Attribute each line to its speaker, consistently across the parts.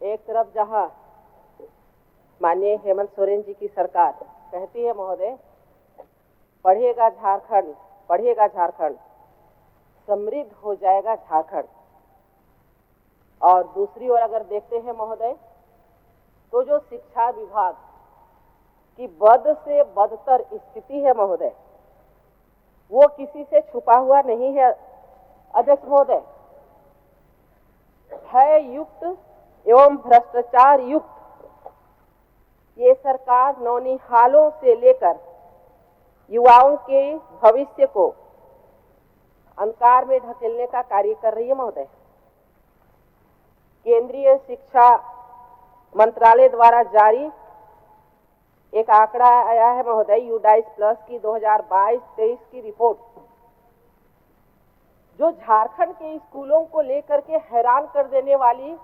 Speaker 1: एक तरफ जहां माननीय हेमंत सोरेन जी की सरकार कहती है महोदय, पढ़ेगा झारखंड, पढ़ेगा झारखंड, समृद्ध हो जाएगा झारखंड, और दूसरी ओर अगर देखते हैं महोदय तो जो शिक्षा विभाग की बद से बदतर स्थिति है महोदय, वो किसी से छुपा हुआ नहीं है अध्यक्ष महोदय। भय युक्त एवं भ्रष्टाचार युक्त ये सरकार नौनिहालों से लेकर युवाओं के भविष्य को अंधकार में ढकेलने का कार्य कर रही है महोदय। केंद्रीय शिक्षा मंत्रालय द्वारा जारी एक आंकड़ा आया है महोदय, यूडाइस प्लस की 2022-23 की रिपोर्ट, जो झारखंड के स्कूलों को लेकर के हैरान कर देने वाली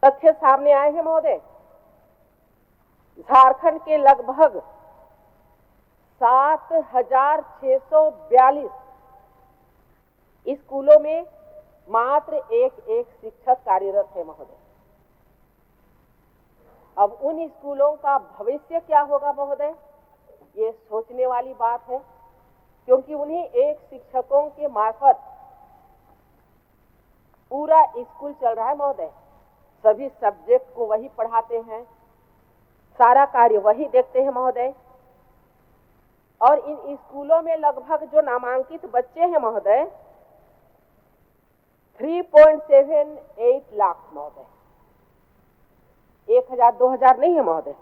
Speaker 1: तथ्य सामने आए हैं महोदय। झारखंड के लगभग 7,642 स्कूलों में मात्र एक शिक्षक कार्यरत है महोदय। अब उन स्कूलों का भविष्य क्या होगा महोदय, ये सोचने वाली बात है, क्योंकि उन्हीं एक शिक्षकों के मार्फत पूरा स्कूल चल रहा है महोदय। सभी सब्जेक्ट को वही पढ़ाते हैं, सारा कार्य वही देखते हैं महोदय। और इन स्कूलों में लगभग जो नामांकित बच्चे हैं महोदय 3.78 लाख महोदय, 1,000-2,000 नहीं है महोदय।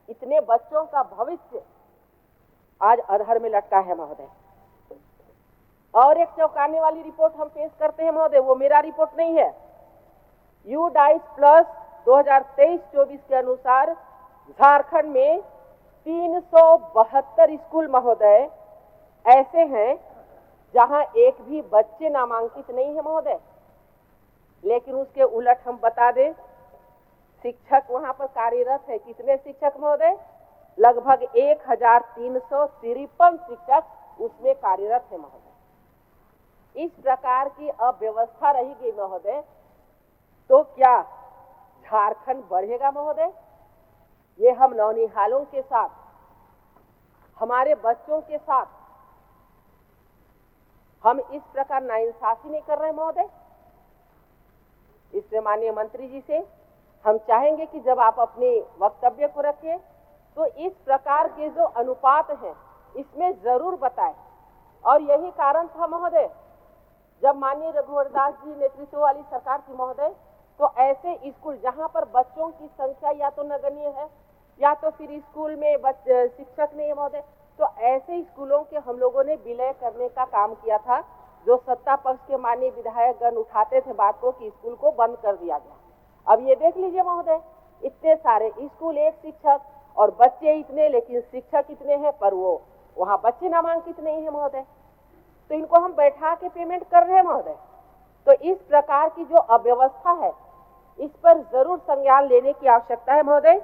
Speaker 1: इतने बच्चों का भविष्य आज अधर में लटका है महोदय। और एक चौंकाने वाली रिपोर्ट हम पेश करते हैं महोदय, वो मेरा रिपोर्ट नहीं है, यूडाइस प्लस 2023-24 के अनुसार झारखंड में 372 स्कूल महोदय ऐसे हैं जहां एक भी बच्चे नामांकित नहीं है महोदय। लेकिन उसके उलट हम बता दें, शिक्षक वहां पर कार्यरत है। कितने शिक्षक महोदय? लगभग 1,353 शिक्षक उसमें कार्यरत है महोदय। इस प्रकार की अव्यवस्था रहेगी महोदय तो क्या झारखंड बढ़ेगा महोदय? ये हम नौनिहालों के साथ, हमारे बच्चों के साथ हम इस प्रकार नाइंसाफी नहीं कर रहे महोदय। इसलिए माननीय मंत्री जी से हम चाहेंगे कि जब आप अपने वक्तव्य को रखें तो इस प्रकार के जो अनुपात हैं इसमें जरूर बताएं। और यही कारण था महोदय, जब माननीय रघुवर दास जी नेतृत्व वाली सरकार थी महोदय, तो ऐसे स्कूल जहां पर बच्चों की संख्या या तो नगण्य है या तो फिर स्कूल में शिक्षक नहीं है महोदय, तो ऐसे स्कूलों के हम लोगों ने विलय करने का काम किया था। जो सत्ता पक्ष के माननीय विधायकगण उठाते थे बात को कि स्कूल को बंद कर दिया गया। अब ये देख लीजिए महोदय, इतने सारे स्कूल, एक शिक्षक और बच्चे इतने, लेकिन शिक्षक इतने हैं पर वो वहां बच्चे नामांकित नहीं है महोदय। तो इनको हम बैठा के पेमेंट कर रहे हैं महोदय। तो इस प्रकार की जो अव्यवस्था है इस पर जरूर संज्ञान लेने की आवश्यकता है महोदय।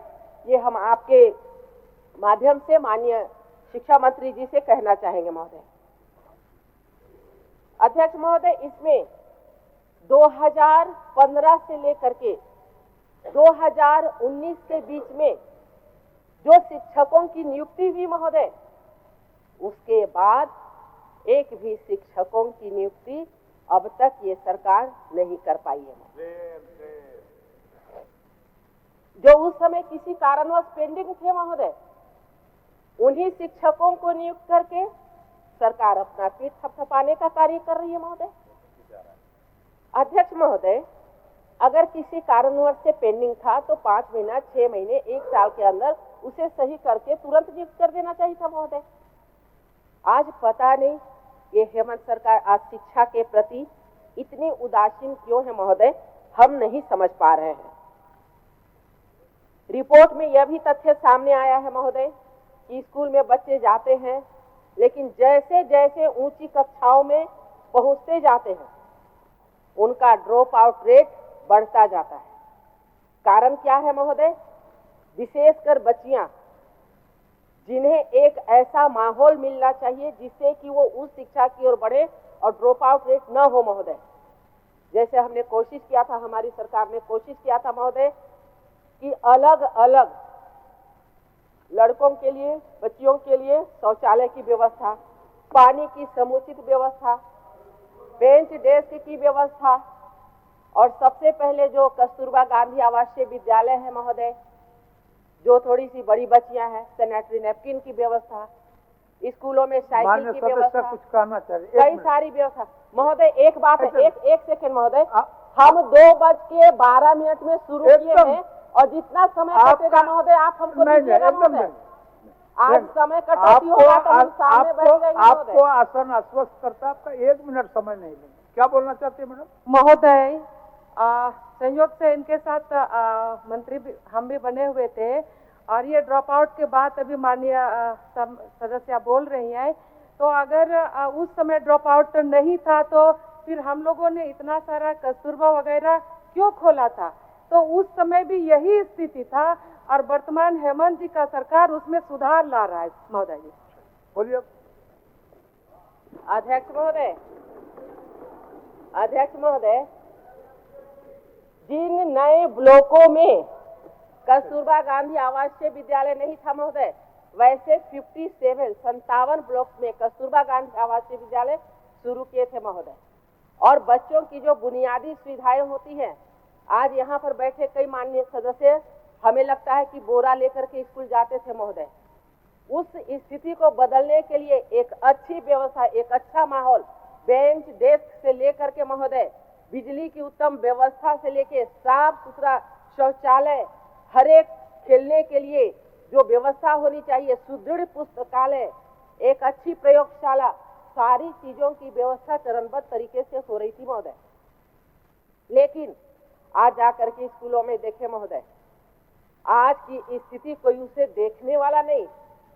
Speaker 1: ये हम आपके माध्यम से माननीय शिक्षा मंत्री जी से कहना चाहेंगे महोदय। अध्यक्ष महोदय, इसमें 2015 से लेकर के 2019 के बीच में जो शिक्षकों की नियुक्ति हुई महोदय, उसके बाद एक भी शिक्षकों की नियुक्ति अब तक ये सरकार नहीं कर पाई है। जो उस समय किसी कारणवश पेंडिंग थे महोदय, उन्हीं शिक्षकों को नियुक्त करके सरकार अपना पीठ थपथपाने का कार्य कर रही है महोदय। अध्यक्ष महोदय, अगर किसी कारणवश से पेंडिंग था तो 5 महीना, 6 महीने, 1 साल के अंदर उसे सही करके तुरंत नियुक्त कर देना चाहिए था महोदय। आज पता नहीं ये हेमंत सरकार आज शिक्षा के प्रति इतनी उदासीन क्यों है महोदय, हम नहीं समझ पा रहे हैं। रिपोर्ट में यह भी तथ्य सामने आया है महोदय कि स्कूल में बच्चे जाते हैं, लेकिन जैसे जैसे ऊंची कक्षाओं में पहुंचते जाते हैं उनका ड्रॉप आउट रेट बढ़ता जाता है। कारण क्या है महोदय? विशेषकर बच्चियां, जिन्हें एक ऐसा माहौल मिलना चाहिए जिससे कि वो उस शिक्षा की ओर बढ़े और ड्रॉप आउट रेट न हो महोदय। जैसे हमने कोशिश किया था, हमारी सरकार ने कोशिश किया था महोदय कि अलग अलग लड़कों के लिए, बच्चियों के लिए शौचालय की व्यवस्था, पानी की समुचित व्यवस्था, बेंच डेस्क की व्यवस्था, और सबसे पहले जो कस्तूरबा गांधी आवासीय विद्यालय है महोदय, जो थोड़ी सी बड़ी बच्चियां हैं, सैनिटरी नैपकिन की व्यवस्था, स्कूलों में साइकिल की व्यवस्था,
Speaker 2: कुछ कहना चाहिए,
Speaker 1: कई सारी व्यवस्था महोदय। एक बात है, एक सेकंड महोदय, हम 2:12 में शुरू किए हैं और जितना समय कटेगा महोदय आप हमको दीजिएगा महोदय। आज समय कटौती होगा तो हम सामने बैठ जाएंगे।
Speaker 2: आपको आसन आश्वस्त करता है, आपका 1 मिनट समय नहीं लेंगे। क्या बोलना चाहते हैं मैडम?
Speaker 3: महोदय, संयोग से इनके साथ मंत्री भी, हम भी बने हुए थे, और ये ड्रॉप आउट के बाद अभी माननीय सदस्य बोल रही हैं, तो अगर उस समय ड्रॉप आउट नहीं था तो फिर हम लोगों ने इतना सारा कस्तूरबा वगैरह क्यों खोला था? तो उस समय भी यही स्थिति था, और वर्तमान हेमंत जी का सरकार उसमें सुधार ला रहा है महोदय जी।
Speaker 2: बोलिए।
Speaker 1: अध्यक्ष महोदय, जिन नए ब्लॉकों में कस्तूरबा गांधी आवासीय विद्यालय नहीं था महोदय, वैसे 57 ब्लॉक में कस्तूरबा गांधी आवासीय विद्यालय शुरू किए थे महोदय। और बच्चों की जो बुनियादी सुविधाएं होती हैं, आज यहाँ पर बैठे कई माननीय सदस्य, हमें लगता है कि बोरा लेकर के स्कूल जाते थे महोदय। उस स्थिति को बदलने के लिए एक अच्छी व्यवस्था, एक अच्छा माहौल, बेंच डेस्क से लेकर के महोदय, बिजली की उत्तम व्यवस्था से लेके साफ सुथरा शौचालय, हर एक खेलने के लिए जो व्यवस्था होनी चाहिए, सुदृढ़ पुस्तकालय, एक अच्छी प्रयोगशाला, सारी चीजों की व्यवस्था चरणबद्ध तरीके से हो रही थी महोदय। लेकिन आज जाकर के स्कूलों में देखे महोदय, आज की स्थिति कोई उसे देखने वाला नहीं।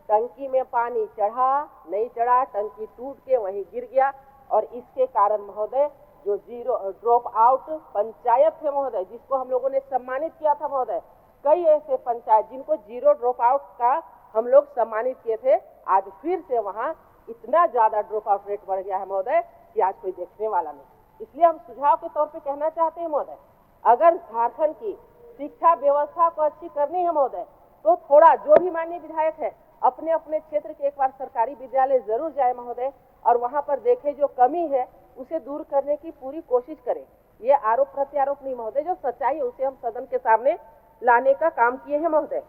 Speaker 1: टंकी में पानी चढ़ा नहीं चढ़ा, टंकी टूट के वहीं गिर गया, और इसके कारण महोदय जो जीरो ड्रॉप आउट पंचायत है महोदय, जिसको हम लोगों ने सम्मानित किया था महोदय, कई ऐसे पंचायत जिनको जीरो ड्रॉप आउट का हम लोग सम्मानित किए थे, आज फिर से वहां इतना ज्यादा ड्रॉप आउट रेट बढ़ गया है महोदय कि आज कोई देखने वाला नहीं। इसलिए हम सुझाव के तौर पे कहना चाहते हैं महोदय, अगर झारखंड की शिक्षा व्यवस्था को अच्छी करनी है महोदय, तो थोड़ा जो भी माननीय विधायक है अपने अपने क्षेत्र के एक बार सरकारी विद्यालय जरूर जाए महोदय, और वहां पर देखे जो कमी है उसे दूर करने की पूरी कोशिश करें। ये आरोप प्रत्यारोप नहीं महोदय, जो सच्चाई है उसे हम सदन के सामने लाने का काम किए हैं महोदय।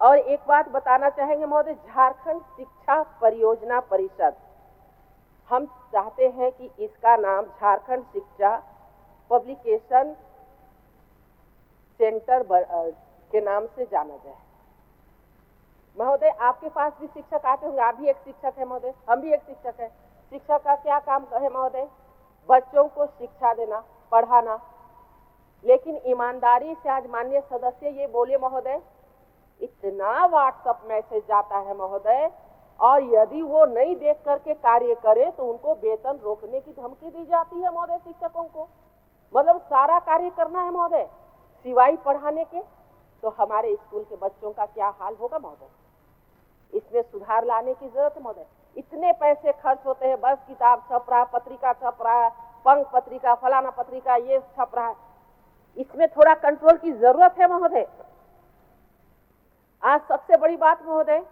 Speaker 1: और एक बात बताना चाहेंगे महोदय, झारखंड शिक्षा परियोजना परिषद, हम चाहते हैं कि इसका नाम झारखंड शिक्षा पब्लिकेशन सेंटर के नाम से जाना जाए महोदय। आपके पास भी शिक्षक आते होंगे, आप भी एक शिक्षक है महोदय, हम भी एक शिक्षक है। शिक्षक का क्या काम है महोदय? बच्चों को शिक्षा देना, पढ़ाना। लेकिन ईमानदारी से आज माननीय सदस्य ये बोले महोदय, इतना व्हाट्सएप मैसेज जाता है महोदय, और यदि वो नहीं देख करके कार्य करे तो उनको वेतन रोकने की धमकी दी जाती है महोदय शिक्षकों को। मतलब सारा कार्य करना है महोदय सिवाय पढ़ाने के, तो हमारे स्कूल के बच्चों का क्या हाल होगा महोदय? इसमें सुधार लाने की जरूरत है महोदय। इतने पैसे खर्च होते हैं, बस किताब छप रहा, पत्रिका छप रहा, पंख पत्रिका, फलाना पत्रिका, ये छप रहा है, इसमें थोड़ा कंट्रोल की जरूरत है महोदय। आज सबसे बड़ी बात महोदय,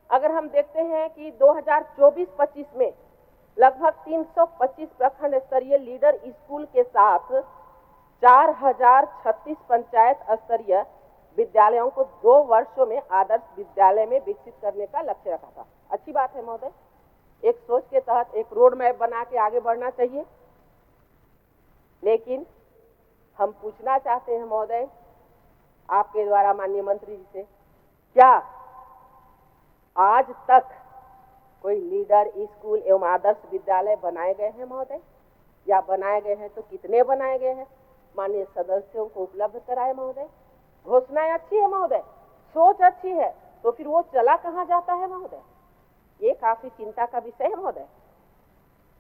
Speaker 1: अगर हम देखते हैं कि 2024-25 में लगभग 325 प्रखंड स्तरीय लीडर स्कूल के साथ 4036 पंचायत स्तरीय विद्यालयों को 2 वर्षों में आदर्श विद्यालय में विकसित करने का लक्ष्य रखा था। अच्छी बात है महोदय, एक सोच के तहत एक रोड मैप बना के आगे बढ़ना चाहिए। लेकिन हम पूछना चाहते हैं महोदय आपके द्वारा माननीय मंत्री जी से, क्या आज तक कोई लीडर स्कूल एवं आदर्श विद्यालय बनाए गए हैं महोदय? या बनाए गए हैं तो कितने बनाए गए हैं? माननीय सदस्यों को उपलब्ध कराए महोदय। घोषणाएं अच्छी है महोदय, सोच अच्छी है, तो फिर वो चला कहाँ जाता है महोदय? ये काफी चिंता का विषय है महोदय।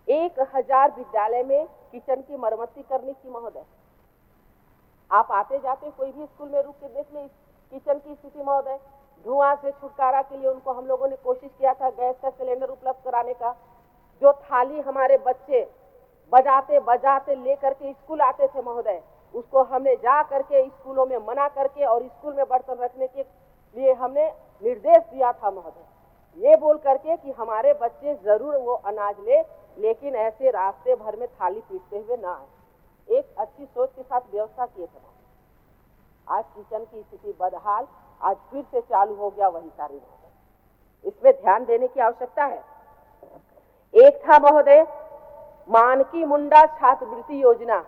Speaker 1: 1000 विद्यालय में किचन की मरम्मती करनी थी महोदय। आप आते जाते कोई भी स्कूल में रुक के देख ले किचन की स्थिति महोदय। धुआं से छुटकारा के लिए उनको हम लोगों ने कोशिश किया था गैस का सिलेंडर उपलब्ध कराने का। जो थाली हमारे बच्चे बजाते बजाते लेकर के स्कूल आते थे महोदय, उसको हमने जा करके स्कूलों में मना करके और स्कूल में बर्तन रखने के लिए हमने निर्देश दिया था महोदय, ये बोल करके कि हमारे बच्चे जरूर वो अनाज ले, लेकिन ऐसे रास्ते भर में थाली पीटते हुए ना आए। एक अच्छी सोच के साथ व्यवस्था किए थे। आज किचन की स्थिति बदहाल, आज फिर से चालू हो गया वही कार्य। इसमें ध्यान देने की आवश्यकता है। एक था महोदय मानकी मुंडा छात्रवृत्ति योजना,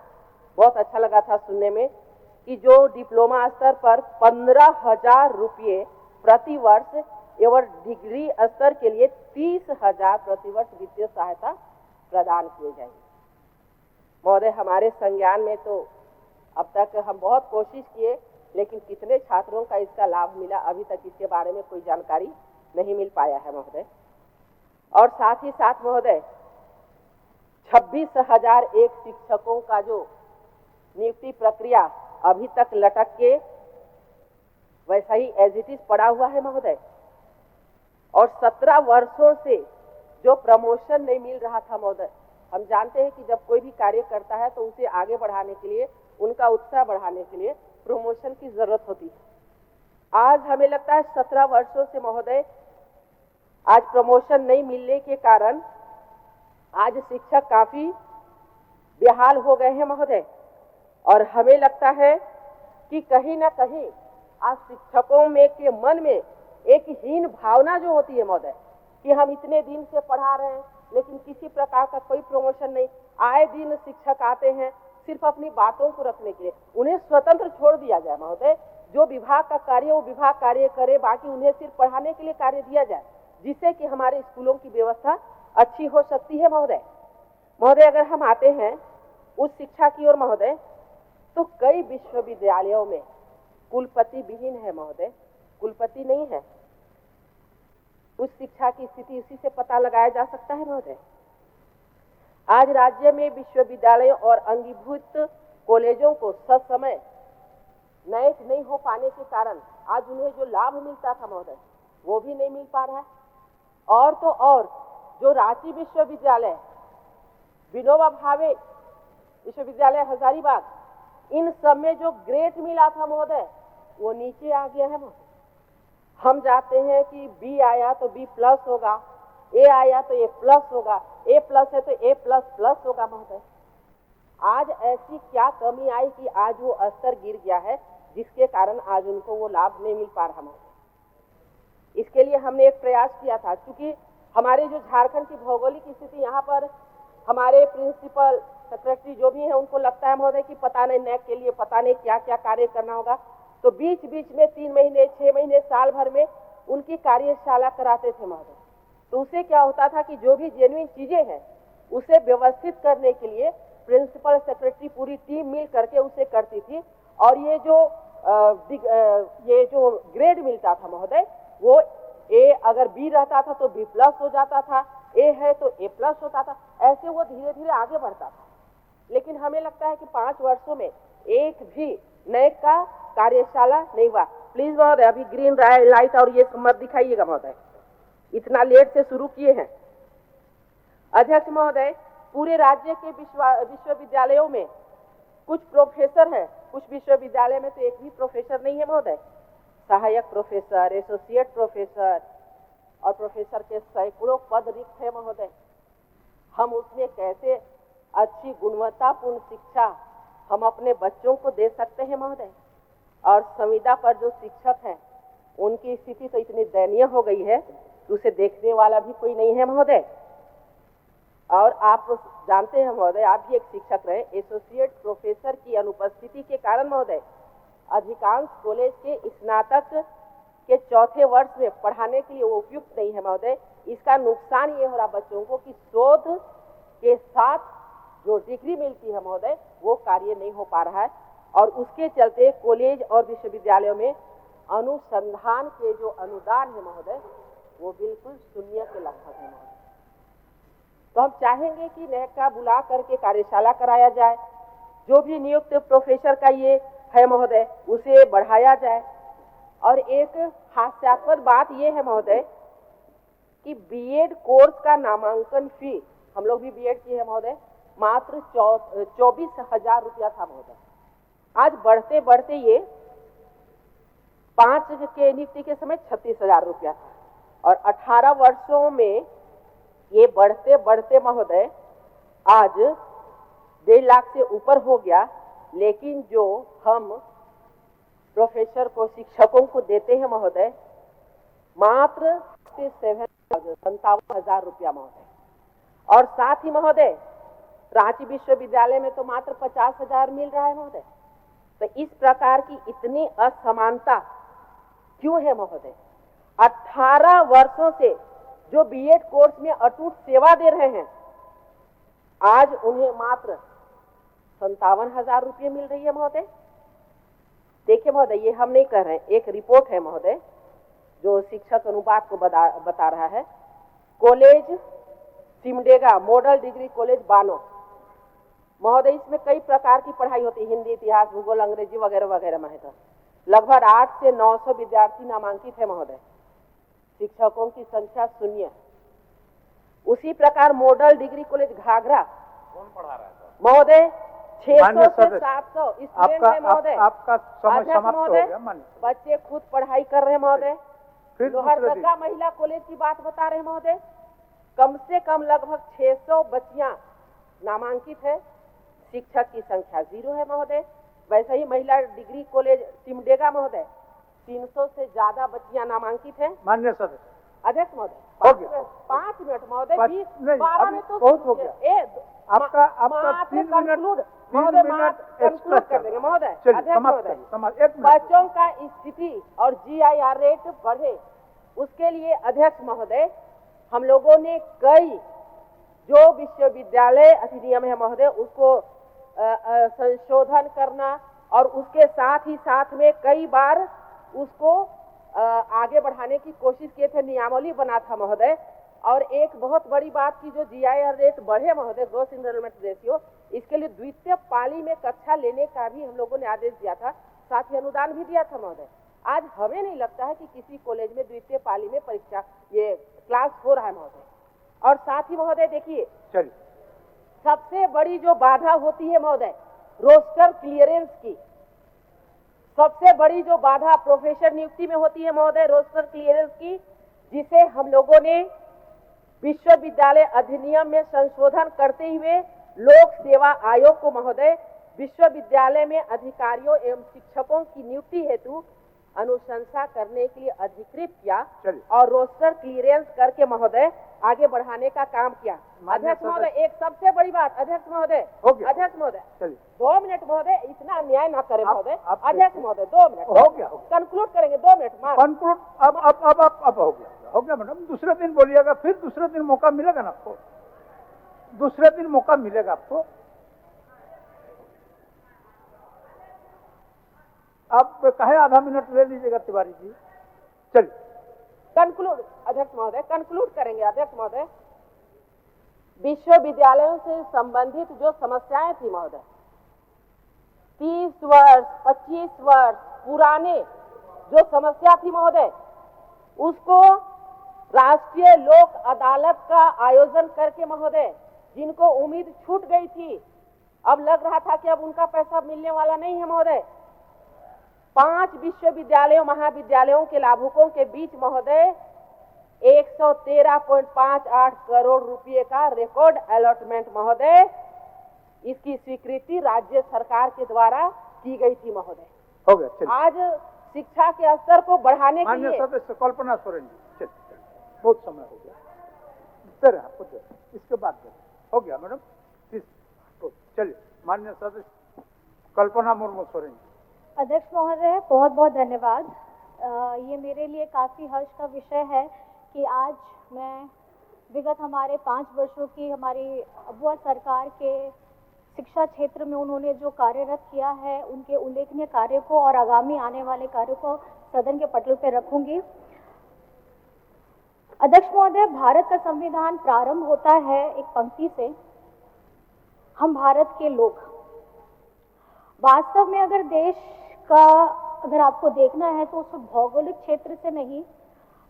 Speaker 1: बहुत अच्छा लगा था सुनने में कि जो डिप्लोमा स्तर पर 15,000 रुपये प्रति वर्ष एवं डिग्री स्तर के लिए 30,000 प्रति वर्ष वित्तीय सहायता प्रदान किए जाएंगे। महोदय हमारे संज्ञान में तो अब तक हम बहुत कोशिश किए, लेकिन कितने छात्रों का इसका लाभ मिला अभी तक इसके बारे में कोई जानकारी नहीं मिल पाया है महोदय। और साथ ही साथ महोदय 26,001 शिक्षकों का जो नियुक्ति प्रक्रिया अभी तक लटक के वैसा ही एज इट इज पड़ा हुआ है महोदय। और 17 वर्षों से जो प्रमोशन नहीं मिल रहा था महोदय, हम जानते हैं कि जब कोई भी कार्य करता है तो उसे आगे बढ़ाने के लिए, उनका उत्साह बढ़ाने के लिए प्रमोशन की जरूरत होती है। आज हमें लगता है 17 वर्षों से महोदय आज प्रमोशन नहीं मिलने के कारण आज शिक्षक काफी बेहाल हो गए हैं महोदय। और हमें लगता है कि कहीं ना कहीं आज शिक्षकों में के मन में एक हीन भावना जो होती है महोदय कि हम इतने दिन से पढ़ा रहे हैं लेकिन किसी प्रकार का कोई प्रमोशन नहीं। आए दिन शिक्षक आते हैं सिर्फ अपनी बातों को रखने के लिए, उन्हें स्वतंत्र छोड़ दिया जाए महोदय। जो विभाग का कार्य वो विभाग कार्य करे, बाकी उन्हें सिर्फ पढ़ाने के लिए कार्य दिया जाए, जिससे कि हमारे स्कूलों की व्यवस्था अच्छी हो सकती है महोदय। महोदय अगर हम आते हैं उस शिक्षा की ओर महोदय, तो कई विश्वविद्यालयों में कुलपति विहीन है महोदय, कुलपति नहीं है। उस शिक्षा की स्थिति इसी से पता लगाया जा सकता है महोदय। आज राज्य में विश्वविद्यालयों और अंगीभूत कॉलेजों को ससमय नैक नहीं हो पाने के कारण आज उन्हें जो लाभ मिलता था महोदय वो भी नहीं मिल पा रहा है। और तो और जो रांची विश्वविद्यालय, विनोबा भावे विश्वविद्यालय हजारीबाग, इन सब में जो ग्रेड मिला था महोदय वो नीचे आ गया है महोदय। हम जाते हैं कि बी आया तो बी प्लस होगा, ए आया तो ए प्लस होगा, ए प्लस है तो ए प्लस प्लस होगा महोदय। आज ऐसी क्या कमी आई कि आज वो स्तर गिर गया है जिसके कारण आज उनको वो लाभ नहीं मिल पा रहा महोदय। इसके लिए हमने एक प्रयास किया था, क्योंकि हमारे जो झारखंड की भौगोलिक स्थिति, यहाँ पर हमारे प्रिंसिपल सेक्रेटरी जो भी हैं उनको लगता है महोदय कि पता नहीं नैक के लिए पता नहीं क्या क्या कार्य करना होगा, तो बीच बीच में 3 महीने 6 महीने साल भर में उनकी कार्यशाला कराते थे महोदय। तो उससे क्या होता था कि जो भी जेन्युइन चीजें हैं उसे व्यवस्थित करने के लिए प्रिंसिपल सेक्रेटरी पूरी टीम मिल करके उसे करती थी। और ये जो ग्रेड मिलता था महोदय वो ए अगर बी रहता था तो बी प्लस हो जाता था, ए है तो ए प्लस होता था, ऐसे वो धीरे धीरे आगे बढ़ता था। लेकिन हमें लगता है कि 5 वर्षों में एक भी नए का कार्यशाला नहीं हुआ। प्लीज महोदय अभी ग्रीन लाइट और ये मत दिखाइएगा महोदय, इतना लेट से शुरू किए हैं। अध्यक्ष महोदय, पूरे राज्य के विश्वविद्यालयों में कुछ प्रोफेसर हैं, कुछ विश्वविद्यालय में तो एक भी प्रोफेसर नहीं है महोदय। सहायक प्रोफेसर, एसोसिएट प्रोफेसर और प्रोफेसर के सैकड़ों पद रिक्त है महोदय। हम उसमें कैसे अच्छी गुणवत्तापूर्ण शिक्षा हम अपने बच्चों को दे सकते हैं महोदय। और संविदा पर जो शिक्षक हैं उनकी स्थिति तो इतनी दयनीय हो गई है कि उसे देखने वाला भी कोई नहीं है महोदय। और आप जानते हैं महोदय, आप भी एक शिक्षक रहे, एसोसिएट प्रोफेसर की अनुपस्थिति के कारण महोदय अधिकांश कॉलेज के स्नातक के 4थे वर्ष में पढ़ाने के लिए वो उपयुक्त नहीं है महोदय। इसका नुकसान ये हो रहा बच्चों को कि शोध के साथ जो डिग्री मिलती है महोदय वो कार्य नहीं हो पा रहा है। और उसके चलते कॉलेज और विश्वविद्यालयों में अनुसंधान के जो अनुदान है महोदय वो बिल्कुल शून्य के लगभग है महोदय। तो हम चाहेंगे कि नैक का बुला करके कार्यशाला कराया जाए, जो भी नियुक्त प्रोफेसर का ये है महोदय उसे बढ़ाया जाए। और एक हास्यास्पद बात ये है महोदय कि बीएड कोर्स का नामांकन फी, हम लोग भी बीएड किए हैं महोदय, मात्र 24,000 रुपया था महोदय। आज बढ़ते बढ़ते ये 5 के नियुक्ति के समय 36,000 रुपया था और 18 वर्षों में ये बढ़ते बढ़ते महोदय आज 1.5 लाख से ऊपर हो गया। लेकिन जो हम प्रोफेसर को, शिक्षकों को देते हैं महोदय, मात्र 57,000 रुपया महोदय। और साथ ही महोदय रांची विश्वविद्यालय में तो मात्र 50,000 मिल रहा है महोदय। तो इस प्रकार की इतनी असमानता क्यों है महोदय? 18 वर्षों से जो बीएड कोर्स में अटूट सेवा दे रहे हैं, आज उन्हें मात्र 57,000 रुपये मिल रही है महोदय। देखिए महोदय, ये हम नहीं कह रहे हैं, एक रिपोर्ट है महोदय जो शिक्षक अनुपात को बता रहा है। College Simdega model degree college Bano महोदय, इसमें कई प्रकार की पढ़ाई होती है, हिंदी, इतिहास, भूगोल, अंग्रेजी वगैरह वगैरह महोदय। लगभग 8 से 900 विद्यार्थी नामांकित है महोदय। शिक्षकों की संख्या 0। उसी प्रकार मॉडल डिग्री कॉलेज घाघरा
Speaker 2: कौन पढ़ा रहा है
Speaker 1: महोदय? 600 से 700 स्टूडेंट है महोदय।
Speaker 2: आपका समय समाप्त हो गया।
Speaker 1: बच्चे खुद पढ़ाई कर रहे हैं महोदय।
Speaker 2: फिर
Speaker 1: लोहरदगा महिला कॉलेज की बात बता रहे हैं महोदय। कम से कम लगभग 600 बच्चियां नामांकित है, शिक्षक की संख्या 0 है महोदय। वैसे ही महिला डिग्री कॉलेज सिमडेगा महोदय 300 से ज्यादा बच्चियां नामांकित है।
Speaker 2: माननीय सदस्य
Speaker 1: अध्यक्ष महोदय,
Speaker 2: हो गया।
Speaker 1: 5 मिनट महोदय,
Speaker 2: 12
Speaker 1: में तो
Speaker 2: बहुत हो गया। आपका 3 मिनट
Speaker 1: महोदय कंक्लूड कर देंगे महोदय। अध्यक्ष महोदय, बच्चों का स्थिति और GIR रेट बढ़े, उसके लिए अध्यक्ष महोदय हम लोगों ने कई जो विश्वविद्यालय अधिनियम है महोदय उसको संशोधन करना और उसके साथ ही साथ में कई बार उसको आगे बढ़ाने की कोशिश किए थे, नियमावली बना था महोदय। और एक बहुत बड़ी बात की, जो GIR रेट बढ़े महोदय, ग्रॉस इनरोलमेंट रेशियो, इसके लिए द्वितीय पाली में कक्षा लेने का भी हम लोगों ने आदेश दिया था, साथ ही अनुदान भी दिया था महोदय। आज हमें नहीं लगता है कि किसी कॉलेज में द्वितीय पाली में परीक्षा ये क्लास हो रहा है महोदय। और साथ ही महोदय देखिए, सबसे बड़ी जो बाधा होती है महोदय रोस्टर क्लियरेंस की, सबसे बड़ी जो बाधा प्रोफेसर नियुक्ति में होती है महोदय रोस्टर क्लियरेंस की, जिसे हम लोगों ने विश्वविद्यालय अधिनियम में संशोधन करते हुए लोक सेवा आयोग को महोदय विश्वविद्यालय में अधिकारियों एवं शिक्षकों की नियुक्ति हेतु अनुशंसा करने के लिए अधिकृत किया और रोस्टर क्लियरेंस करके महोदय आगे बढ़ाने का काम किया। अध्यक्ष महोदय, एक सबसे बड़ी बात, अध्यक्ष महोदय, 2 मिनट महोदय, इतना अन्याय ना करें महोदय। अध्यक्ष महोदय 2 मिनट
Speaker 2: हो गया,
Speaker 1: कंक्लूड करेंगे, 2 मिनट
Speaker 2: कंक्लूड। अब हो गया मैडम। दूसरे दिन बोलिएगा, फिर दूसरे दिन मौका मिलेगा ना आपको, दूसरे दिन मौका मिलेगा आपको। आप कहे आधा मिनट ले लीजिएगा तिवारी जी। चलिए
Speaker 1: कंक्लूड अध्यक्ष महोदय, कंक्लूड करेंगे अध्यक्ष महोदय। विश्वविद्यालयों से संबंधित जो समस्याएं थी महोदय, 30 वर्ष 25 वर्ष पुराने जो समस्या थी महोदय, उसको राष्ट्रीय लोक अदालत का आयोजन करके महोदय, जिनको उम्मीद छूट गई थी, अब लग रहा था कि अब उनका पैसा मिलने वाला नहीं है महोदय, 5 विश्वविद्यालयों महाविद्यालयों के लाभुकों के बीच महोदय 113.58 करोड़ रुपए का रिकॉर्ड अलॉटमेंट महोदय, इसकी स्वीकृति राज्य सरकार के द्वारा की गई थी महोदय।
Speaker 2: हो गया।
Speaker 1: आज शिक्षा के स्तर को बढ़ाने के लिए
Speaker 2: सदस्य कल्पना सोरेन जी, बहुत समय हो गया, सर इसके बाद हो गया मैडम। चलिए माननीय सदस्य कल्पना मुर्मू सोरेन जी।
Speaker 4: अध्यक्ष महोदय, बहुत बहुत धन्यवाद। ये मेरे लिए काफ़ी हर्ष का विषय है कि आज मैं विगत हमारे 5 वर्षों की हमारी अबुआ सरकार के शिक्षा क्षेत्र में उन्होंने जो कार्यरत किया है, उनके उल्लेखनीय कार्य को और आगामी आने वाले कार्यों को सदन के पटल पर रखूंगी। अध्यक्ष महोदय, भारत का संविधान प्रारंभ होता है एक पंक्ति से, हम भारत के लोग। वास्तव में अगर देश का अगर आपको देखना है तो उस भौगोलिक क्षेत्र से नहीं,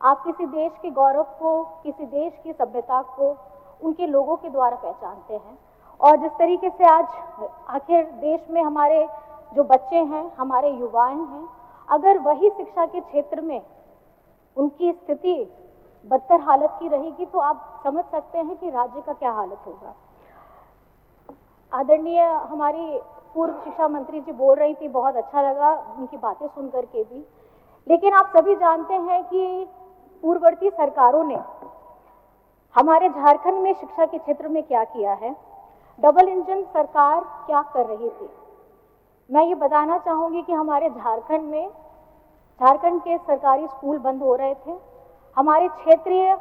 Speaker 4: आप किसी देश के गौरव को, किसी देश की सभ्यता को उनके लोगों के द्वारा पहचानते हैं। और जिस तरीके से आज आखिर देश में हमारे जो बच्चे हैं, हमारे युवाएं हैं, अगर वही शिक्षा के क्षेत्र में उनकी स्थिति बदतर हालत की रहेगी तो आप समझ सकते हैं कि राज्य का क्या हालत होगा। आदरणीय हमारी पूर्व शिक्षा मंत्री जी बोल रही थी, बहुत अच्छा लगा उनकी बातें सुन करके भी। लेकिन आप सभी जानते हैं कि पूर्ववर्ती सरकारों ने हमारे झारखंड में शिक्षा के क्षेत्र में क्या किया है। डबल इंजन सरकार क्या कर रही थी। मैं ये बताना चाहूँगी कि हमारे झारखंड के सरकारी स्कूल बंद हो रहे थे। हमारे क्षेत्रीय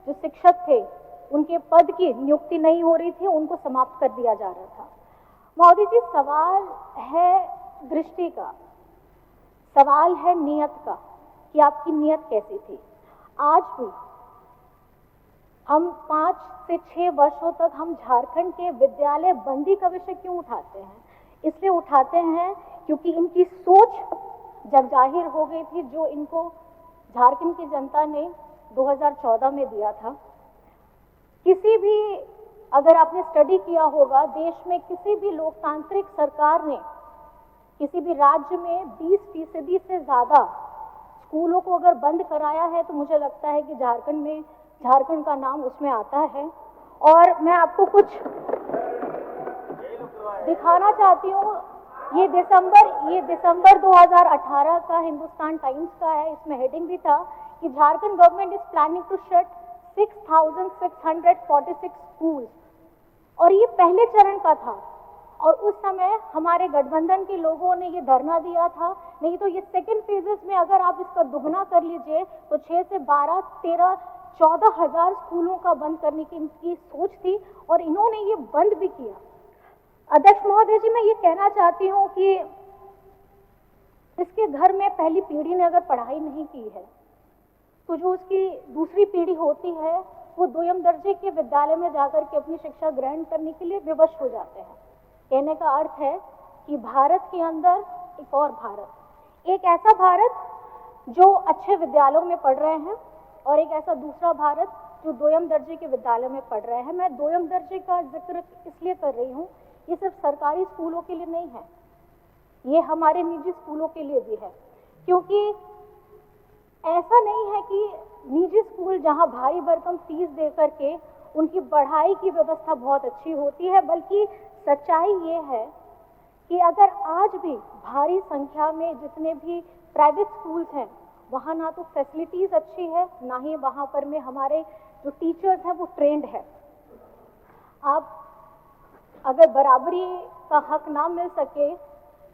Speaker 4: जो शिक्षक थे उनके पद की नियुक्ति नहीं हो रही थी, उनको समाप्त कर दिया जा रहा था। मोदी जी, सवाल है दृष्टि का, सवाल है नियत का कि आपकी नियत कैसी थी। आज भी हम 5 से 6 वर्षों तक हम झारखंड के विद्यालय बंदी का विषय क्यों उठाते हैं? इसलिए उठाते हैं क्योंकि इनकी सोच जग जाहिर हो गई थी जो इनको झारखंड की जनता ने 2014 में दिया था। किसी भी, अगर आपने स्टडी किया होगा, देश में किसी भी लोकतांत्रिक सरकार ने किसी भी राज्य में 20% से ज़्यादा स्कूलों को अगर बंद कराया है तो मुझे लगता है कि झारखंड का नाम उसमें आता है। और मैं आपको कुछ दिखाना चाहती हूँ। ये दिसंबर 2018 का हिंदुस्तान टाइम्स का है। इसमें हेडिंग भी था कि Jharkhand government is planning to shut 6,646 school, और ये पहले चरण का था। और उस समय हमारे गठबंधन के लोगों ने ये धरना दिया था। नहीं तो ये सेकंड फेजेस में अगर आप इसका दुगना कर लीजिए तो 6 से 12, 13, 14 हजार स्कूलों का बंद करने की इनकी सोच थी, और इन्होंने ये बंद भी किया। अध्यक्ष महोदय जी, मैं ये कहना चाहती हूँ कि इसके घर में पहली पीढ़ी ने अगर पढ़ाई नहीं की है तो जो उसकी दूसरी पीढ़ी होती है वो दोयम दर्जे के विद्यालय में जाकर के अपनी शिक्षा ग्रहण करने के लिए विवश हो जाते हैं। कहने का अर्थ है कि भारत के अंदर एक और भारत, एक ऐसा भारत जो अच्छे विद्यालयों में पढ़ रहे हैं और एक ऐसा दूसरा भारत जो दोयम दर्जे के विद्यालय में पढ़ रहे हैं। मैं दोयम दर्जे का जिक्र इसलिए कर रही हूँ, ये सिर्फ सरकारी स्कूलों के लिए नहीं है, ये हमारे निजी स्कूलों के लिए भी है। क्योंकि ऐसा नहीं है कि निजी स्कूल जहाँ भारी भरकम फीस दे करके उनकी पढ़ाई की व्यवस्था बहुत अच्छी होती है, बल्कि सच्चाई ये है कि अगर आज भी भारी संख्या में जितने भी प्राइवेट स्कूल्स हैं वहाँ ना तो फैसिलिटीज़ अच्छी है, ना ही वहाँ पर में हमारे जो टीचर्स हैं वो ट्रेंड है। आप अगर बराबरी का हक ना मिल सके,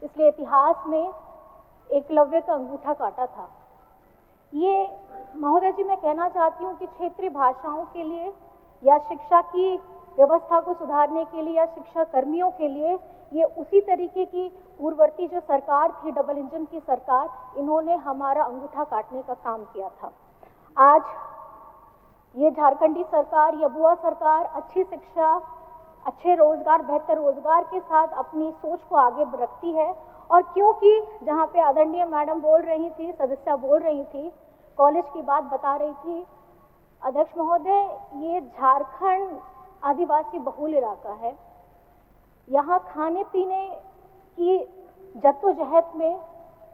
Speaker 4: इसलिए इतिहास में एकलव्य का अंगूठा काटा था। ये महोदय जी, मैं कहना चाहती हूँ कि क्षेत्रीय भाषाओं के लिए या शिक्षा की व्यवस्था को सुधारने के लिए या शिक्षा कर्मियों के लिए ये उसी तरीके की पूर्ववर्ती जो सरकार थी, डबल इंजन की सरकार, इन्होंने हमारा अंगूठा काटने का काम किया था। आज ये झारखंडी सरकार, ये बुआ सरकार अच्छी शिक्षा, अच्छे रोजगार, बेहतर रोजगार के साथ अपनी सोच को आगे रखती है। और क्योंकि जहाँ पे आदरणीय मैडम बोल रही थी, सदस्या बोल रही थी, कॉलेज की बात बता रही थी, अध्यक्ष महोदय, ये झारखंड आदिवासी बहुल इलाका है। यहाँ खाने पीने की जद्दोजहद में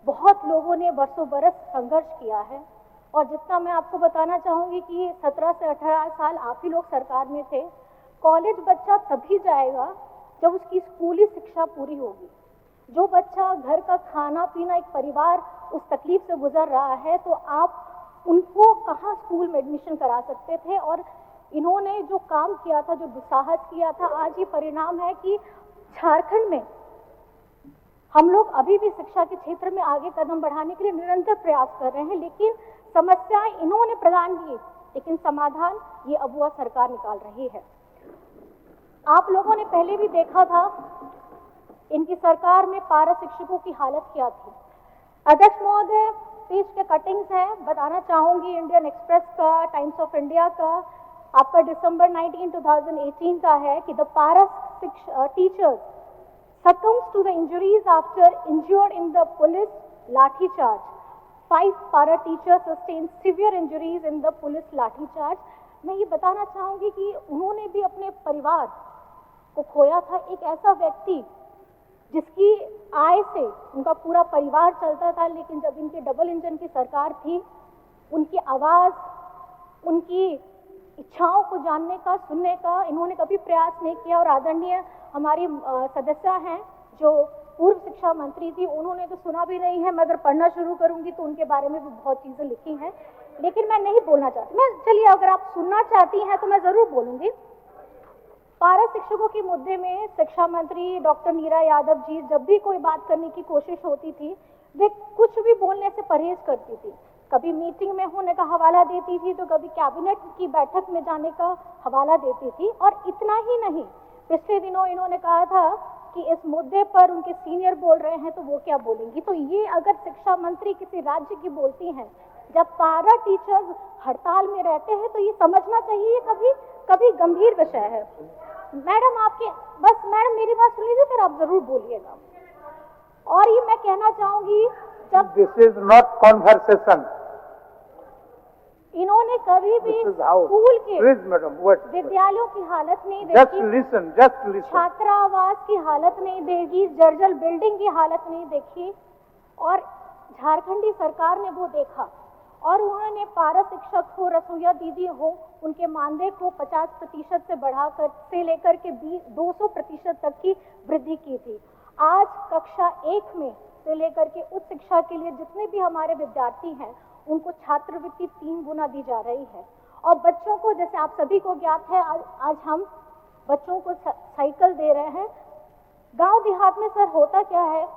Speaker 4: बहुत लोगों ने बरसों बरस संघर्ष किया है। और जितना मैं आपको बताना चाहूँगी कि 17 से 18 साल आप ही लोग सरकार में थे। कॉलेज बच्चा तभी जाएगा जब उसकी स्कूली शिक्षा पूरी होगी। जो बच्चा घर का खाना पीना, एक परिवार उस तकलीफ से गुजर रहा है, तो आप उनको कहाँ स्कूल में एडमिशन करा सकते थे। और इन्होंने जो काम किया था, जो दुस्साहस किया था, आज ये परिणाम है कि झारखंड में हम लोग अभी भी शिक्षा के क्षेत्र में आगे कदम बढ़ाने के लिए निरंतर प्रयास कर रहे हैं। लेकिन समस्याएं इन्होंने प्रदान की, लेकिन समाधान ये अबुआ सरकार निकाल रही है। आप लोगों ने पहले भी देखा था इनकी सरकार में पारा शिक्षकों की हालत क्या थी। अध्यक्ष महोदय, पेज के कटिंग्स हैं, बताना चाहूंगी। इंडियन एक्सप्रेस का, टाइम्स ऑफ इंडिया का आपका दिसंबर 19, 2018 का है कि द पारा teachers succumbs to the injuries after injured in the police lathi charge. 5 para teachers sustained severe injuries in the police lathi charge. मैं ये बताना चाहूँगी कि उन्होंने भी अपने परिवार को खोया था, एक ऐसा व्यक्ति जिसकी आय से उनका पूरा परिवार चलता था, लेकिन जब इनके डबल इंजन की सरकार थी, उनकी आवाज़, उनकी इच्छाओं को जानने का, सुनने का इन्होंने कभी प्रयास नहीं किया। और आदरणीय हमारी सदस्य हैं जो पूर्व शिक्षा मंत्री थी, उन्होंने तो सुना भी नहीं है। मैं अगर पढ़ना शुरू करूंगी तो उनके बारे में भी बहुत चीज़ें लिखी हैं, लेकिन मैं नहीं बोलना चाहती। मैं चलिए, अगर आप सुनना चाहती हैं तो मैं ज़रूर बोलूँगी। पारा शिक्षकों के मुद्दे में शिक्षा मंत्री डॉक्टर नीरा यादव जी जब भी कोई बात करने की कोशिश होती थी, वे कुछ भी बोलने से परहेज करती थी। कभी मीटिंग में होने का हवाला देती थी, तो कभी कैबिनेट की बैठक में जाने का हवाला देती थी। और इतना ही नहीं, पिछले दिनों इन्होंने कहा था कि इस मुद्दे पर उनके सीनियर बोल रहे हैं तो वो क्या बोलेंगी। तो ये अगर शिक्षा मंत्री किसी राज्य की बोलती हैं, जब पारा टीचर्स हड़ताल में रहते हैं, तो ये समझना चाहिए कभी गंभीर विषय है। मैडम आपके बस मैडम मेरी बात सुन लीजिए, फिर आप जरूर बोलिएगा। और ये मैं कहना चाहूंगी, जब
Speaker 2: दिस इज नॉट कॉन्वर्सेशन,
Speaker 4: इन्होंने कभी भी स्कूल के विद्यालयों की हालत नहीं देखी,
Speaker 2: जस्ट लिसन,
Speaker 4: छात्रावास की हालत नहीं देखी, जर्जर बिल्डिंग की हालत नहीं देखी, और झारखंडी सरकार ने वो देखा। और उन्होंने पारा शिक्षक हो, रसोईया दीदी हो, उनके मानदेय को 50% से बढ़ाकर से लेकर के 200% तक की वृद्धि की थी। आज कक्षा 1 में से लेकर के उच्च शिक्षा के लिए जितने भी हमारे विद्यार्थी हैं, उनको छात्रवृत्ति 3 गुना दी जा रही है। और बच्चों को, जैसे आप सभी को ज्ञात है, आज हम बच्चों को साइकिल दे रहे हैं। गांव देहात में सर होता क्या है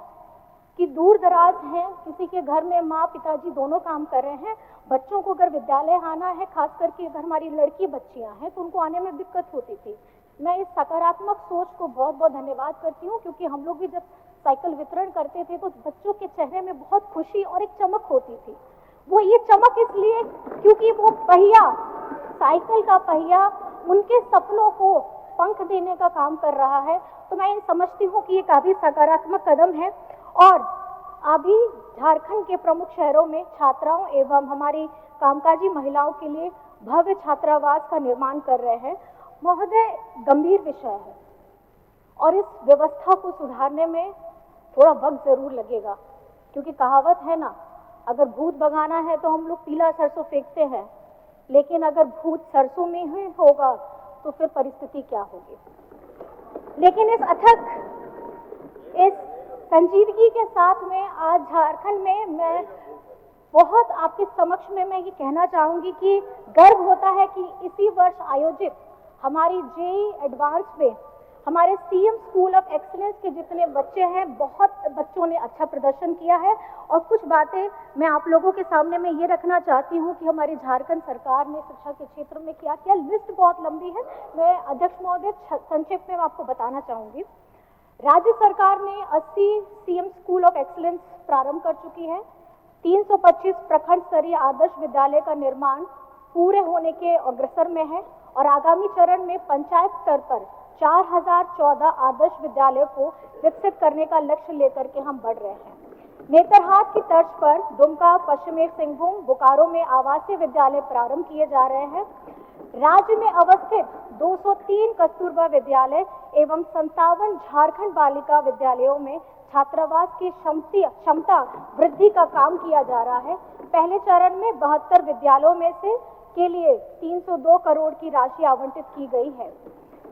Speaker 4: कि दूर दराज हैं, किसी के घर में माँ पिताजी दोनों काम कर रहे हैं, बच्चों को अगर विद्यालय आना है, खास करके अगर हमारी लड़की बच्चियां हैं, तो उनको आने में दिक्कत होती थी। मैं इस सकारात्मक सोच को बहुत बहुत धन्यवाद करती हूँ, क्योंकि हम लोग भी जब साइकिल वितरण करते थे तो बच्चों के चेहरे में बहुत खुशी और एक चमक होती थी। वो ये चमक इसलिए क्योंकि वो पहिया, साइकिल का पहिया उनके सपनों को पंख देने का काम कर रहा है। तो मैं ये समझती हूँ कि ये काफी सकारात्मक कदम है। और अभी झारखंड के प्रमुख शहरों में छात्राओं एवं हमारी कामकाजी महिलाओं के लिए भव्य छात्रावास का निर्माण कर रहे हैं। महोदय, गंभीर विषय है और इस व्यवस्था को सुधारने में थोड़ा वक्त जरूर लगेगा, क्योंकि कहावत है ना, अगर भूत भगाना है तो हम लोग पीला सरसों फेंकते हैं, लेकिन अगर भूत सरसों में ही होगा तो फिर परिस्थिति क्या होगी। लेकिन इस संजीदगी के साथ में आज झारखंड में मैं बहुत आपके समक्ष में मैं ये कहना चाहूंगी कि गर्व होता है कि इसी वर्ष आयोजित हमारी जेईई एडवांस में हमारे सीएम स्कूल ऑफ एक्सीलेंस के जितने बच्चे हैं, बहुत बच्चों ने अच्छा प्रदर्शन किया है। और कुछ बातें मैं आप लोगों के सामने में ये रखना चाहती हूँ कि हमारी झारखंड सरकार ने शिक्षा के क्षेत्र में क्या किया। लिस्ट बहुत लंबी है, मैं अध्यक्ष महोदय संक्षेप में आपको बताना चाहूंगी। राज्य सरकार ने 80 सीएम स्कूल ऑफ एक्सीलेंस प्रारंभ कर चुकी है। 325 प्रखंड स्तरीय आदर्श विद्यालय का निर्माण पूरे होने के अग्रसर में है और आगामी चरण में पंचायत स्तर पर 4014 आदर्श विद्यालयों को विकसित करने का लक्ष्य लेकर के हम बढ़ रहे हैं। नेतरहाट की तर्ज पर दुमका, पश्चिमी सिंहभूम, बोकारो में आवासीय विद्यालय प्रारंभ किए जा रहे हैं। राज्य में अवस्थित 203 कस्तूरबा विद्यालय एवं 57 झारखंड बालिका विद्यालयों में छात्रावास की क्षमता वृद्धि का काम किया जा रहा है। पहले चरण में 72 विद्यालयों में से के लिए 302 करोड़ की राशि आवंटित की गई है।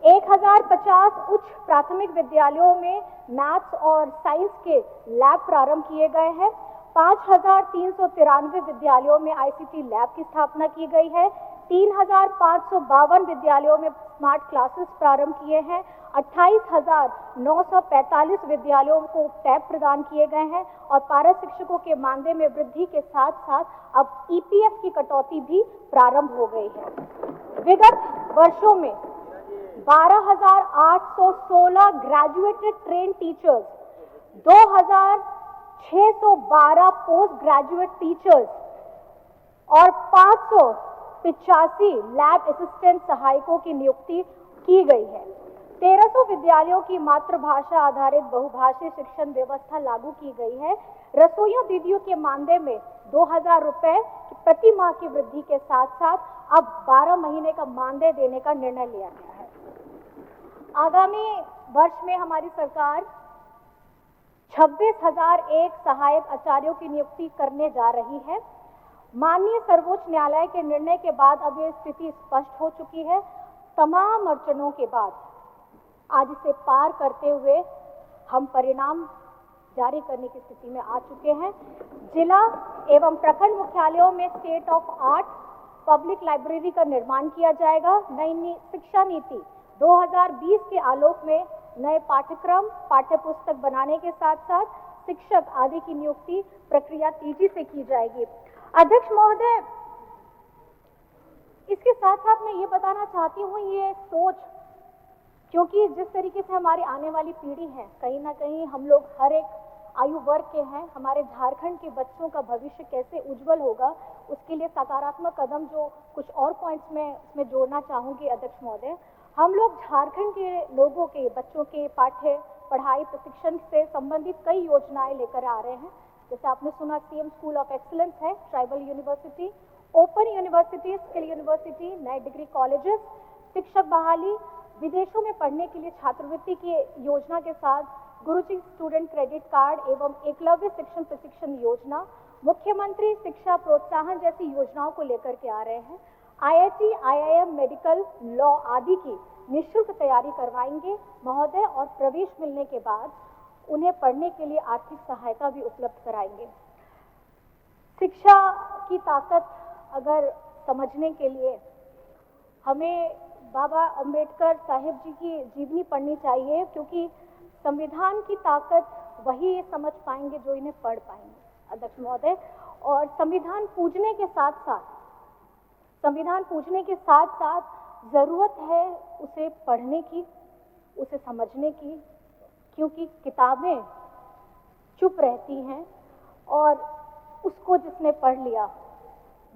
Speaker 4: 1050 उच्च प्राथमिक विद्यालयों में मैथ्स और साइंस के लैब प्रारंभ किए गए हैं। 5393 विद्यालयों में आईसीटी लैब की स्थापना की गई है। 3552 विद्यालयों में स्मार्ट क्लासेस प्रारंभ किए हैं। 28,945 विद्यालयों को टैब प्रदान किए गए हैं और पारा शिक्षकों के मानदेय में वृद्धि के साथ साथ अब ईपीएफ की कटौती भी प्रारंभ हो गई है। विगत वर्षों में 12,816 graduated train teachers, 2,612 post graduate teachers और 585 लैब असिस्टेंट सहायकों की नियुक्ति की गई है। 1300 विद्यालयों की मातृभाषा आधारित बहुभाषी शिक्षण व्यवस्था लागू की गई है। रसोइया दीदियों के मानदेय में 2000 रुपए प्रति माह की वृद्धि के साथ साथ अब 12 महीने का मानदेय देने का निर्णय लिया गया है। आगामी वर्ष में हमारी सरकार 26,001 सहायक आचार्यों की नियुक्ति करने जा रही है। माननीय सर्वोच्च न्यायालय के निर्णय के बाद अब यह स्थिति स्पष्ट हो चुकी है। तमाम अड़चनों के बाद आज इसे पार करते हुए हम परिणाम जारी करने की स्थिति में आ चुके हैं। जिला एवं प्रखंड मुख्यालयों में state of art public library का निर्माण किया जाएगा। नई शिक्षा नीति 2020 के आलोक में नए पाठ्यक्रम पाठ्य पुस्तक बनाने के साथ साथ शिक्षक आदि की नियुक्ति प्रक्रिया तेजी से की जाएगी। अध्यक्ष महोदय, इसके साथ साथ मैं ये बताना चाहती हूँ, ये सोच, क्योंकि जिस तरीके से हमारी आने वाली पीढ़ी है, कहीं ना कहीं हम लोग हर एक आयु वर्ग के हैं, हमारे झारखंड के बच्चों का भविष्य कैसे उज्जवल होगा, उसके लिए सकारात्मक कदम जो कुछ और पॉइंट्स में इसमें जोड़ना चाहूँगी अध्यक्ष महोदय। हम लोग झारखंड के लोगों के बच्चों के पाठ्य पढ़ाई प्रशिक्षण से संबंधित कई योजनाएं लेकर आ रहे हैं। जैसे आपने सुना सीएम स्कूल ऑफ एक्सीलेंस है, tribal university, open university, skill university, नए डिग्री कॉलेजेस, शिक्षक बहाली, विदेशों में पढ़ने के लिए छात्रवृत्ति की योजना के साथ गुरुजी स्टूडेंट क्रेडिट कार्ड एवं एकलव्य शिक्षण प्रशिक्षण योजना, मुख्यमंत्री शिक्षा प्रोत्साहन जैसी योजनाओं को लेकर के आ रहे हैं। आईआईटी, आईआईएम, मेडिकल, लॉ आदि की निःशुल्क तैयारी करवाएंगे महोदय, और प्रवेश मिलने के बाद उन्हें पढ़ने के लिए आर्थिक सहायता भी उपलब्ध कराएंगे। शिक्षा की ताकत अगर समझने के लिए हमें बाबा अंबेडकर साहिब जी की जीवनी पढ़नी चाहिए, क्योंकि संविधान की ताकत वही ये समझ पाएंगे जो इन्हें पढ़ पाएंगे अध्यक्ष महोदय। और संविधान पूजने के साथ साथ जरूरत है उसे पढ़ने की, उसे समझने की, क्योंकि किताबें चुप रहती हैं और उसको जिसने पढ़ लिया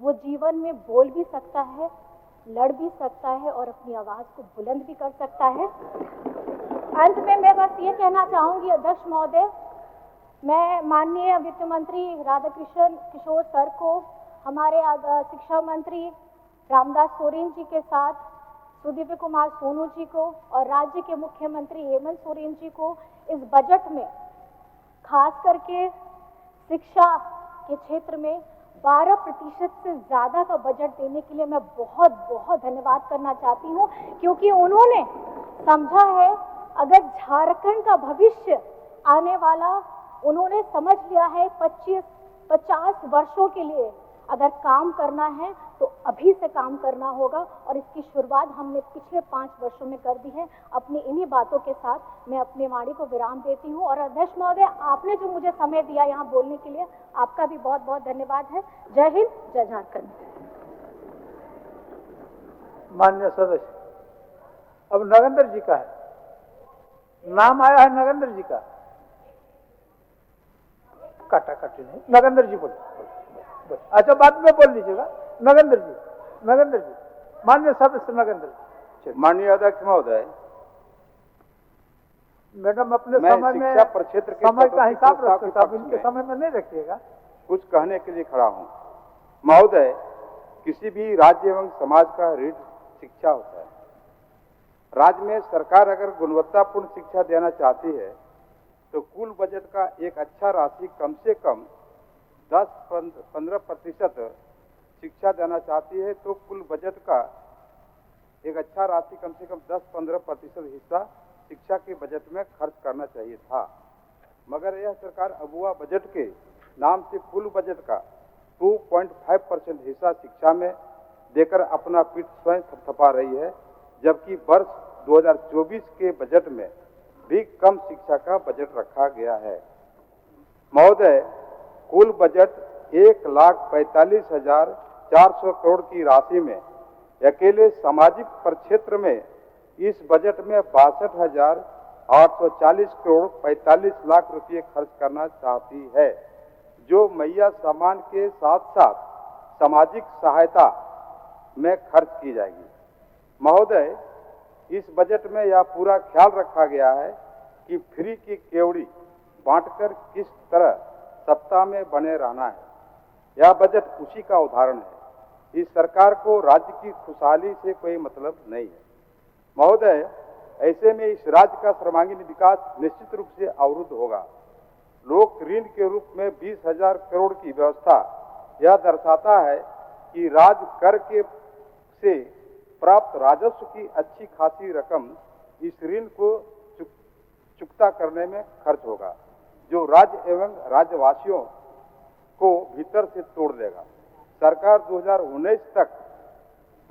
Speaker 4: वो जीवन में बोल भी सकता है, लड़ भी सकता है और अपनी आवाज को बुलंद भी कर सकता है। अंत में मैं बस ये कहना चाहूंगी अध्यक्ष महोदय, मैं माननीय वित्त मंत्री राधाकृष्ण किशोर सर को, हमारे शिक्षा मंत्री रामदास सोरेन जी के साथ सुदीव्य कुमार सोनू जी को और राज्य के मुख्यमंत्री हेमंत सोरेन जी को इस बजट में खास करके शिक्षा के क्षेत्र में 12% से ज्यादा का बजट देने के लिए मैं बहुत बहुत धन्यवाद करना चाहती हूँ, क्योंकि उन्होंने समझा है अगर झारखंड का भविष्य आने वाला, उन्होंने समझ लिया है 25-50 वर्षों के लिए अगर काम करना है तो अभी से काम करना होगा, और इसकी शुरुआत हमने पिछले 5 वर्षों में कर दी है। अपनी इन्हीं बातों के साथ मैं अपनी वाणी को विराम देती हूँ। और अध्यक्ष महोदय, आपने जो मुझे समय दिया यहाँ बोलने के लिए, आपका भी बहुत बहुत धन्यवाद है। जय हिंद, जय झारखंड।
Speaker 2: माननीय सदस्य, अब नगेंद्र जी का है, नाम आया है नगेंद्र जी का। काटा-काटी नहीं, नगेंद्र जी बोलिए। अच्छा, बाद में बोल लीजिएगा। नगेंद्र जी, माननीय सदस्य नगेंद्र जी।
Speaker 5: माननीय अध्यक्ष महोदय,
Speaker 2: मैडम अपने समय में
Speaker 5: शिक्षा प्रक्षेत्र के
Speaker 2: समय का हिसाब
Speaker 5: सदस्यता
Speaker 2: रखते, आप इनके समय में नहीं रखिएगा।
Speaker 5: कुछ कहने के लिए खड़ा हूं। महोदय, किसी भी राज्य एवं समाज का रीढ़ शिक्षा होता है। राज्य में सरकार अगर गुणवत्तापूर्ण शिक्षा देना चाहती है तो कुल बजट का एक अच्छा राशि कम से कम 10-15% शिक्षा देना चाहती है, तो कुल बजट का एक अच्छा राशि कम से कम 10-15% हिस्सा शिक्षा के बजट में खर्च करना चाहिए था। मगर यह सरकार अबुआ बजट के नाम से कुल बजट का 2.5% हिस्सा शिक्षा में देकर अपना पीठ स्वयं थपथपा रही है, जबकि वर्ष 2024 के बजट में भी कम शिक्षा का बजट रखा गया है। महोदय, कुल बजट 1,45,400 करोड़ की राशि में अकेले सामाजिक प्रक्षेत्र में इस बजट में 62,840 करोड़ 45 लाख रुपए खर्च करना चाहती है, जो मैया सम्मान के साथ साथ सामाजिक सहायता में खर्च की जाएगी। महोदय, इस बजट में यह पूरा ख्याल रखा गया है कि फ्री की केवड़ी बांटकर किस तरह सत्ता में बने रहना है। यह बजट उसी का उदाहरण है। इस सरकार को राज्य की खुशहाली से कोई मतलब नहीं है। महोदय, ऐसे में इस राज्य का सर्वांगीण विकास निश्चित रूप से अवरुद्ध होगा। लोक ऋण के रूप में 20,000 करोड़ की व्यवस्था यह दर्शाता है कि राज्य कर के से प्राप्त राजस्व की अच्छी खासी रकम इस ऋण को चुकता करने में खर्च होगा, जो राज्य एवं राज्यवासियों को भीतर से तोड़ देगा। सरकार 2019 तक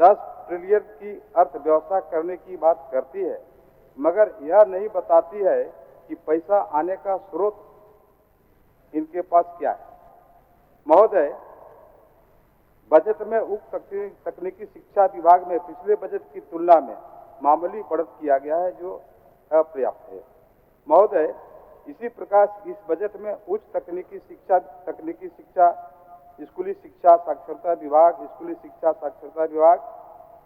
Speaker 5: 10 ट्रिलियन की अर्थव्यवस्था करने की बात करती है, मगर यह नहीं बताती है कि पैसा आने का स्रोत इनके पास क्या है। महोदय, बजट में उक्त तकनीकी शिक्षा विभाग में पिछले बजट की तुलना में मामूली बढ़त किया गया है, जो अपर्याप्त है। महोदय, इसी प्रकार इस बजट में उच्च तकनीकी शिक्षा, स्कूली शिक्षा साक्षरता विभाग, स्कूली शिक्षा साक्षरता विभाग,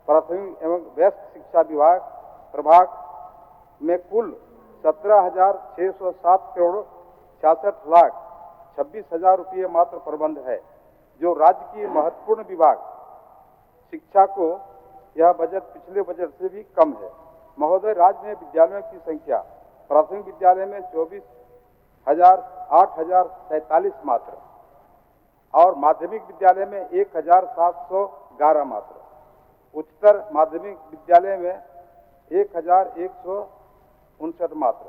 Speaker 5: प्राथमिक एवं वयस्क शिक्षा विभाग प्रभाग में कुल 17,607 करोड़ 66 लाख 26,000 रुपये मात्र प्रबंध है, जो राज्य की महत्वपूर्ण विभाग शिक्षा को यह बजट पिछले बजट से भी कम है। महोदय, राज्य में विद्यालयों की संख्या प्राथमिक विद्यालय में 8,043 मात्र और माध्यमिक विद्यालय में 1,711 मात्र, उच्चतर माध्यमिक विद्यालय में 1,159 मात्र।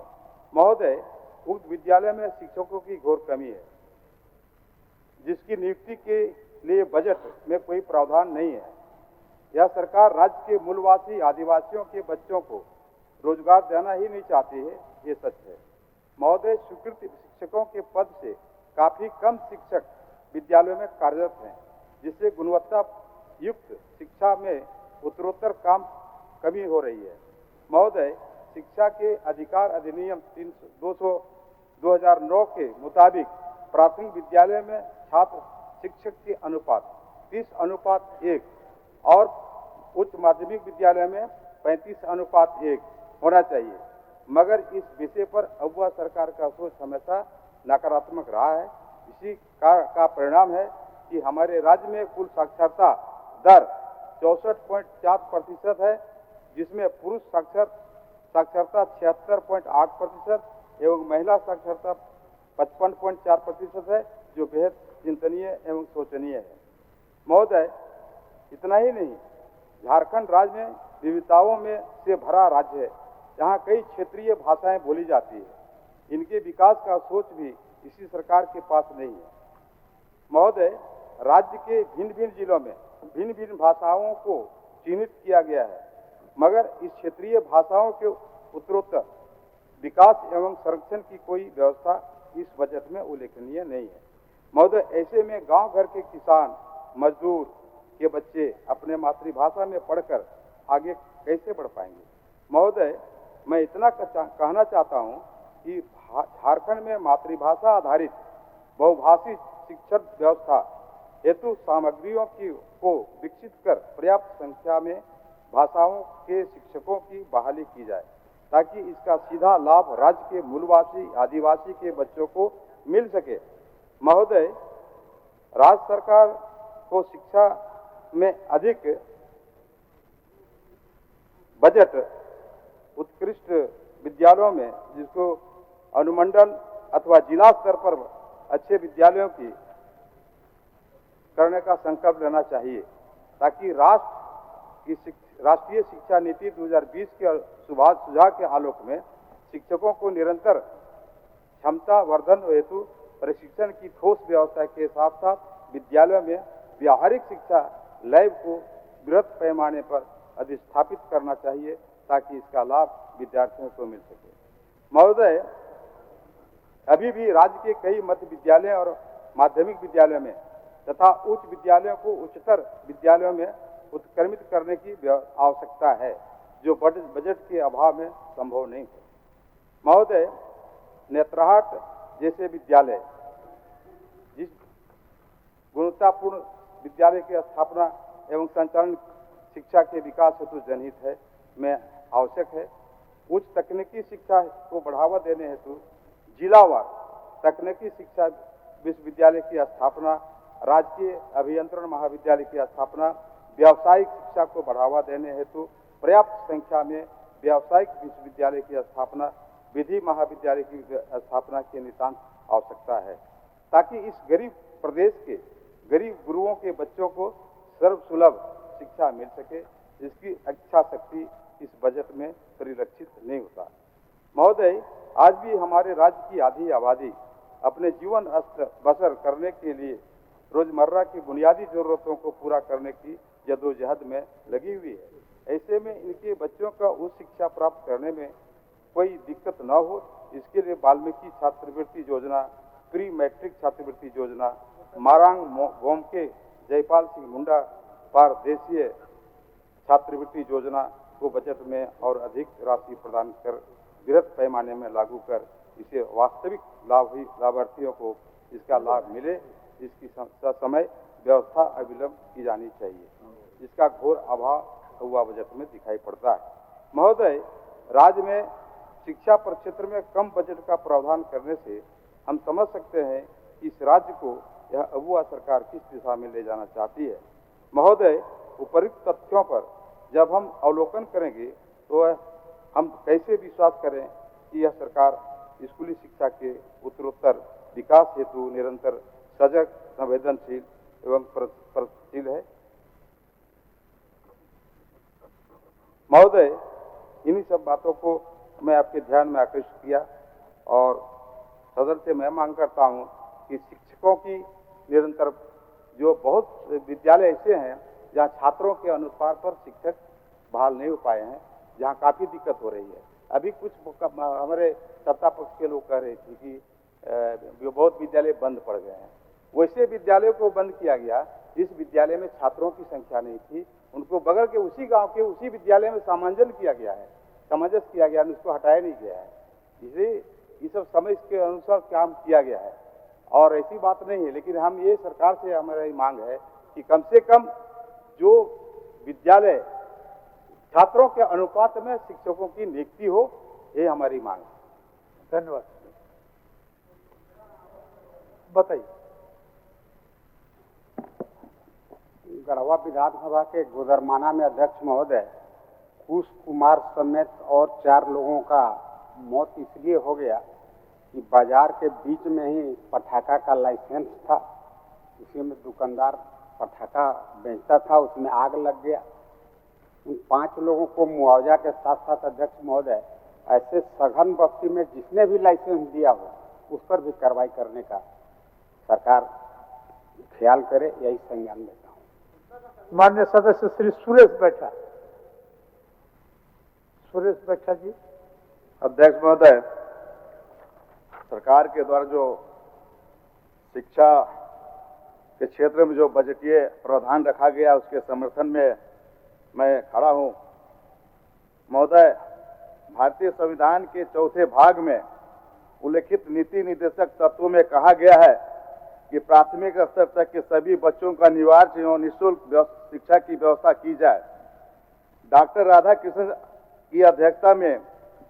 Speaker 5: महोदय, उक्त विद्यालय में शिक्षकों की घोर कमी है, जिसकी नियुक्ति के लिए बजट में कोई प्रावधान नहीं है। यह सरकार राज्य के मूलवासी आदिवासियों के बच्चों को रोजगार देना ही नहीं चाहती है, ये सच है। महोदय, स्वीकृत शिक्षकों के पद से काफी कम शिक्षक विद्यालयों में कार्यरत हैं, जिससे गुणवत्ता युक्त शिक्षा में उत्तरोत्तर कमी हो रही है। महोदय, शिक्षा के अधिकार अधिनियम 2009 के मुताबिक प्राथमिक विद्यालय में छात्र शिक्षक के अनुपात 30:1 और उच्च माध्यमिक विद्यालय में 35:1 होना चाहिए, मगर इस विषय पर अबुआ सरकार का सोच हमेशा नकारात्मक रहा है। इसी का परिणाम है कि हमारे राज्य में कुल साक्षरता दर 64.4% है, जिसमें पुरुष साक्षरता 76.8% एवं महिला साक्षरता 55.4% है, जो बेहद चिंतनीय एवं शोचनीय है। महोदय, इतना ही नहीं, झारखंड राज्य में विविधताओं में से भरा राज्य है, जहाँ कई क्षेत्रीय भाषाएं बोली जाती है। इनके विकास का सोच भी इसी सरकार के पास नहीं है। महोदय, राज्य के भिन्न भिन्न जिलों में भिन्न भिन्न भाषाओं को चिन्हित किया गया है, मगर इस क्षेत्रीय भाषाओं के उत्तरोत्तर विकास एवं संरक्षण की कोई व्यवस्था इस बजट में उल्लेखनीय नहीं है। महोदय, ऐसे में गांव घर के किसान मजदूर के बच्चे अपने मातृभाषा में पढ़कर आगे कैसे बढ़ पाएंगे। महोदय, मैं इतना कहना चाहता हूं कि झारखंड में मातृभाषा आधारित बहुभाषी शिक्षण व्यवस्था हेतु सामग्रियों को विकसित कर पर्याप्त संख्या में भाषाओं के शिक्षकों की बहाली की जाए, ताकि इसका सीधा लाभ राज्य के मूलवासी आदिवासी के बच्चों को मिल सके। महोदय, राज्य सरकार को शिक्षा में अधिक बजट उत्कृष्ट विद्यालयों में, जिसको अनुमंडल अथवा जिला स्तर पर अच्छे विद्यालयों की करने का संकल्प लेना चाहिए, ताकि राष्ट्रीय शिक्षा नीति 2020 के सुझाव के आलोक में शिक्षकों को निरंतर क्षमता वर्धन हेतु प्रशिक्षण की ठोस व्यवस्था के साथ साथ विद्यालयों में व्यावहारिक शिक्षा लैब को बृहत पैमाने पर अधिस्थापित करना चाहिए, ताकि इसका लाभ विद्यार्थियों को मिल सके। महोदय, अभी भी राज्य के कई मध्य विद्यालय और माध्यमिक विद्यालयों में तथा उच्च विद्यालयों को उच्चतर विद्यालयों में उत्क्रमित करने की आवश्यकता है, जो बजट के अभाव में संभव नहीं है। महोदय, नेत्राहाट जैसे विद्यालय जिस गुणवत्तापूर्ण विद्यालय की स्थापना एवं संचालन शिक्षा के विकास हेतु जनहित है में आवश्यक है। उच्च तकनीकी शिक्षा को बढ़ावा देने हेतु जिलावार तकनीकी शिक्षा विश्वविद्यालय की स्थापना, राजकीय अभियंत्रण महाविद्यालय की स्थापना, व्यावसायिक शिक्षा को बढ़ावा देने हेतु पर्याप्त संख्या में व्यावसायिक विश्वविद्यालय की स्थापना, विधि महाविद्यालय की स्थापना की नितांत आवश्यकता है, ताकि इस गरीब प्रदेश के गरीब गुरुओं के बच्चों को सर्वसुलभ शिक्षा मिल सके। इसकी इच्छा शक्ति इस बजट में परिलक्षित नहीं होता। महोदय, आज भी हमारे राज्य की आधी आबादी अपने जीवन बसर करने के लिए रोजमर्रा की बुनियादी जरूरतों को पूरा करने की जद्दोजहद में लगी हुई है। ऐसे में इनके बच्चों का उच्च शिक्षा प्राप्त करने में कोई दिक्कत न हो, इसके लिए वाल्मीकि छात्रवृत्ति योजना, प्री मैट्रिक छात्रवृत्ति योजना, मारांग गोमके जयपाल सिंह मुंडा पारदेशीय छात्रवृत्ति योजना को बजट में और अधिक राशि प्रदान कर बृहत पैमाने में लागू कर इसे वास्तविक लाभार्थियों को इसका लाभ मिले, इसकी समय व्यवस्था अविलंब की जानी चाहिए, जिसका घोर अभाव हुआ बजट में दिखाई पड़ता है। महोदय, राज्य में शिक्षा प्रक्षेत्र में कम बजट का प्रावधान करने से हम समझ सकते हैं कि इस राज्य को यह अगुआ सरकार किस दिशा में ले जाना चाहती है। महोदय, उपरोक्त तथ्यों पर जब हम अवलोकन करेंगे तो हम कैसे विश्वास करें कि यह सरकार स्कूली शिक्षा के उत्तरोत्तर विकास हेतु निरंतर सजग, संवेदनशील एवं प्रगतिशील है। महोदय, इन्हीं सब बातों को मैं आपके ध्यान में आकृष्ट किया और सदन से मैं मांग करता हूं कि शिक्षकों की निरंतर, जो बहुत विद्यालय ऐसे हैं जहां छात्रों के अनुसार पर शिक्षक बहाल नहीं हो पाए हैं, जहां काफी दिक्कत हो रही है। अभी कुछ हमारे सत्ता पक्ष के लोग कह रहे थे कि बहुत विद्यालय बंद पड़ गए हैं। वैसे विद्यालयों को बंद किया गया जिस विद्यालय में छात्रों की संख्या नहीं थी, उनको बगल के उसी गांव के उसी विद्यालय में सामंजस्य किया गया है, उसको हटाया नहीं गया है। इसलिए ये सब समय के अनुसार काम किया गया है और ऐसी बात नहीं है। लेकिन हम ये सरकार से हमारी मांग है कि कम से कम जो विद्यालय छात्रों के अनुपात में शिक्षकों की नियुक्ति हो, ये हमारी मांग है।
Speaker 2: धन्यवाद। बताइए।
Speaker 6: गढ़वा विधानसभा के गुदरमाना में अध्यक्ष महोदय, कुश कुमार समेत और 4 लोगों का मौत इसलिए हो गया कि बाजार के बीच में ही पटाखा का लाइसेंस था, उसी में दुकानदार पटाखा बेचता था, उसमें आग लग गया। उन 5 लोगों को मुआवजा के साथ साथ अध्यक्ष महोदय, ऐसे सघन बस्ती में जिसने भी लाइसेंस दिया हो उस पर भी कार्रवाई करने का सरकार ख्याल करे, यही संज्ञान लेता हूँ।
Speaker 2: माननीय सदस्य श्री सुरेश बैठा। सुरेश बैठा जी।
Speaker 7: अध्यक्ष महोदय, सरकार के द्वारा जो शिक्षा के क्षेत्र में जो बजटीय प्रावधान रखा गया उसके समर्थन में मैं खड़ा हूं। महोदय, भारतीय संविधान के 4थे भाग में उल्लिखित नीति निर्देशक तत्वों में कहा गया है कि प्राथमिक स्तर तक के सभी बच्चों का अनिवार्य एवं निःशुल्क शिक्षा की व्यवस्था की जाए। डॉक्टर राधाकृष्णन की अध्यक्षता में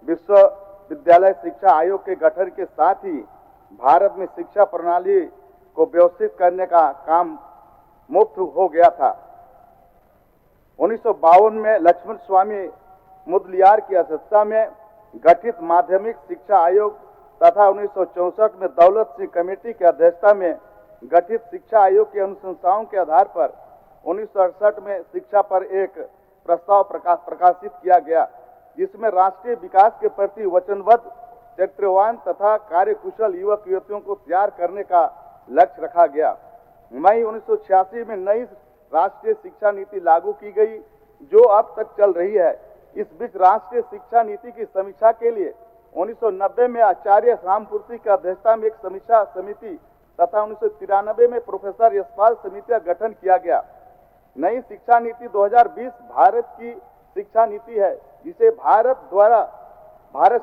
Speaker 7: विश्वविद्यालय शिक्षा आयोग के गठन के साथ ही भारत में शिक्षा प्रणाली को व्यवस्थित करने का काम मुफ्त हो गया था। 1952 में लक्ष्मण स्वामी मुदलियार की अध्यक्षता में गठित माध्यमिक शिक्षा आयोग तथा 1964 में दौलत सिंह कमेटी की अध्यक्षता में गठित शिक्षा आयोग की अनुशंसाओं के आधार पर 1968 में शिक्षा पर एक प्रस्ताव प्रकाशित किया गया, जिसमें राष्ट्रीय विकास के प्रति वचनबद्ध, चरित्रवान तथा कार्यकुशल युवक युवतियों को तैयार करने का लक्ष्य रखा गया। मई 1986 में नई राष्ट्रीय शिक्षा नीति लागू की गई, जो अब तक चल रही है। इस बीच राष्ट्रीय शिक्षा नीति की समीक्षा के लिए 1990 में आचार्य रामपूर्ति की अध्यक्षता में एक समीक्षा समिति तथा 1993 में प्रोफेसर यशपाल समिति का गठन किया गया। नई शिक्षा नीति 2020 भारत की शिक्षा नीति है, जिसे भारत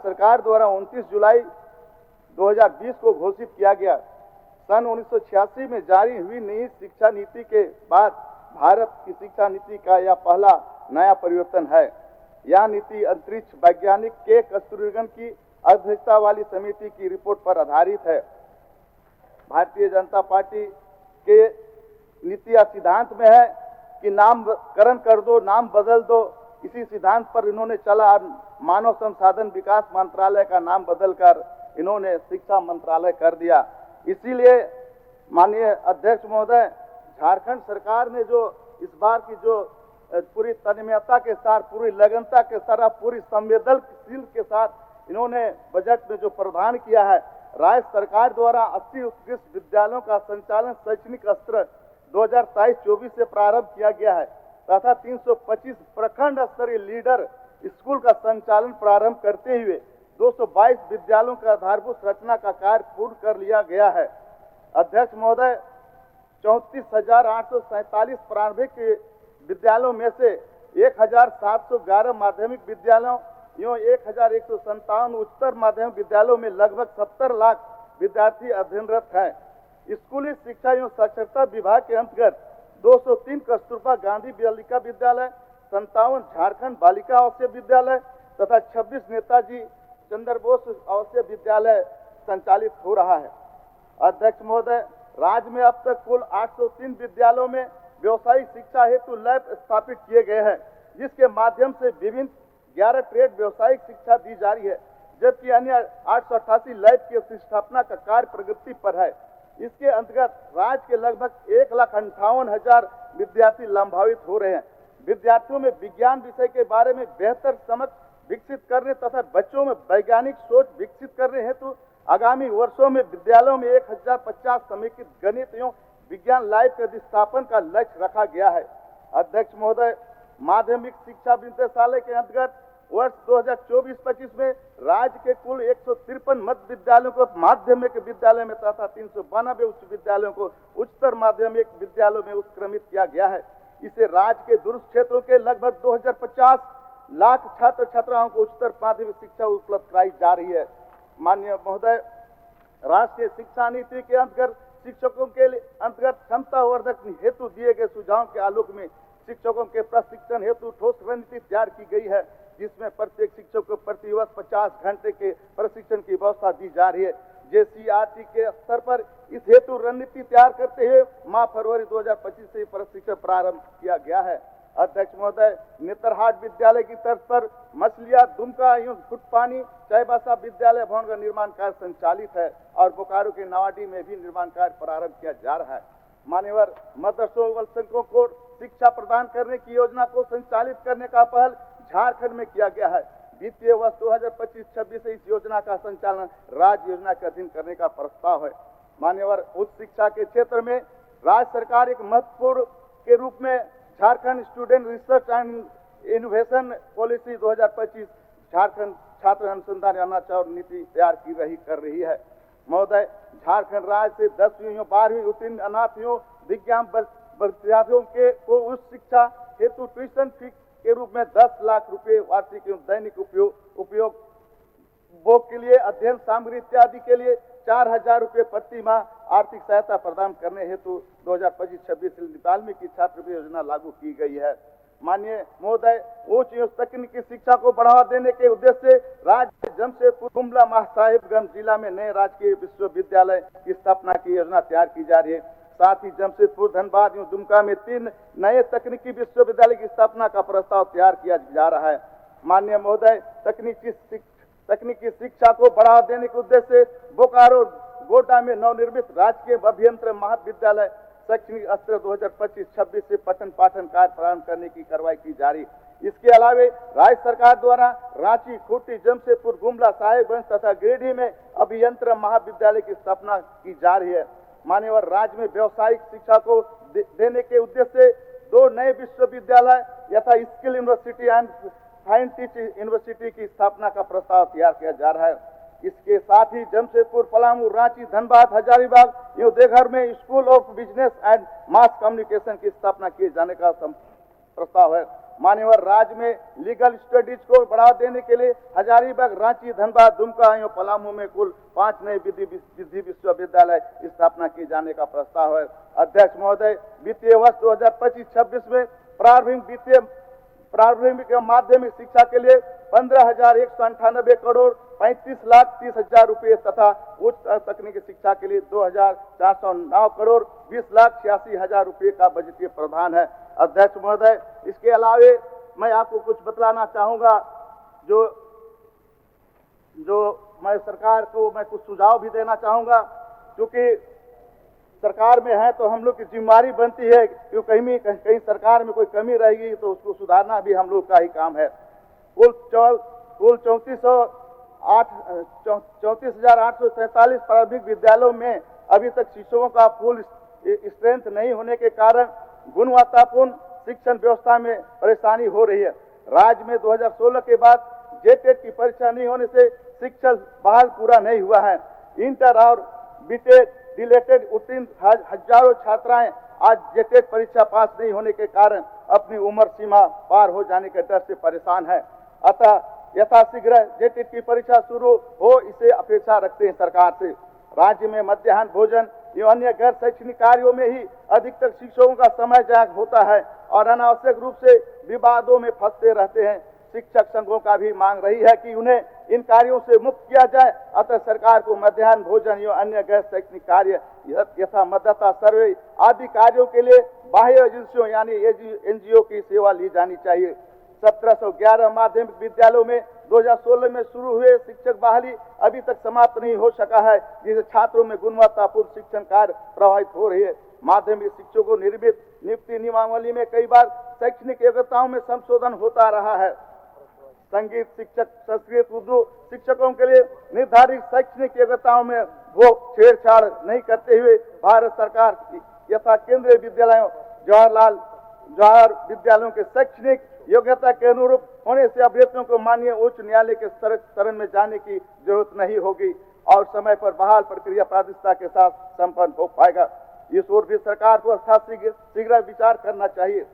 Speaker 7: सरकार द्वारा 29 जुलाई 2020 को घोषित किया गया। सन 1986 में जारी हुई नई शिक्षा नीति के बाद भारत की शिक्षा नीति का यह पहला नया परिवर्तन है। यह नीति अंतरिक्ष वैज्ञानिक के कस्तूरीरंगन की अध्यक्षता वाली समिति की रिपोर्ट पर आधारित है। भारतीय जनता पार्टी के नीति या सिद्धांत में है कि नामकरण कर दो, नाम बदल दो, इसी सिद्धांत पर इन्होंने चला और मानव संसाधन विकास मंत्रालय का नाम बदलकर इन्होंने शिक्षा मंत्रालय कर दिया। इसीलिए माननीय अध्यक्ष महोदय, झारखंड सरकार ने जो इस बार की जो पूरी तन्मयता के साथ, पूरी लगनता के साथ, पूरी संवेदनशील के साथ इन्होंने बजट में जो प्रावधान किया है, राज्य सरकार द्वारा 80 उत्कृष्ट विद्यालयों का संचालन शैक्षणिक सत्र 2023-24 से प्रारंभ किया गया है तथा 325 प्रखंड स्तरीय लीडर स्कूल का संचालन प्रारंभ करते हुए 222 विद्यालयों का आधारभूत रचना का कार्य पूर्ण कर लिया गया है। अध्यक्ष महोदय, 34,847 प्रारंभिक विद्यालयों में से 1,711 माध्यमिक विद्यालयों एवं 1,157 उच्चतर माध्यमिक विद्यालयों में लगभग 70 लाख विद्यार्थी अध्ययनरत हैं। स्कूली शिक्षा एवं साक्षरता विभाग के अंतर्गत 203 कस्तूरबा गांधी बालिका विद्यालय, 57 झारखंड बालिका आवासीय विद्यालय तथा 26 नेताजी चंद्र बोस आवासीय विद्यालय संचालित हो रहा है। अध्यक्ष महोदय, राज्य में अब तक कुल 803 विद्यालयों में व्यवसायिक शिक्षा हेतु लैब स्थापित किए गए हैं, जिसके माध्यम से विभिन्न 11 ट्रेड व्यवसायिक शिक्षा दी जा रही है, जबकि अन्य 888 लैब की स्थापना का कार्य प्रगति पर है। इसके अंतर्गत राज्य के लगभग 1,58,000 विद्यार्थी लाभान्वित हो रहे हैं। विद्यार्थियों में विज्ञान विषय के बारे में बेहतर समझ विकसित करने तथा बच्चों में वैज्ञानिक सोच विकसित करने हेतु आगामी वर्षों में विद्यालयों में 1050 समेकित गणित एवं विज्ञान लैब के स्थापन का लक्ष्य रखा गया है। अध्यक्ष महोदय, माध्यमिक शिक्षा निदेशालय के अंतर्गत वर्ष 2024-25 में राज्य के कुल 153 मध्य विद्यालयों को माध्यमिक विद्यालय में तथा 392 उच्च विद्यालयों को उच्चतर माध्यमिक विद्यालयों में उत्क्रमित किया गया है। इसे राज्य के दूर क्षेत्रों के लगभग 2050 लाख छात्र छात्राओं को उच्चतर माध्यमिक शिक्षा उपलब्ध कराई जा रही है। माननीय महोदय, राष्ट्रीय शिक्षा नीति के अंतर्गत शिक्षकों के अंतर्गत क्षमता वर्धक हेतु दिए गए सुझावों के आलोक में शिक्षकों के प्रशिक्षण हेतु ठोस रणनीति तैयार की गई है, जिसमें प्रत्येक शिक्षक को प्रतिवर्ष 50 घंटे के प्रशिक्षण की व्यवस्था दी जा रही है। JCRT के स्तर पर इस हेतु रणनीति तैयार करते हुए माह फरवरी 2025 से प्रशिक्षण प्रारंभ किया गया है। अध्यक्ष महोदय, नेतरहाट विद्यालय की तर्ज पर मछलिया, दुमका एवं फुटपानी चाईबासा विद्यालय भवन का निर्माण कार्य संचालित है और बोकारो के नवाडी में भी निर्माण कार्य प्रारंभ किया जा रहा है। मान्यवर, मदरसों व अल्पसंख्यकों को शिक्षा प्रदान करने की योजना को संचालित करने का पहल झारखंड में किया गया है। वित्तीय वर्ष 2025-26 से इस योजना का संचालन राज्य योजना के अधीन करने का प्रस्ताव है। मान्यवर, उच्च शिक्षा के क्षेत्र में राज्य सरकार एक महत्वपूर्ण के रूप में Jharkhand student research and innovation policy 2025 Jharkhand छात्र अनुसंधान अनाचार नीति तैयार कर रही है। महोदय, झारखंड राज्य से 10वीं और 12वीं उत्तीर्ण अनाथ एवं विज्ञान विद्यार्थियों के को उच्च शिक्षा हेतु ट्यूशन फी के रूप में 10 लाख रुपए वार्षिक एवं दैनिक उपयोग भोग के लिए अध्ययन सामग्री इत्यादि के लिए 4,000 रुपए प्रति माह आर्थिक सहायता प्रदान करने हेतु 2025-26 वाल्मीकि की छात्रवृत्ति योजना लागू की गई है। माननीय महोदय, उच्च एवं तकनीकी शिक्षा को बढ़ावा देने के उद्देश्य से राज्य जमशेदपुर, गुमला, साहिबगंज जिला में नए राजकीय विश्वविद्यालय की स्थापना की योजना तैयार की जा रही है। साथ ही जमशेदपुर, धनबाद एवं दुमका में 3 नए तकनीकी विश्वविद्यालय की स्थापना का प्रस्ताव तैयार किया जा रहा है। माननीय महोदय, तकनीकी शिक्षा को बढ़ावा देने के उद्देश्य से बोकारो गोड्डा में नवनिर्मित राजकीय अभियंत्रण महाविद्यालय शैक्षणिक सत्र 2025-26 से पठन पाठन कार्य प्रारंभ करने की कार्रवाई की जा रही। इसके अलावे राज्य सरकार द्वारा रांची, खूंटी, जमशेदपुर, गुमला, साहिबगंज तथा गिरिडीह में अभियंत्रण महाविद्यालय की स्थापना की जा रही है। मान्यवर, राज्य में व्यावसायिक शिक्षा को देने के उद्देश्य से 2 नए विश्वविद्यालय यथा skill university and fine teach university की स्थापना का प्रस्ताव तैयार किया जा रहा है। इसके साथ ही जमशेदपुर, पलामू, रांची, धनबाद, हजारीबाग एवं देवघर में school of business and mass communication की स्थापना किए जाने का प्रस्ताव है। मान्यवर, राज्य में लीगल स्टडीज को बढ़ावा देने के लिए हजारीबाग, रांची, धनबाद, दुमका एवं पलामू में कुल 5 नए विधि विश्वविद्यालय स्थापना किए जाने का प्रस्ताव है। अध्यक्ष महोदय, वित्तीय वर्ष 2025-26 में प्रारंभिक एवं माध्यमिक शिक्षा के लिए 15,198 करोड़ 35,30,000 रुपये तथा उच्च तकनीकी शिक्षा के लिए 2,409 करोड़ 20,86,000 रुपये का बजटीय प्रावधान है। अध्यक्ष महोदय, इसके अलावे मैं आपको कुछ बतलाना चाहूँगा, जो मैं सरकार को मैं कुछ सुझाव भी देना चाहूँगा। क्योंकि सरकार में है तो हम लोग की जिम्मेदारी बनती है कि कहीं सरकार में कोई कमी रहेगी तो उसको सुधारना भी हम लोग का ही काम है। कुल 34,847 प्रारंभिक विद्यालयों में अभी तक शिक्षकों का फुल स्ट्रेंथ नहीं होने के कारण गुणवत्तापूर्ण शिक्षण व्यवस्था में परेशानी हो रही है। राज्य में 2016 के बाद जेटेट की परीक्षा नहीं होने से शिक्षण बहाल पूरा नहीं हुआ है। इंटर और बीटेट रिलेटेड उत्तीर्ण हजारों छात्राएं आज जेटेट परीक्षा पास नहीं होने के कारण अपनी उम्र सीमा पार हो जाने के डर से परेशान है। अतः यथाशीघ्र जेटेट की परीक्षा शुरू हो, इसे अपेक्षा रखते हैं सरकार से। राज्य में मध्याह्न भोजन एवं अन्य गैर शैक्षणिक कार्यों में ही अधिकतर शिक्षकों का समय जाया होता है और अनावश्यक रूप से विवादों में फंसते रहते हैं। शिक्षक संघों का भी मांग रही है कि उन्हें इन कार्यों से मुक्त किया जाए। अतः सरकार को मध्याह्न भोजन एवं अन्य गैर शैक्षणिक कार्य यथा मतदाता सर्वे आदि कार्यों के लिए बाह्य एजेंसियों यानी एनजीओ की सेवा ली जानी चाहिए। 1711 माध्यमिक विद्यालयों में 2016 में शुरू हुए शिक्षक बहाली अभी तक समाप्त नहीं हो सका है, जिससे छात्रों में गुणवत्तापूर्ण शिक्षण कार्य प्रभावित हो रही है। माध्यमिक शिक्षकों को निर्मित नियुक्ति नियमावली में कई बार शैक्षणिक योग्यताओं में संशोधन होता रहा है। संगीत शिक्षक, संस्कृत, उर्दू शिक्षकों के लिए निर्धारित शैक्षणिक योग्यताओं में वो छेड़छाड़ नहीं करते हुए भारत सरकार यथा केंद्रीय विद्यालयों जवाहर विद्यालयों के शैक्षणिक योग्यता के अनुरूप होने से अभ्यर्थियों को माननीय उच्च न्यायालय के शरण में जाने की जरूरत नहीं होगी और समय पर बहाल प्रक्रिया पारदर्शिता के साथ संपन्न हो पाएगा। इस ओर भी सरकार को शीघ्र विचार करना चाहिए।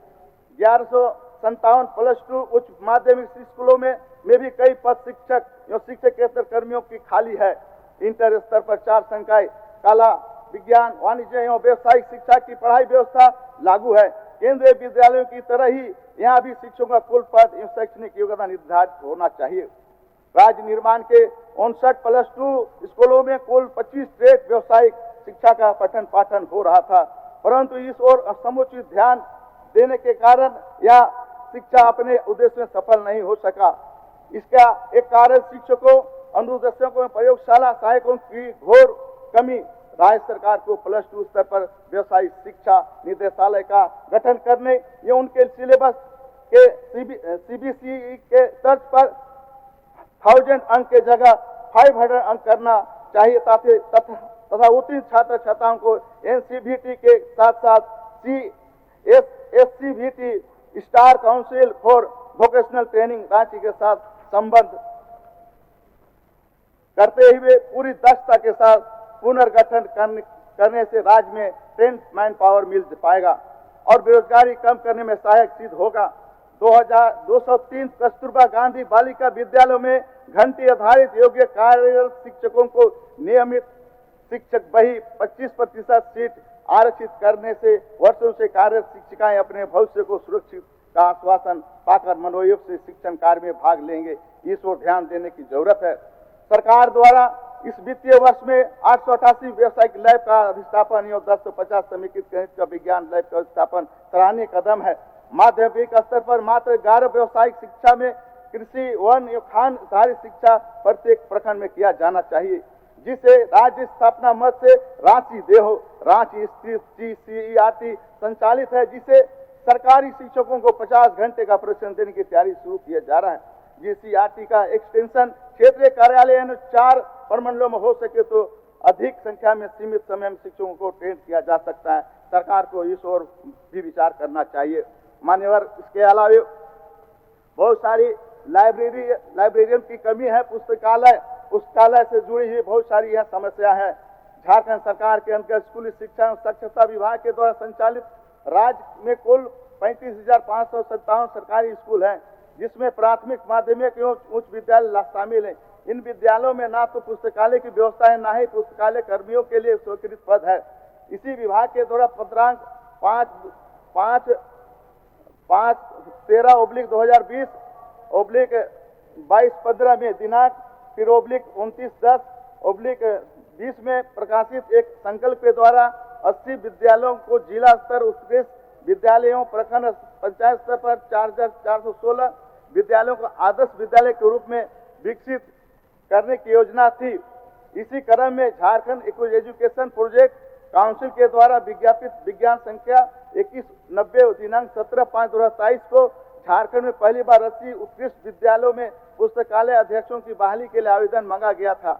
Speaker 7: 1157 +2 उच्च माध्यमिक स्कूलों में भी कई पद शिक्षक एवं शिक्षकेतर कर्मियों की खाली है। इंटर स्तर पर 4 संकाय कला, विज्ञान, वाणिज्य एवं व्यवसायिक शिक्षा की पढ़ाई व्यवस्था लागू है। केंद्रीय विद्यालयों की तरह ही यहाँ भी शिक्षकों का कुल पद एवं शैक्षणिक योग्यता निर्धारित होना चाहिए। राज्य निर्माण के 59 +2 स्कूलों में कुल 25 ट्रेड व्यवसायिक शिक्षा का पठन पाठन हो रहा था, परंतु इस ओर समुचित ध्यान देने के कारण यह शिक्षा अपने उद्देश्य में सफल नहीं हो सका। इसका एक कारण शिक्षकों, अनुदेशकों, प्रयोगशाला सहायकों की घोर कमी। राज्य सरकार को +2 स्तर पर व्यवसायिक शिक्षा निदेशालय का गठन करने या उनके सिलेबस के सीबीएसई के तर्ज पर 1000 अंक के जगह 500 अंक करना चाहिए तथा उत्तीर्ण छात्र छात्राओं को एनसीवीटी के साथ साथ SCVT star council for vocational training Ranchi के साथ संबंध करते हुए पूरी दक्षता के साथ पुनर्गठन करने से राज्य में ट्रेंड मैन पावर मिल पाएगा और बेरोजगारी कम करने में सहायक सिद्ध होगा। 203 कस्तूरबा गांधी बालिका विद्यालयों में घंटी आधारित योग्य कार्यरत शिक्षकों को नियमित शिक्षक बही 25% सीट आरक्षित करने से वर्षों से कार्यरत शिक्षिकाएं अपने भविष्य को सुरक्षित का आश्वासन पाकर मनोयोग से शिक्षण कार्य में भाग लेंगे। इस ओर ध्यान देने की जरूरत है। सरकार द्वारा इस वित्तीय वर्ष में 888 व्यावसायिक लैब का अधिष्ठापन एवं 1050 समेकित गणित का विज्ञान लैब का अधिष्ठापन सराहनीय कदम है। माध्यमिक स्तर पर मात्र 11 व्यावसायिक शिक्षा में कृषि, वन एवं खान आधारित शिक्षा प्रत्येक प्रखंड में किया जाना चाहिए, जिसे राज्य स्थापना मद से रांची देहो रांची स्थित GCERT संचालित है, जिसे सरकारी शिक्षकों को 50 घंटे का प्रशिक्षण देने की तैयारी शुरू किया जा रहा है। GCERT का एक्सटेंशन क्षेत्रीय कार्यालय 4 प्रमंडलों में हो सके तो अधिक संख्या में सीमित समय में शिक्षकों को ट्रेन किया जा सकता है। सरकार को इस ओर भी विचार करना चाहिए। मान्यवर, इसके अलावा बहुत सारी लाइब्रेरियन की कमी है। पुस्तकालय से जुड़ी हुई बहुत सारी यह समस्या है। झारखंड सरकार के अंतर्गत स्कूली शिक्षा एवं साक्षरता विभाग के द्वारा संचालित राज्य में कुल 35,557 सरकारी स्कूल हैं, जिसमें प्राथमिक, माध्यमिक एवं उच्च विद्यालय शामिल हैं। इन विद्यालयों में ना तो पुस्तकालय की व्यवस्था है, ना ही पुस्तकालय कर्मियों के लिए स्वीकृत पद है। इसी विभाग के द्वारा पत्रांक 5/13/2020/22/15 में दिनांक फिर /29/10/20 में प्रकाशित एक संकल्प के द्वारा 80 विद्यालयों को जिला स्तर उत्कृष्ट विद्यालयों प्रखंड पंचायत स्तर पर 4416 विद्यालयों को आदर्श विद्यालय के रूप में विकसित करने की योजना थी। इसी क्रम में झारखंड एजुकेशन प्रोजेक्ट काउंसिल के द्वारा विज्ञापित विज्ञान संख्या 2190 दिनांक 17/5/2023 को झारखंड में पहली बार 80 उत्कृष्ट विद्यालयों में पुस्तकालय अध्यक्षों की बहाली के लिए आवेदन मांगा गया था,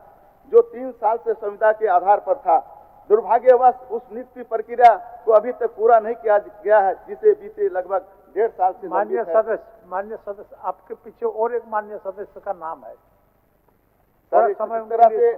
Speaker 7: जो 3 साल से संविदा के आधार पर था। दुर्भाग्यवश उस नियुक्ति प्रक्रिया को अभी तक पूरा नहीं किया गया है, जिसे बीते लगभग 1.5 साल से
Speaker 2: माननीय सदस्य आपके पीछे और एक माननीय सदस्य का नाम है
Speaker 7: सर। इस तरह से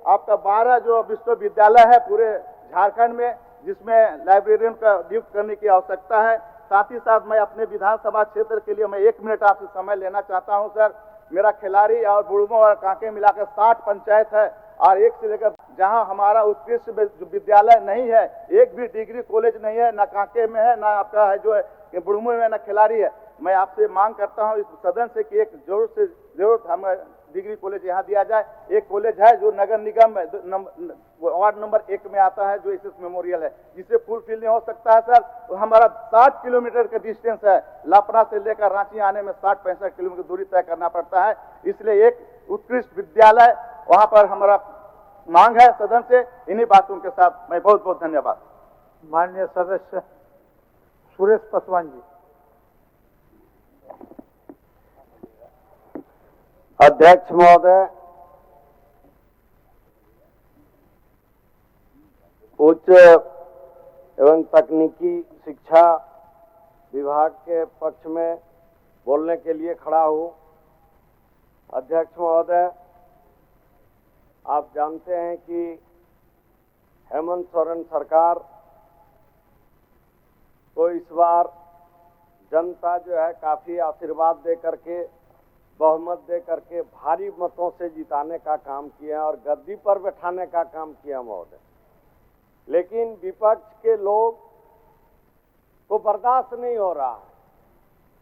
Speaker 7: आपका 12 जो विश्वविद्यालय है पूरे झारखंड में, जिसमें लाइब्रेरियन का नियुक्त करने की आवश्यकता है। साथ ही साथ मैं अपने विधानसभा क्षेत्र के लिए मैं 1 मिनट आपसे समय लेना चाहता हूं सर। मेरा खिलाड़ी और बुढ़मो और कांके मिलाकर 60 पंचायत है और एक से लेकर जहां हमारा उत्कृष्ट विद्यालय नहीं है, एक भी डिग्री कॉलेज नहीं है, ना कांके में है, ना आपका है जो है बुढ़मो में, ना खिलाड़ी है। मैं आपसे मांग करता हूं इस सदन से कि एक जरूर हमें डिग्री कॉलेज यहाँ दिया जाए। एक कॉलेज है जो नगर निगम वार्ड नंबर 1 में आता है, जो एसएस मेमोरियल है, जिसे फुलफिल नहीं हो सकता है सर। तो हमारा 60 किलोमीटर का डिस्टेंस है, लापरा से लेकर रांची आने में 60-65 किलोमीटर दूरी तय करना पड़ता है। इसलिए एक उत्कृष्ट विद्यालय वहां पर हमारा मांग है सदन से। इन्हीं बातों के साथ मैं बहुत बहुत धन्यवाद।
Speaker 2: माननीय सदस्य सुरेश पासवान जी।
Speaker 8: अध्यक्ष महोदय, उच्च एवं तकनीकी शिक्षा विभाग के पक्ष में बोलने के लिए खड़ा हूँ। अध्यक्ष महोदय, आप जानते हैं कि हेमंत सोरेन सरकार को इस बार जनता जो है काफी आशीर्वाद दे करके, बहुमत दे करके भारी मतों से जिताने का काम किया और गद्दी पर बैठाने का काम किया महोदय। लेकिन विपक्ष के लोग को बर्दाश्त नहीं हो रहा है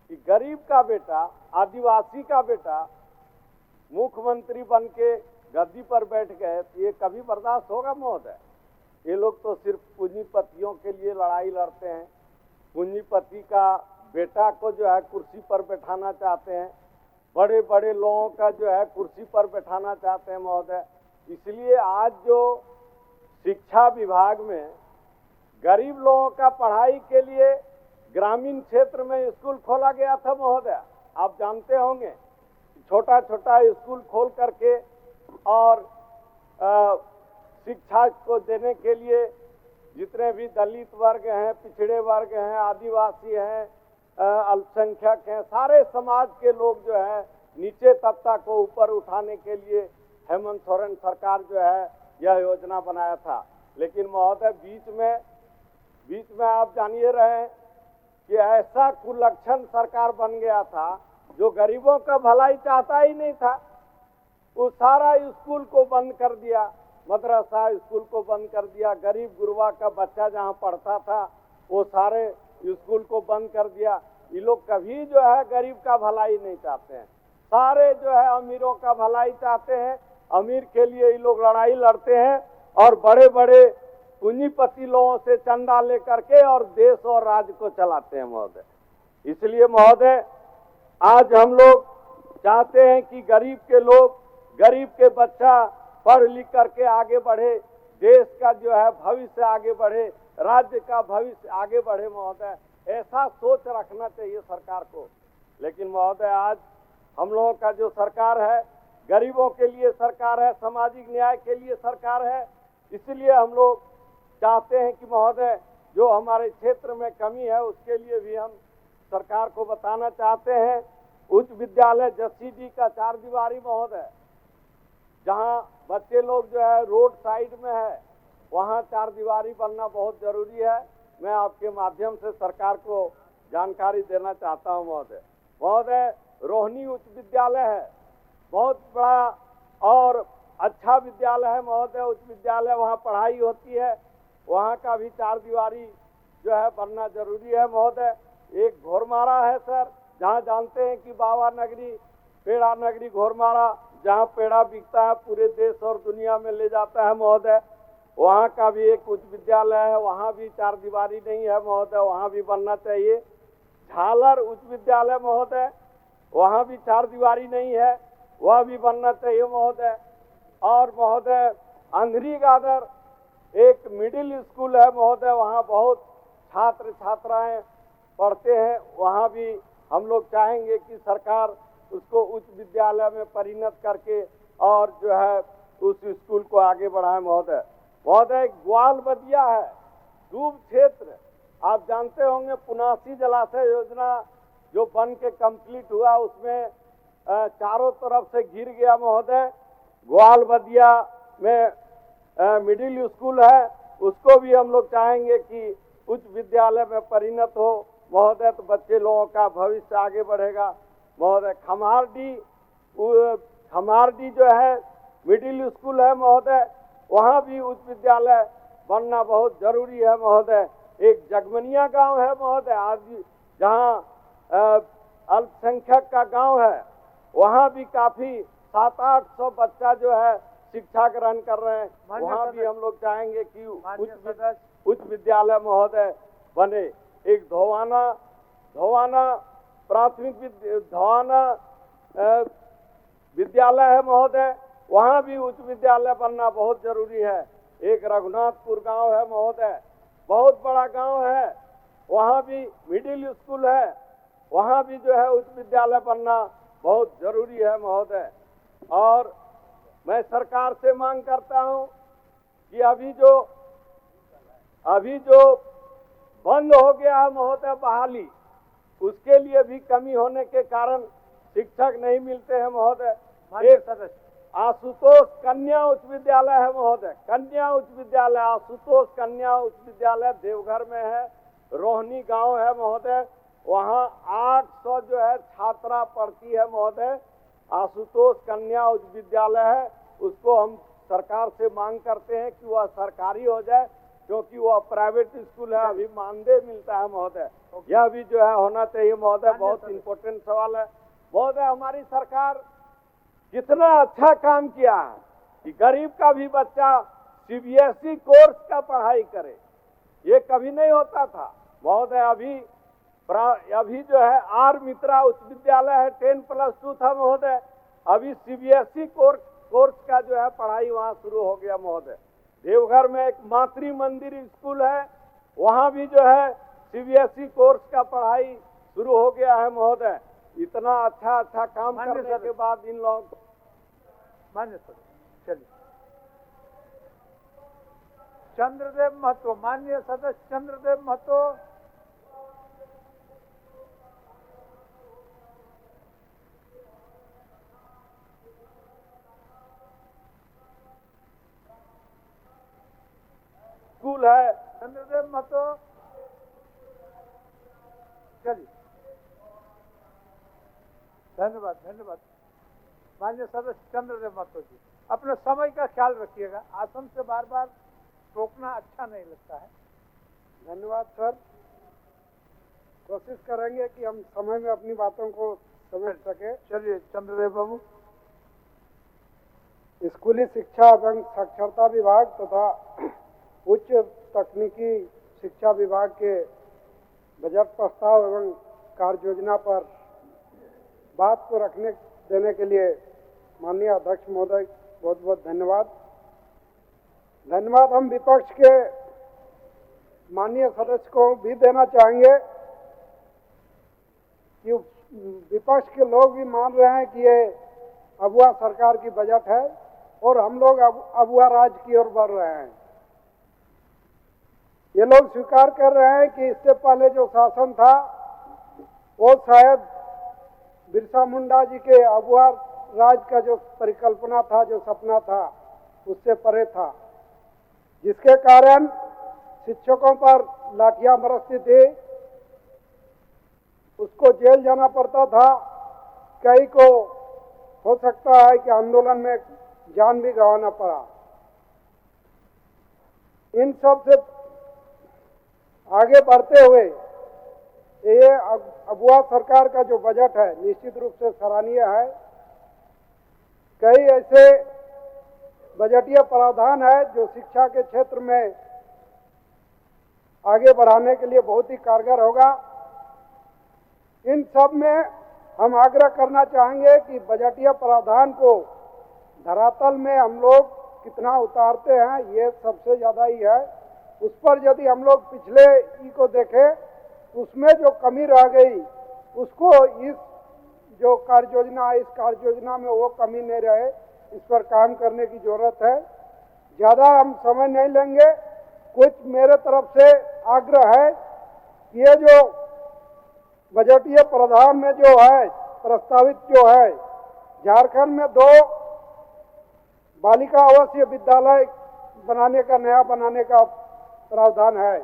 Speaker 8: कि गरीब का बेटा, आदिवासी का बेटा मुख्यमंत्री बन के गद्दी पर बैठ गए, तो ये कभी बर्दाश्त होगा महोदय? ये लोग तो सिर्फ पूंजीपतियों के लिए लड़ाई लड़ते हैं, पूंजीपति का बेटा को जो है कुर्सी पर बैठाना चाहते हैं, बड़े बड़े लोगों का जो है कुर्सी पर बैठाना चाहते हैं महोदय। इसलिए आज जो शिक्षा विभाग में गरीब लोगों का पढ़ाई के लिए ग्रामीण क्षेत्र में स्कूल खोला गया था महोदय, आप जानते होंगे, छोटा छोटा स्कूल खोल करके और शिक्षा को देने के लिए जितने भी दलित वर्ग हैं, पिछड़े वर्ग हैं, आदिवासी हैं, अल्पसंख्यक हैं, सारे समाज के लोग जो है नीचे तबका को ऊपर उठाने के लिए हेमंत सोरेन सरकार जो है यह योजना बनाया था। लेकिन महोदय बीच में आप जानिए रहे कि ऐसा कुलक्षण सरकार बन गया था जो गरीबों का भलाई चाहता ही नहीं था। वो सारा स्कूल को बंद कर दिया, मदरसा स्कूल को बंद कर दिया, गरीब गुरबा का बच्चा जहाँ पढ़ता था वो सारे स्कूल को बंद कर दिया। ये लोग कभी जो है गरीब का भलाई नहीं चाहते हैं, सारे जो है अमीरों का भलाई चाहते हैं। अमीर के लिए ये लोग लड़ाई लड़ते हैं और बड़े बड़े पूंजीपति लोगों से चंदा लेकर के और देश और राज्य को चलाते हैं महोदय। इसलिए महोदय आज हम लोग चाहते हैं कि गरीब के लोग, गरीब के बच्चा पढ़ लिख करके आगे बढ़े, देश का जो है भविष्य आगे बढ़े, राज्य का भविष्य आगे बढ़े महोदय। ऐसा सोच रखना चाहिए सरकार को। लेकिन महोदय आज हम लोगों का जो सरकार है गरीबों के लिए सरकार है, सामाजिक न्याय के लिए सरकार है। इसलिए हम लोग चाहते हैं कि महोदय जो हमारे क्षेत्र में कमी है उसके लिए भी हम सरकार को बताना चाहते हैं। उच्च विद्यालय जसीडीह का 4 दीवारी महोदय, जहां बच्चे लोग जो है रोड साइड में है, वहां 4 दीवारी बनना बहुत जरूरी है। मैं आपके माध्यम से सरकार को जानकारी देना चाहता हूं महोदय। रोहिणी उच्च विद्यालय है, बहुत बड़ा और अच्छा विद्यालय है महोदय, उच्च विद्यालय, वहाँ पढ़ाई होती है, वहाँ का भी 4 दीवारी जो है बनना जरूरी है महोदय। एक घोरमारा है सर, जहाँ जानते हैं कि बाबा नगरी, पेड़ा नगरी घोरमारा, जहाँ पेड़ा बिकता है पूरे देश और दुनिया में ले जाता है महोदय। वहाँ का भी एक उच्च विद्यालय है, वहाँ भी 4 दीवारी नहीं है महोदय, वहाँ भी बनना चाहिए। झालर उच्च विद्यालय महोदय, वहाँ भी 4 दीवारी नहीं है, वह भी बनना चाहिए महोदय। और महोदय अंधरी गादर एक मिडिल स्कूल है महोदय, वहाँ बहुत छात्र छात्राएं पढ़ते हैं, वहाँ भी हम लोग चाहेंगे कि सरकार उसको उच्च विद्यालय में परिणत करके और जो है उस स्कूल को आगे बढ़ाए महोदय। महोदय ग्वाल बदिया है, डूब क्षेत्र, आप जानते होंगे पुनासी जलाशय योजना जो बन के कंप्लीट हुआ, उसमें चारों तरफ से घिर गया महोदय। ग्वाल बदिया में मिडिल स्कूल है, उसको भी हम लोग चाहेंगे कि उच्च विद्यालय में परिणत हो महोदय, तो बच्चे लोगों का भविष्य आगे बढ़ेगा महोदय। खमारडी जो है मिडिल स्कूल है महोदय, वहाँ भी उच्च विद्यालय बनना बहुत जरूरी है महोदय। एक जगमनिया गांव है महोदय, आज जहाँ अल्पसंख्यक का गांव है, वहाँ भी काफी 700-800 बच्चा जो है शिक्षा ग्रहण कर रहे हैं, वहाँ भी हम लोग चाहेंगे कि उच्च विद्यालय महोदय बने। एक धोवाना प्राथमिक धोवाना विद्यालय है महोदय, वहाँ भी उच्च विद्यालय बनना बहुत जरूरी है। एक रघुनाथपुर गांव है महोदय, बहुत बड़ा गांव है, वहाँ भी मिडिल स्कूल है, वहाँ भी जो है उच्च विद्यालय बनना बहुत जरूरी है महोदय। और मैं सरकार से मांग करता हूँ कि अभी जो बंद हो गया है महोदय बहाली, उसके लिए भी कमी होने के कारण शिक्षक नहीं मिलते हैं महोदय। एक आशुतोष कन्या उच्च विद्यालय है महोदय, कन्या उच्च विद्यालय, आशुतोष कन्या उच्च विद्यालय देवघर में है, रोहनी गांव है महोदय, वहाँ 800 जो है छात्रा पढ़ती है महोदय। आशुतोष कन्या उच्च विद्यालय है, उसको हम सरकार से मांग करते हैं कि वह सरकारी हो जाए, क्योंकि वह प्राइवेट स्कूल है, अभी मानदेय मिलता है महोदय। यह भी जो है होना चाहिए महोदय, बहुत इम्पोर्टेंट सवाल है महोदय। हमारी सरकार कितना अच्छा काम किया है कि गरीब का भी बच्चा सीबीएसई कोर्स का पढ़ाई करे, ये कभी नहीं होता था महोदय। अभी जो है आर मित्रा उच्च विद्यालय है, 10+2 था महोदय, अभी सीबीएसई कोर्स का जो है पढ़ाई वहाँ शुरू हो गया महोदय। देवघर में एक मातृ मंदिर स्कूल है, वहाँ भी जो है सीबीएसई कोर्स का पढ़ाई शुरू हो गया है महोदय। इतना अच्छा काम करने के बाद इन लोगों को
Speaker 2: मान्य सर। चलिए चंद्रदेव महतो, माननीय सदस्य चंद्रदेव महतो।
Speaker 8: स्कूल है
Speaker 2: चंद्रदेव महतो, चलिए धन्यवाद। माननीय सदस्य चंद्रदेव महतो जी, अपने समय का ख्याल रखिएगा, आसन से बार बार रोकना अच्छा नहीं लगता है।
Speaker 6: धन्यवाद सर, कोशिश करेंगे कि हम समय में अपनी बातों को समझ सके।
Speaker 2: चलिए चंद्रदेव बाबू।
Speaker 6: स्कूली शिक्षा एवं साक्षरता विभाग तथा उच्च तकनीकी शिक्षा विभाग के बजट प्रस्ताव एवं कार्य योजना पर बात को रखने देने के लिए माननीय अध्यक्ष महोदय बहुत बहुत धन्यवाद। हम विपक्ष के माननीय सदस्य को भी देना चाहेंगे कि विपक्ष के लोग भी मान रहे हैं कि ये अगुआ सरकार की बजट है और हम लोग अगुआ राज की ओर बढ़ रहे हैं। ये लोग स्वीकार कर रहे हैं कि इससे पहले जो शासन था वो शायद बिरसा मुंडा जी के अगुआ राज का जो परिकल्पना था, जो सपना था, उससे परे था, जिसके कारण शिक्षकों पर लाठियां बरसती थी, उसको जेल जाना पड़ता था, कई को हो सकता है कि आंदोलन में जान भी गंवाना पड़ा। इन सब से आगे बढ़ते हुए ये अगुआ सरकार का जो बजट है निश्चित रूप से सराहनीय है। कई ऐसे
Speaker 9: बजटीय प्रावधान है जो शिक्षा के क्षेत्र में आगे बढ़ाने के लिए बहुत ही कारगर होगा। इन सब में हम आग्रह करना चाहेंगे कि बजटीय प्रावधान को धरातल में हम लोग कितना उतारते हैं ये सबसे ज़्यादा ही है। उस पर यदि हम लोग पिछले को देखें उसमें जो कमी रह गई उसको इस जो कार्य योजना है इस कार्य योजना में वो कमी नहीं रहे, इस पर काम करने की जरूरत है। ज़्यादा हम समय नहीं लेंगे। कुछ मेरे तरफ से आग्रह है कि ये जो बजटीय प्रावधान में जो है प्रस्तावित जो है झारखंड में 2 बालिका आवासीय विद्यालय नया बनाने का प्रावधान है।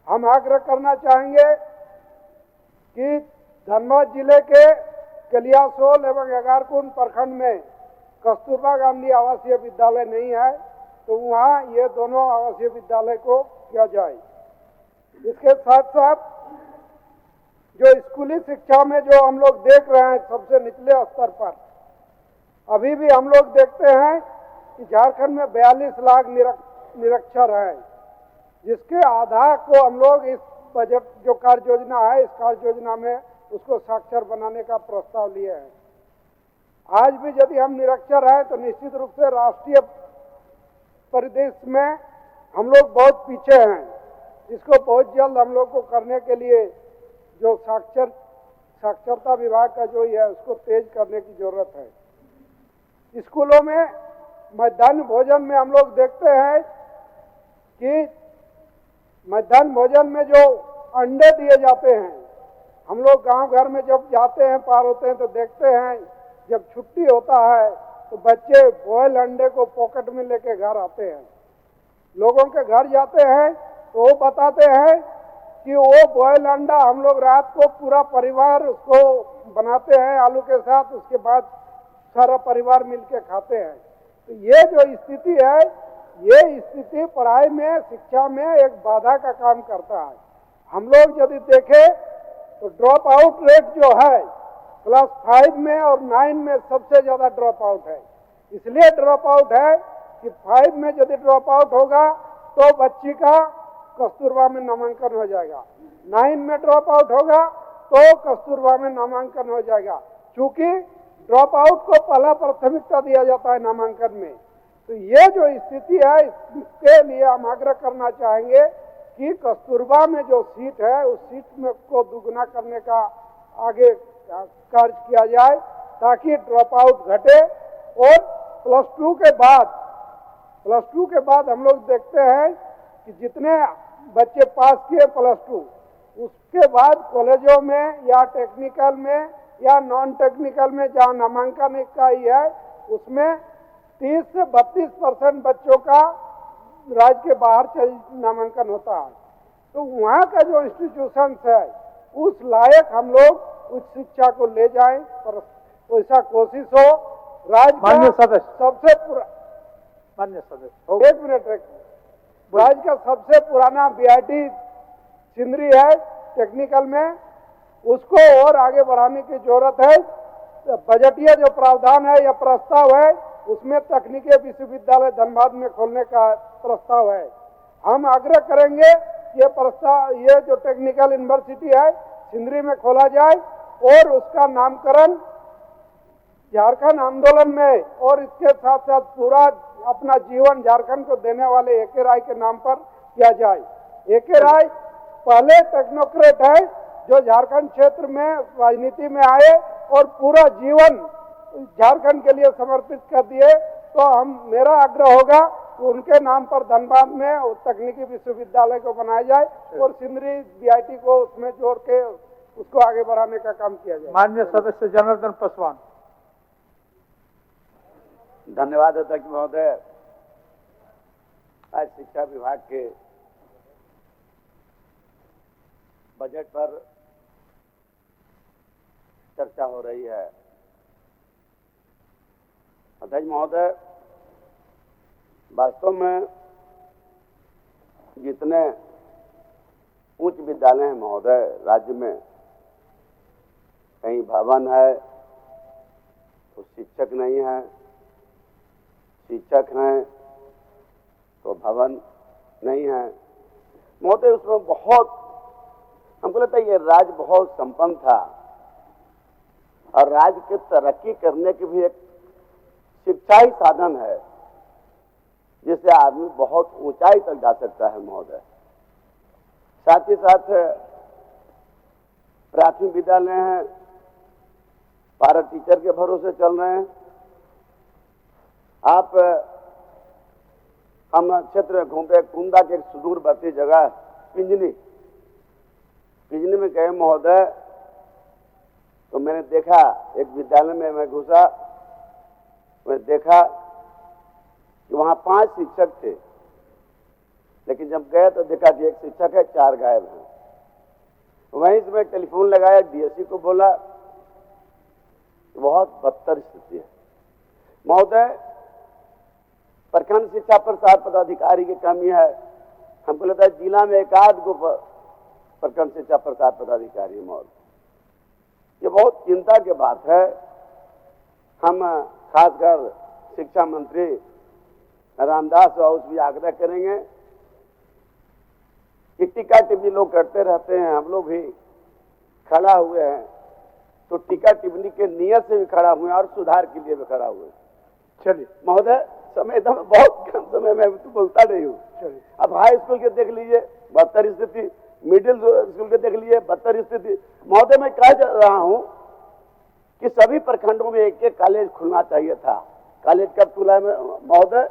Speaker 9: हम आग्रह करना चाहेंगे कि धनबाद जिले के कलियासोल एवं एगारकुंड प्रखंड में कस्तूरबा गांधी आवासीय विद्यालय नहीं है तो वहाँ ये दोनों आवासीय विद्यालय को किया जाए। इसके साथ साथ जो स्कूली शिक्षा में जो हम लोग देख रहे हैं सबसे निचले स्तर पर अभी भी हम लोग देखते हैं कि झारखंड में 42 लाख निरक्षर हैं, जिसके आधा को हम लोग इस बजट जो कार्य योजना है इस कार्य योजना में उसको साक्षर बनाने का प्रस्ताव लिए हैं। आज भी यदि हम निरक्षर हैं तो निश्चित रूप से राष्ट्रीय परिदृश्य में हम लोग बहुत पीछे हैं। इसको बहुत जल्द हम लोग को करने के लिए जो साक्षरता विभाग का जो है उसको तेज करने की जरूरत है। स्कूलों में मध्याह्न भोजन में हम लोग देखते हैं कि मध्याह्न भोजन में जो अंडे दिए जाते हैं, हम लोग गांव घर में जब जाते हैं पार होते हैं तो देखते हैं जब छुट्टी होता है तो बच्चे बॉयल अंडे को पॉकेट में लेके घर आते हैं। लोगों के घर जाते हैं तो वो बताते हैं कि वो बॉयल अंडा हम लोग रात को पूरा परिवार उसको बनाते हैं आलू के साथ, उसके बाद सारा परिवार मिलके खाते हैं। तो ये जो स्थिति है ये स्थिति पढ़ाई में शिक्षा में एक बाधा का काम करता है। हम लोग यदि देखें तो ड्रॉप आउट रेट जो है क्लास 5 में और 9 में सबसे ज़्यादा ड्रॉप आउट है। इसलिए ड्रॉप आउट है कि 5 में यदि ड्रॉप आउट होगा तो बच्ची का कस्तूरबा में नामांकन हो जाएगा, 9 में ड्रॉप आउट होगा तो कस्तूरबा में नामांकन हो जाएगा। चूंकि ड्रॉप आउट को पहला प्राथमिकता दिया जाता है नामांकन में। तो ये जो स्थिति है इसके लिए हम आग्रह करना चाहेंगे कि कस्तूरबा में जो सीट है उस सीट में को दुगना करने का आगे कार्य किया जाए ताकि ड्रॉप आउट घटे। और प्लस टू के बाद हम लोग देखते हैं कि जितने बच्चे पास किए प्लस टू उसके बाद कॉलेजों में या टेक्निकल में या नॉन टेक्निकल में जहाँ नामांकन का ही है उसमें 30 से 32% बच्चों का राज्य के बाहर नामांकन होता है। तो वहाँ का जो इंस्टीट्यूशन है उस लायक हम लोग उच्च शिक्षा को ले जाएं और वैसा कोशिश हो। राज्य का सबसे राज्य का सबसे पुराना बीआईटी सिंदरी है टेक्निकल में, उसको और आगे बढ़ाने की जरूरत है। बजटीय जो प्रावधान है या प्रस्ताव है उसमें तकनीकी विश्वविद्यालय धनबाद में खोलने का प्रस्ताव है। हम आग्रह करेंगे ये जो टेक्निकल यूनिवर्सिटी है सिंदरी में खोला जाए और उसका नामकरण झारखंड आंदोलन में और इसके साथ साथ पूरा अपना जीवन झारखंड को देने वाले ए.के. राय के नाम पर किया जाए। ए.के. राय पहले टेक्नोक्रेट है जो झारखंड क्षेत्र में राजनीति में आए और पूरा जीवन झारखंड के लिए समर्पित कर दिए। तो मेरा आग्रह होगा कि उनके नाम पर धनबाद में तकनीकी विश्वविद्यालय को बनाया जाए और सिंदरी बीआईटी को उसमें जोड़ के उसको आगे बढ़ाने का काम किया जाए।
Speaker 2: माननीय सदस्य जनार्दन पासवान।
Speaker 10: धन्यवाद अध्यक्ष महोदय। आज शिक्षा विभाग के बजट पर चर्चा हो रही है। अध्यक्ष महोदय, वास्तव में जितने उच्च विद्यालय हैं महोदय राज्य में, कहीं भवन है तो शिक्षक नहीं है, शिक्षक हैं तो भवन नहीं है। महोदय, उसमें बहुत हमको लगता है ये राज्य बहुत संपन्न था और राज्य की तरक्की करने की भी एक शिक्षा ही साधन है जिससे आदमी बहुत ऊंचाई तक जा सकता है महोदय। साथ ही साथ प्राथमिक विद्यालय हैं, पारा टीचर के भरोसे चल रहे हैं। आप हम क्षेत्र में घूमते, कुंदा के एक सुदूरवर्ती जगह पिंजनी में गए महोदय, तो मैंने देखा एक विद्यालय में मैं घुसा, मैं देखा कि वहां 5 शिक्षक थे, लेकिन जब गए तो देखा कि एक शिक्षक है, 4 गायब हैं। वहीं से मैं टेलीफोन लगाया, डीएससी को बोला, बहुत बदतर स्थिति है महोदय। प्रखंड शिक्षा प्रसार पदाधिकारी की कमी है। हमको लगता है जिला में 1-8 को प्रखंड शिक्षा प्रसार पदाधिकारी महोदय। ये बहुत चिंता की बात है। हम खासकर शिक्षा मंत्री रामदास बाबू से भी आग्रह करेंगे कि टीका टिप्पणी लोग करते रहते हैं, हम लोग भी खड़ा हुए हैं, तो टीका टिप्पणी के नियत से भी खड़ा हुए और सुधार के लिए भी खड़ा हुए।
Speaker 2: चलिए
Speaker 10: महोदय, समय एकदम बहुत कम समय में तो बोलता नहीं हूँ। अब हाई स्कूल के देख लीजिए बदतर स्थिति, मिडिल स्कूल के देख लीजिए बदतर स्थिति। महोदय, मैं कह रहा हूँ कि सभी प्रखंडों में एक कॉलेज खुलना चाहिए था। कॉलेज कब खुला है महोदय?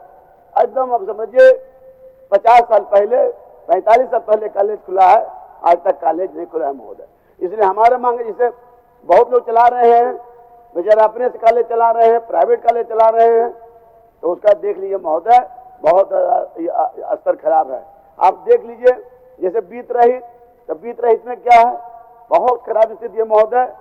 Speaker 10: एकदम अब समझिए 50 साल पहले, 45 साल पहले कॉलेज खुला है, आज तक कॉलेज नहीं खुला है महोदय। इसलिए हमारा मांग है, जिसे बहुत लोग चला रहे हैं, बेचारा अपने से कॉलेज चला रहे हैं, प्राइवेट कॉलेज चला रहे हैं, तो उसका देख लीजिए महोदय, बहुत स्तर खराब है। आप देख लीजिए जैसे बीत रहित में क्या है, बहुत खराब स्थिति है महोदय।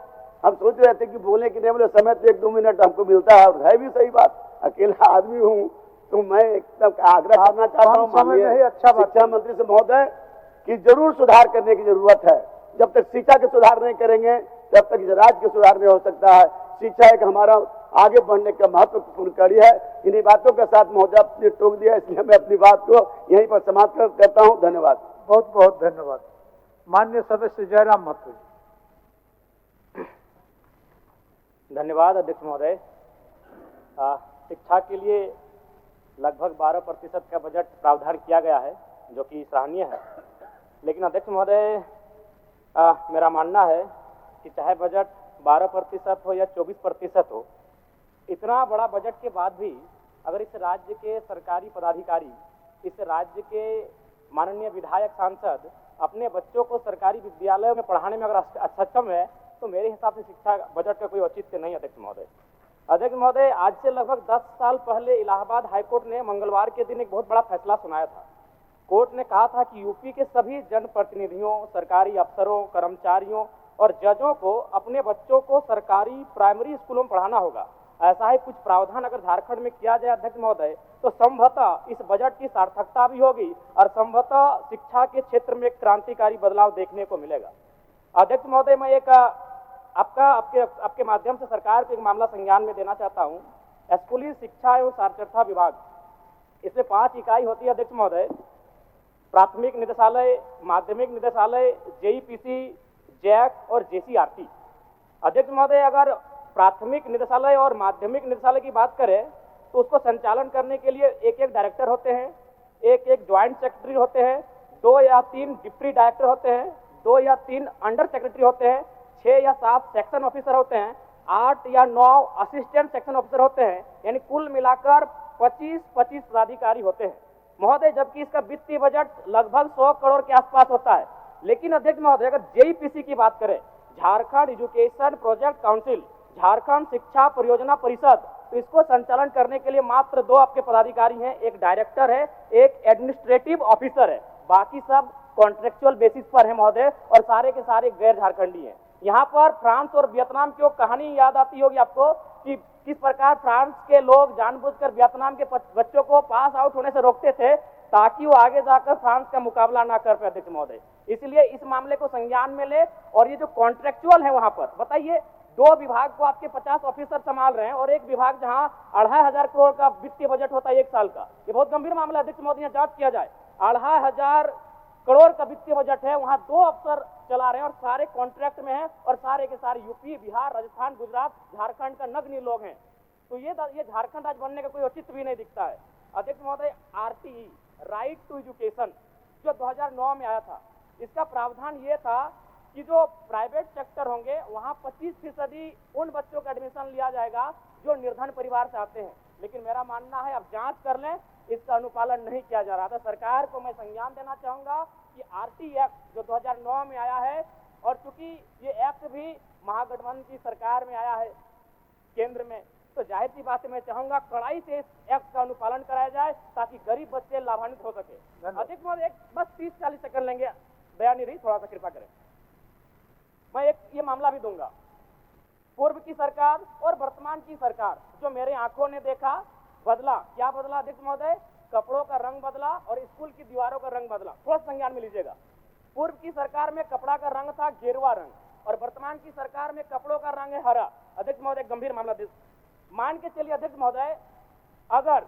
Speaker 10: हम सोच रहे थे कि बोले कि नहीं बोले, समय तो 1-2 मिनट हमको मिलता है, और है भी सही बात, अकेला आदमी हूँ, तो मैं एकदम आग्रह करना चाहता हूँ माननीय शिक्षा मंत्री से महोदय कि जरूर सुधार करने की जरूरत है। जब तक शिक्षा के सुधार नहीं करेंगे तब तक इस राज्य के सुधार नहीं हो सकता है। शिक्षा एक हमारा आगे बढ़ने का महत्वपूर्ण कड़ी है। इन्हीं बातों के साथ महोदय अपने टोक दिया, इसलिए मैं अपनी बात को यहीं पर समाप्त करता हूँ। धन्यवाद।
Speaker 2: बहुत बहुत धन्यवाद। माननीय सदस्य जयराम महतो।
Speaker 11: धन्यवाद अध्यक्ष महोदय। शिक्षा के लिए लगभग 12% का बजट प्रावधान किया गया है, जो कि सराहनीय है। लेकिन अध्यक्ष महोदय, मेरा मानना है कि चाहे बजट 12% हो या 24% हो, इतना बड़ा बजट के बाद भी अगर इस राज्य के सरकारी पदाधिकारी, इस राज्य के माननीय विधायक, सांसद अपने बच्चों को सरकारी विद्यालयों में पढ़ाने में अगर सक्षम है, तो मेरे हिसाब से शिक्षा बजट का कोई औचित्य नहीं। अध्यक्ष महोदय, आज से लगभग 10 साल पहले इलाहाबाद हाईकोर्ट ने मंगलवार के दिन एक बहुत बड़ा फैसला सुनाया था। कोर्ट ने कहा था कि यूपी के सभी जनप्रतिनिधियों, सरकारी अफसरों, कर्मचारियों और जजों को अपने बच्चों को सरकारी प्राइमरी स्कूलों में पढ़ाना होगा। ऐसा ही कुछ प्रावधान अगर झारखंड में किया जाए अध्यक्ष महोदय, तो संभवतः इस बजट की सार्थकता भी होगी और संभवतः शिक्षा के क्षेत्र में एक क्रांतिकारी बदलाव देखने को मिलेगा। अध्यक्ष महोदय, मैं एक आपके माध्यम से सरकार को एक मामला संज्ञान में देना चाहता हूँ। स्कूली शिक्षा एवं साक्षरता विभाग, इसमें 5 इकाई होती है अध्यक्ष महोदय। प्राथमिक निदेशालय, माध्यमिक निदेशालय, जेईपीसी, जैक और जेसीआरटी। अध्यक्ष महोदय, अगर प्राथमिक निदेशालय और माध्यमिक निदेशालय की बात करें तो उसको संचालन करने के लिए एक डायरेक्टर होते हैं, एक ज्वाइंट सेक्रेटरी होते हैं, 2 या 3 डिप्टी डायरेक्टर होते हैं, 2 या 3 अंडर सेक्रेटरी होते हैं, 6 या 7 सेक्शन ऑफिसर होते हैं, 8 या 9 असिस्टेंट सेक्शन ऑफिसर होते हैं, यानी कुल मिलाकर 25 पदाधिकारी होते हैं महोदय। जबकि इसका वित्तीय बजट लगभग 100 करोड़ के आसपास होता है। लेकिन अध्यक्ष महोदय, अगर जेईपीसी की बात करें, Jharkhand education project council, Jharkhand शिक्षा परियोजना परिषद, तो इसको संचालन करने के लिए मात्र 2 आपके पदाधिकारी हैं, एक डायरेक्टर है, एक एडमिनिस्ट्रेटिव ऑफिसर है, बाकी सब कॉन्ट्रेक्चुअल बेसिस पर है महोदय, और सारे के सारे गैर झारखंडी हैं। यहाँ पर फ्रांस और वियतनाम की कहानी याद आती होगी आपको कि किस प्रकार फ्रांस के लोग जानबूझकर वियतनाम के बच्चों को पास आउट होने से रोकते थे ताकि वो आगे जाकर फ्रांस का मुकाबला ना कर पाए अध्यक्ष महोदय। इसलिए इस मामले को संज्ञान में ले, और ये जो कॉन्ट्रेक्चुअल है वहां पर बताइए, 2 विभाग को आपके 50 ऑफिसर संभाल रहे हैं और एक विभाग जहां 2500 करोड़ का वित्तीय बजट होता है 1 साल का। ये बहुत गंभीर मामला है, अध्यक्ष महोदय, जांच किया जाए। 2500 करोड़ का वित्तीय बजट है, वहां 2 अफसर चला रहे हैं और सारे कॉन्ट्रैक्ट में हैं और सारे के सारे यूपी, बिहार, राजस्थान, गुजरात, झारखंड का नगण्य लोग हैं। तो ये झारखंड राज्य बनने का कोई औचित्य भी नहीं दिखता है। अध्यक्ष महोदय, आरटीई, राइट टू एजुकेशन, जो 2009 में आया था, इसका प्रावधान ये था कि जो प्राइवेट सेक्टर होंगे वहां 25% उन बच्चों का एडमिशन लिया जाएगा जो निर्धन परिवार से आते हैं। लेकिन मेरा मानना है, अब जांच कर लें, इसका अनुपालन नहीं किया जा रहा था। सरकार को मैं संज्ञान देना चाहूंगा कि आरटी एक्ट जो 2009 में आया है, और चूंकि ये एक्ट भी महागठबंधन की सरकार में आया है केंद्र में, तो जाहिर सी बात है मैं चाहूंगा कड़ाई से इस एक्ट का अनुपालन कराया जाए ताकि गरीब बच्चे लाभान्वित हो सके। अध्यक्ष महोदय, बस 30-40 सेकंड लेंगे, दया नहीं रही, थोड़ा सा कृपा करें। मैं एक ये मामला भी दूंगा, पूर्व की सरकार और वर्तमान की सरकार, जो मेरे आंखों ने देखा, बदला। क्या बदला अध्यक्ष महोदय? कपड़ों का रंग बदला और स्कूल की दीवारों का रंग बदला। थोड़ा संज्ञान में लीजिएगा। पूर्व की सरकार में कपड़ा का रंग था गेरुआ रंग और वर्तमान की सरकार में कपड़ों का रंग है हरा। अध्यक्ष महोदय, गंभीर मामला मान के चलिए अध्यक्ष महोदय, अगर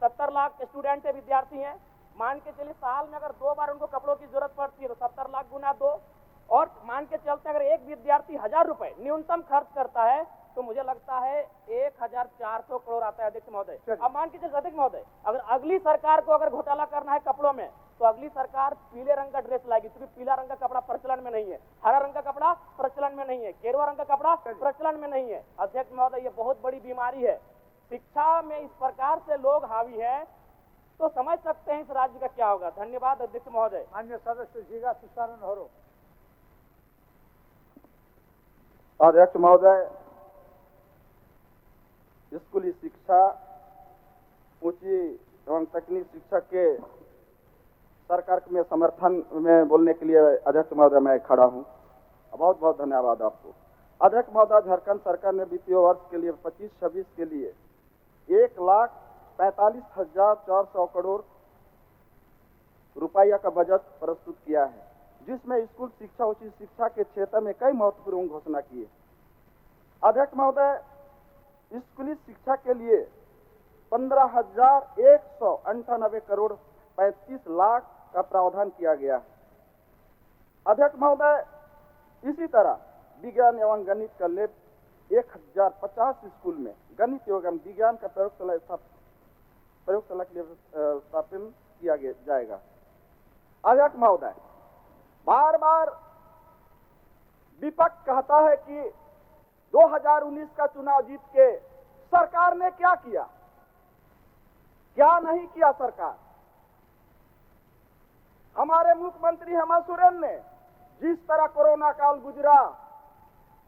Speaker 11: 70 लाख स्टूडेंट विद्यार्थी हैं, मान के चलिए साल में अगर 2 बार उनको कपड़ों की जरूरत पड़ती है तो 70 लाख गुना 2, और मान के चलते अगर एक विद्यार्थी 1000 रुपए न्यूनतम खर्च करता है तो मुझे लगता है 1400 करोड़ आता है अध्यक्ष महोदय। अब मान के चलिए अध्यक्ष महोदय, अगर अगली सरकार को अगर घोटाला करना है कपड़ों में तो अगली सरकार पीले रंग का ड्रेस लाएगी, क्योंकि पीला रंग का कपड़ा प्रचलन में नहीं है, हरा रंग का कपड़ा प्रचलन में नहीं है, गेरुआ रंग का कपड़ा प्रचलन में नहीं है। अध्यक्ष महोदय, ये बहुत बड़ी बीमारी है। शिक्षा में इस प्रकार से लोग हावी है तो समझ सकते हैं इस राज्य का क्या होगा। धन्यवाद अध्यक्ष महोदय।
Speaker 2: माननीय सदस्य जीगा तुषारन होरो।
Speaker 7: अध्यक्ष महोदय, स्कूली शिक्षा, ऊंची एवं तकनीक शिक्षा के सरकार में समर्थन में बोलने के लिए अध्यक्ष महोदय मैं खड़ा हूं। बहुत बहुत धन्यवाद आपको। अध्यक्ष महोदय, झारखंड सरकार ने वित्तीय वर्ष के लिए 25-26 के लिए 1,45,400 करोड़ रुपया का बजट प्रस्तुत किया है, जिसमें स्कूल शिक्षा, उच्च शिक्षा के क्षेत्र में कई महत्वपूर्ण घोषणा की है। अध्यक्ष महोदय, स्कूली शिक्षा के लिए 15,198 करोड़ 35 लाख का प्रावधान किया गया है। अध्यक्ष महोदय, इसी तरह विज्ञान एवं गणित का लैब 1050 स्कूल में गणित एवं विज्ञान का प्रयोगशाला के लिए स्थापित किया जाएगा। अध्यक्ष महोदय, बार बार विपक्ष कहता है कि 2019 का चुनाव जीत के सरकार ने क्या किया, क्या नहीं किया सरकार। हमारे मुख्यमंत्री हेमंत सोरेन ने जिस तरह कोरोना काल गुजरा,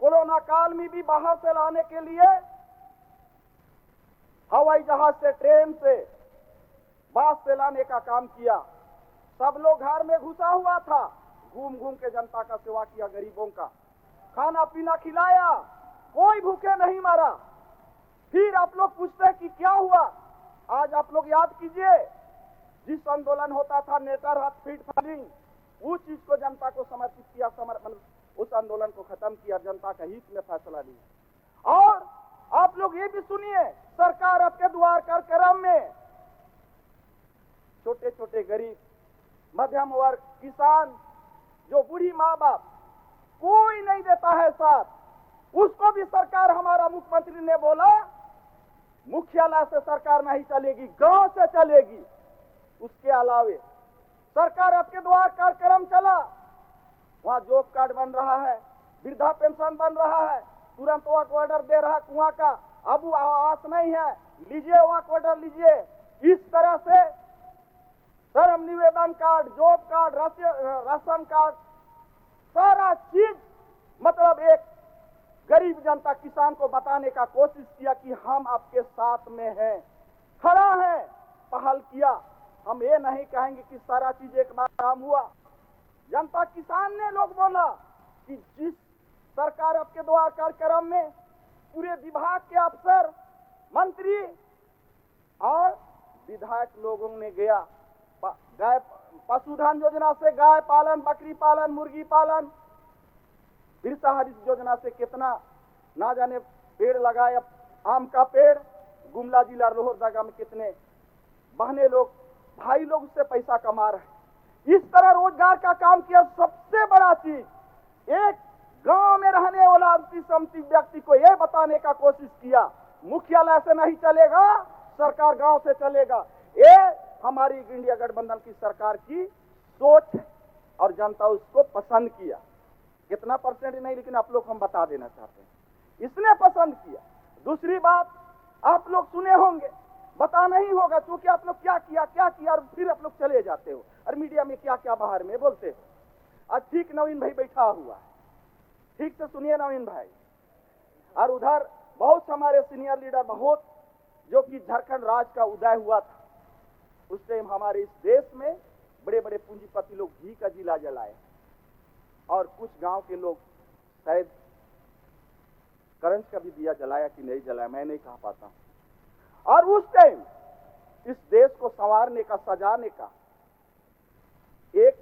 Speaker 7: कोरोना काल में भी बाहर से लाने के लिए हवाई जहाज से, ट्रेन से, बस से लाने का काम किया। सब लोग घर में घुसा हुआ था, घूम घूम के जनता का सेवा किया, गरीबों का खाना पीना खिलाया, कोई भूखे नहीं मरा। फिर आप लोग पूछते हैं कि क्या हुआ। आज आप लोग याद कीजिए, जिस आंदोलन होता था नेटर हाथ फीट फालिंग, उस चीज को जनता को समर्पित किया, उस आंदोलन को खत्म किया, जनता का हित में फैसला लिया। और आप लोग ये भी सुनिए, सरकार आपके द्वार कार्यक्रम में छोटे छोटे गरीब, मध्यम वर्ग, किसान, जो बूढ़ी माँ बाप, कोई नहीं देता है साथ, उसको भी सरकार, हमारा मुख्यमंत्री ने बोला मुख्यालय से सरकार नहीं चलेगी, गांव से चलेगी। उसके अलावे सरकार आपके द्वार कार्यक्रम चला, वहां जॉब कार्ड बन रहा है, वृद्धा पेंशन बन रहा है, तुरंत वर्क ऑर्डर दे रहा कुआं का। अब आवास नहीं है, लीजिए वर्क ऑर्डर लीजिए। इस तरह से श्रम निवेदन card, job card, ration card, सारा चीज, मतलब एक गरीब जनता, किसान को बताने का कोशिश किया कि हम आपके साथ में हैं, खड़ा है, पहल किया। हम ये नहीं कहेंगे कि सारा चीज एक बार काम हुआ। जनता, किसान ने लोग बोला कि जिस सरकार आपके द्वार कार्यक्रम में पूरे विभाग के अफसर, मंत्री और विधायक लोगों ने गया, गाय पशुधन योजना से गाय पालन, बकरी पालन, मुर्गी पालन, बिरसा हरित योजना से कितना
Speaker 10: ना जाने पेड़ लगाए, आम का पेड़ गुमला जिला लोहरदगा में कितने बहने लोग भाई लोग उससे पैसा कमा रहे हैं। इस तरह रोजगार का काम किया। सबसे बड़ा चीज, एक गांव में रहने वाला अल्पसंख्यक व्यक्ति को यह बताने का कोशिश किया, मुख्यालय से नहीं चलेगा, सरकार गांव से चलेगा। ये हमारी इंडिया गठबंधन की सरकार की सोच है और जनता उसको पसंद किया। कितना परसेंट नहीं, लेकिन आप लोग हम बता देना चाहते हैं, इसने पसंद किया। दूसरी बात, आप लोग सुने होंगे, बता नहीं होगा, क्योंकि आप लोग क्या किया और फिर आप लोग चले जाते हो और मीडिया में क्या क्या बाहर में बोलते हो। आज ठीक नवीन भाई बैठा हुआ है, ठीक से सुनिए नवीन भाई। और उधर बहुत हमारे सीनियर लीडर, बहुत जो कि झारखंड राज का उदय हुआ था, उस टाइम हमारे इस देश में बड़े बड़े पूंजीपति लोग घी का जिला जलाए और कुछ गांव के लोग शायद करंट का भी दिया जलाया कि नहीं जलाया, मैं नहीं कह पाता। और उस टाइम इस देश को संवारने का, सजाने का, एक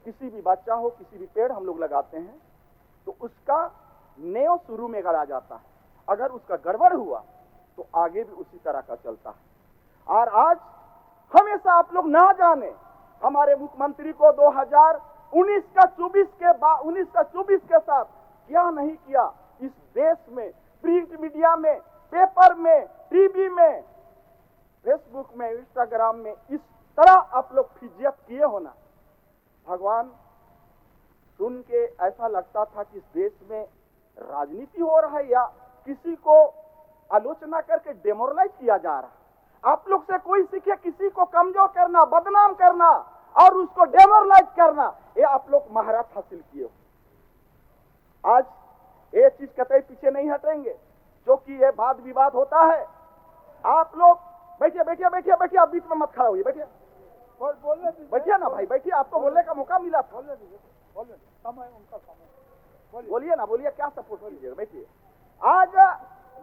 Speaker 10: किसी भी बच्चा हो, किसी भी पेड़ हम लोग लगाते हैं तो उसका नेव शुरू में गड़ा जाता है। अगर उसका गड़बड़ हुआ तो आगे भी उसी तरह का चलता है। और आज हमेशा आप लोग ना जाने, हमारे मुख्यमंत्री को 2019 का 24 के साथ क्या नहीं किया इस देश में, प्रिंट मीडिया में, पेपर में, टीवी में, फेसबुक में, इंस्टाग्राम में, इस तरह आप लोग फिजियत किए होना। भगवान, सुन के ऐसा लगता था कि इस देश में राजनीति हो रहा है या किसी को आलोचना करके डेमोरलाइज किया जा रहा है। आप लोग से कोई सीखे किसी को कमजोर करना, बदनाम करना और उसको डेमोरलाइज करना, ये आप लोग महारत हासिल किए हो। आज ये चीज कतई पीछे नहीं हटेंगे, क्योंकि ये वाद विवाद होता है। आप लोग बैठिए, आप बीच में मत खड़ा होइए, बैठिए बैठिए ना भाई, बैठिए, आपको बोलने का मौका मिला था। बोलिए ना, बोलिए, क्या सपोर्ट कीजिएगा, बैठिए। आज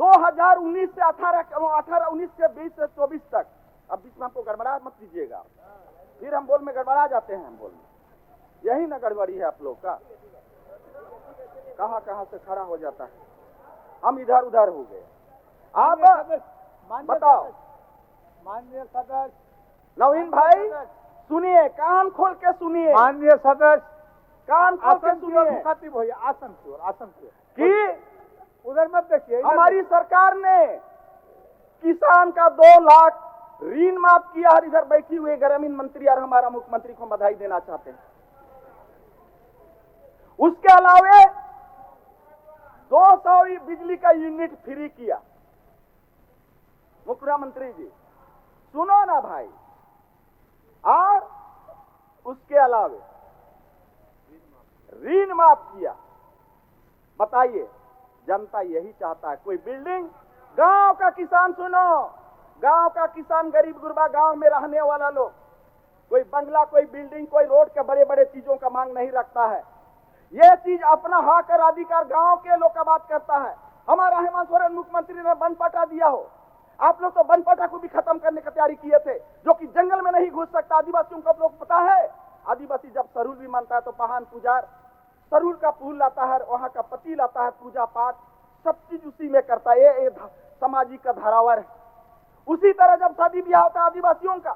Speaker 10: 2019 से 19 से 20 से 24 तक, अब बीच में आपको गड़बड़ा मत कीजिएगा, फिर हम बोल में गड़बड़ा जाते हैं। हम बोल में यही ना गड़बड़ी है आप लोग का, कहां से खड़ा हो जाता है, हम इधर उधर हो गए। आप बताओ
Speaker 2: माननीय सदस्य,
Speaker 10: नवीन भाई सुनिए, कान खोल के सुनिए,
Speaker 2: माननीय सदस्य,
Speaker 10: कान खोल के सुनिए।
Speaker 2: मुखातिब होइए, आसन की ओर
Speaker 10: कि
Speaker 2: उधर मत देखिए।
Speaker 10: हमारी सरकार ने किसान का 2 लाख ऋण माफ किया और इधर बैठी हुए ग्रामीण मंत्री और हमारा मुख्यमंत्री को बधाई देना चाहते हैं। उसके अलावे 200 बिजली का यूनिट फ्री किया। मुख्यमंत्री जी सुनो ना भाई, और उसके अलावे ऋण माफ किया। बताइए, जनता यही चाहता है। कोई बिल्डिंग, गांव का किसान, सुनो, गांव का किसान, गरीब गुरबा गांव में रहने वाला लोग, कोई बंगला, कोई बिल्डिंग, कोई रोड के बड़े बड़े चीजों का मांग नहीं रखता है। यह चीज अपना हक और अधिकार गांव के लोग का बात करता है। हमारा हेमंत सोरेन मुख्यमंत्री ने वन पट्टा दिया हो, आप लोग तो वन पट्टा को भी खत्म करने की तैयारी किए थे, जो कि जंगल में नहीं घुस सकता। आदिवासियों को आप लोग पता है, आदिवासी जब सरूल भी मानता है तो पहान पुजार सरूल का फूल लाता है, वहां का पति लाता है, पूजा पाठ सब चीज उसी में करता है। ये सामाजिक का धरावर है। उसी तरह जब शादी ब्याह होता है आदिवासियों का,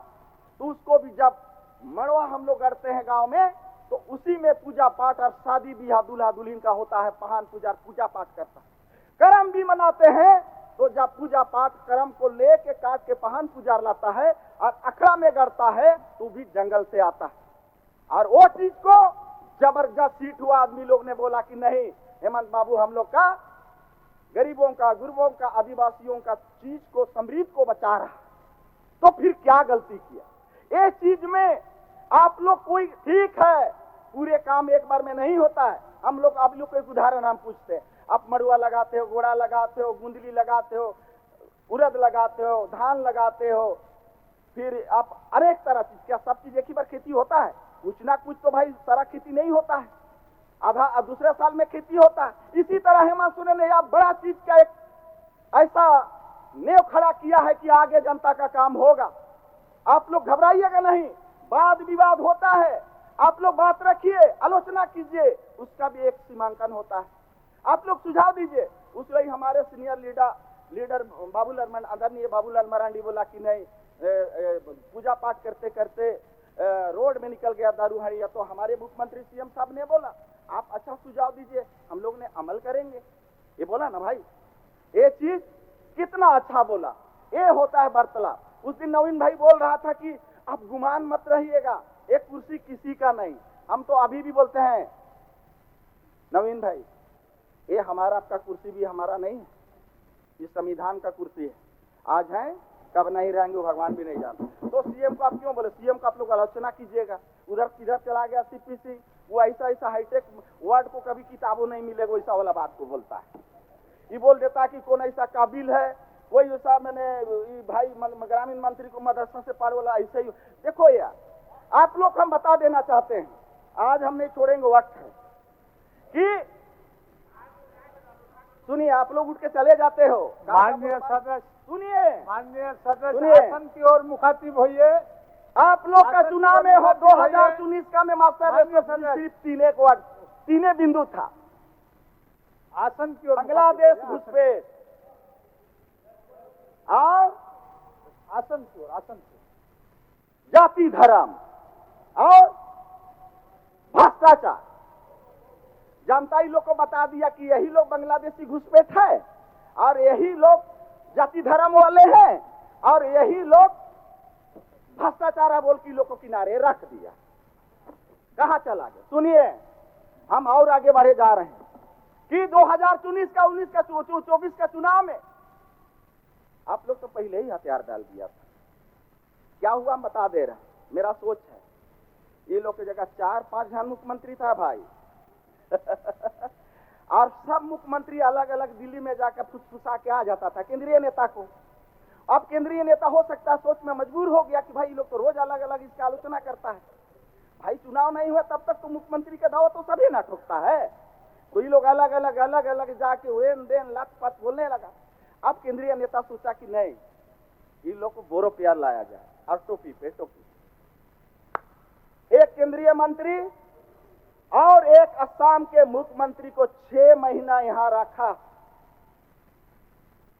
Speaker 10: तो उसको भी जब मड़वा हम लोग करते हैं गांव में, तो उसी में पूजा पाठ और शादी ब्याह दूल्हा दुल्हन का होता है। पहान पुजार पूजा पाठ करता है। कर्म भी मनाते हैं, तो जब पूजा पाठ कर्म को लेके काट के पहान पुजार लाता है और अखड़ा में गड़ता है, तो भी जंगल से आता है। और वो चीज को जबरदस्त सीट हुआ, आदमी लोग ने बोला कि नहीं, हेमंत बाबू हम लोग का, गरीबों का, गुरबों का, आदिवासियों का चीज को, समृद्ध को बचा रहा। तो फिर क्या गलती किया? इस चीज में आप लोग कोई, ठीक है, पूरे काम एक बार में नहीं होता है। हम लोग, आप लोग को एक उदाहरण हम पूछते हैं, आप मड़ुआ लगाते हो, घोड़ा लगाते हो, गुंदली लगाते हो, उड़द लगाते हो, धान लगाते हो, फिर आप अनेक तरह चीज, क्या सब चीज एक ही बार खेती होता है? कुछ ना कुछ तो भाई सारा खेती नहीं होता है, आधा दूसरे साल में खेती होता है। इसी तरह हेमंत सोरेन ने आप बड़ा चीज का एक ऐसा नेव खड़ा किया है कि आगे जनता का काम होगा। आप लोग घबराइएगा नहीं, वाद विवाद होता है, आप लोग बात रखिए, आलोचना कीजिए, उसका भी एक सीमांकन होता है। आप लोग सुझाव दीजिए। उसमें ही हमारे सीनियर लीडर बाबूलाल आदरणीय बाबूलाल मरांडी बोला कि नहीं, पूजा पाठ करते करते रोड में निकल गया दारू हड़िया। तो हमारे मुख्यमंत्री सीएम साहब ने बोला आप अच्छा सुझाव दीजिए, हम लोग ने अमल करेंगे। ये बोला ना भाई, ये चीज कितना अच्छा बोला। ये होता है वार्तालाप। उस दिन नवीन भाई बोल रहा था कि आप गुमान मत रहिएगा, एक कुर्सी किसी का नहीं। हम तो अभी भी बोलते हैं नवीन भाई, ये हमारा आपका कुर्सी भी हमारा नहीं है, ये संविधान का कुर्सी है। आज है कब नहीं रहेंगे वो भगवान भी नहीं जानते। तो सीएम को आप क्यों बोले? सीएम को आप लोग आलोचना कीजिएगा। उधर किधर चला गया सीपीसी, वो ऐसा हाईटेक वर्ड को कभी किताबों नहीं मिलेगा, वैसा वाला बात को बोलता है। ये बोल देता है कि कौन ऐसा काबिल है, कोई ऐसा मैंने भाई ग्रामीण मंत्री को मदरसा से पार वाला ऐसे ही। देखो यार, आप लोग हम बता देना चाहते हैं, आज हम नहीं छोड़ेंगे। वक्त है कि सुनिए, आप लोग उठ के चले जाते हो।
Speaker 2: माननीय सदस्य
Speaker 10: सुनिए,
Speaker 2: माननीय सदस्य
Speaker 10: सुनिए।
Speaker 2: आसन की ओर मुखातिब होइए।
Speaker 10: आप लोग का चुनाव में हो 2019 का में मास्टर सिर्फ 3 बिंदु था।
Speaker 2: आसन की ओर
Speaker 10: बांग्लादेश घुसपैठ और
Speaker 2: आसन की ओर, आसन की ओर।
Speaker 10: जाति धर्म और भ्रष्टाचार। जनता ही लोग को बता दिया कि यही लोग बांग्लादेशी घुसपैठ है और यही लोग जाति धर्म वाले हैं और यही लोग भ्रष्टाचार बोल के लोग को किनारे रख दिया। कहां चला गया? सुनिए, हम और आगे बढ़े जा रहे हैं कि 2019 का 19 का 24 का चुनाव में आप लोग तो पहले ही हथियार डाल दिया था। क्या हुआ हम बता दे रहे हैं। मेरा सोच है ये लोग की जगह 4-5 जन मुख्यमंत्री था भाई और सब मुख्यमंत्री अलग अलग दिल्ली में जाकर फुसफुसा के आ जाता था केंद्रीय नेता को। अब केंद्रीय नेता हो सकता है सोच में मजबूर हो गया कि भाई ये लोग तो रोज अलग अलग इसकी आलोचना करता है। भाई चुनाव नहीं हुआ तब तक तो मुख्यमंत्री का दावा तो सभी ना ठोकता है। तो ये लोग अलग अलग जाके वेन देन लत पत बोलने लगा। अब केंद्रीय नेता सोचा कि नहीं, इन लोग को बोरो प्यार लाया जाए और टोपी पे टोपी। एक केंद्रीय मंत्री और एक असम के मुख्यमंत्री को 6 महीना यहां रखा